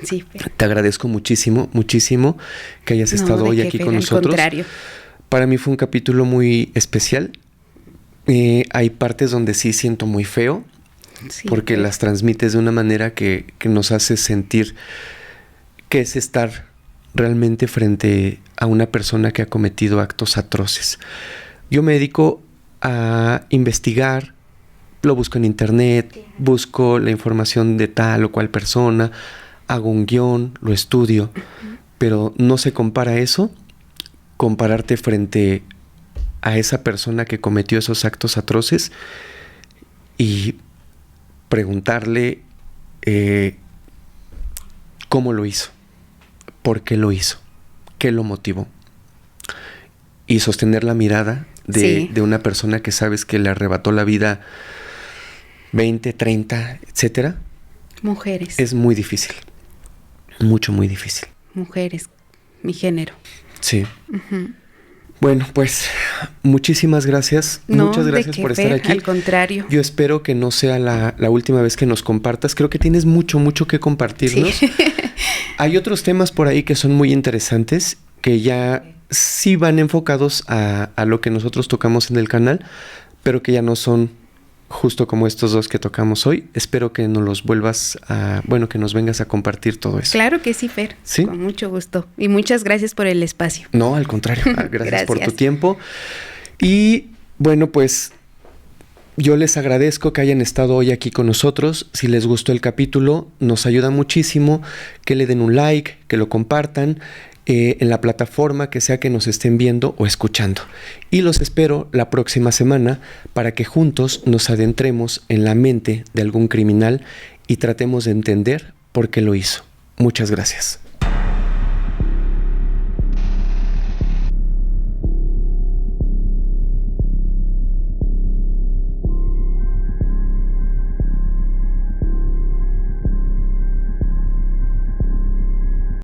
B: Sí,
A: te agradezco muchísimo que hayas estado hoy aquí con nosotros.
B: Al contrario.
A: Para mí fue un capítulo muy especial. Hay partes donde sí siento muy feo.
B: Sí,
A: porque las transmites de una manera que nos hace sentir que es estar realmente frente a una persona que ha cometido actos atroces. Yo me dedico a investigar, lo busco en internet, busco la información de tal o cual persona, hago un guión, lo estudio, pero no se compara eso, compararte frente a esa persona que cometió esos actos atroces y preguntarle cómo lo hizo, por qué lo hizo, qué lo motivó. Y sostener la mirada de una persona que sabes que le arrebató la vida 20, 30, etcétera.
B: Mujeres.
A: Es muy difícil. Mucho, muy difícil.
B: Mujeres, mi género.
A: Sí. Bueno, pues muchísimas gracias. Muchas gracias por estar aquí.
B: Al contrario.
A: Yo espero que no sea la última vez que nos compartas. Creo que tienes mucho que compartirnos. Sí. Hay otros temas por ahí que son muy interesantes, que ya sí van enfocados a lo que nosotros tocamos en el canal, pero que ya no son justo como estos dos que tocamos hoy. Espero que nos los vuelvas que nos vengas a compartir todo eso.
B: Claro que sí, Fer.
A: ¿Sí?
B: Con mucho gusto. Y muchas gracias por el espacio.
A: No, al contrario. Gracias por tu tiempo. Y bueno, pues yo les agradezco que hayan estado hoy aquí con nosotros. Si les gustó el capítulo, nos ayuda muchísimo que le den un like, que lo compartan en la plataforma que sea que nos estén viendo o escuchando. Y los espero la próxima semana para que juntos nos adentremos en la mente de algún criminal y tratemos de entender por qué lo hizo. Muchas gracias.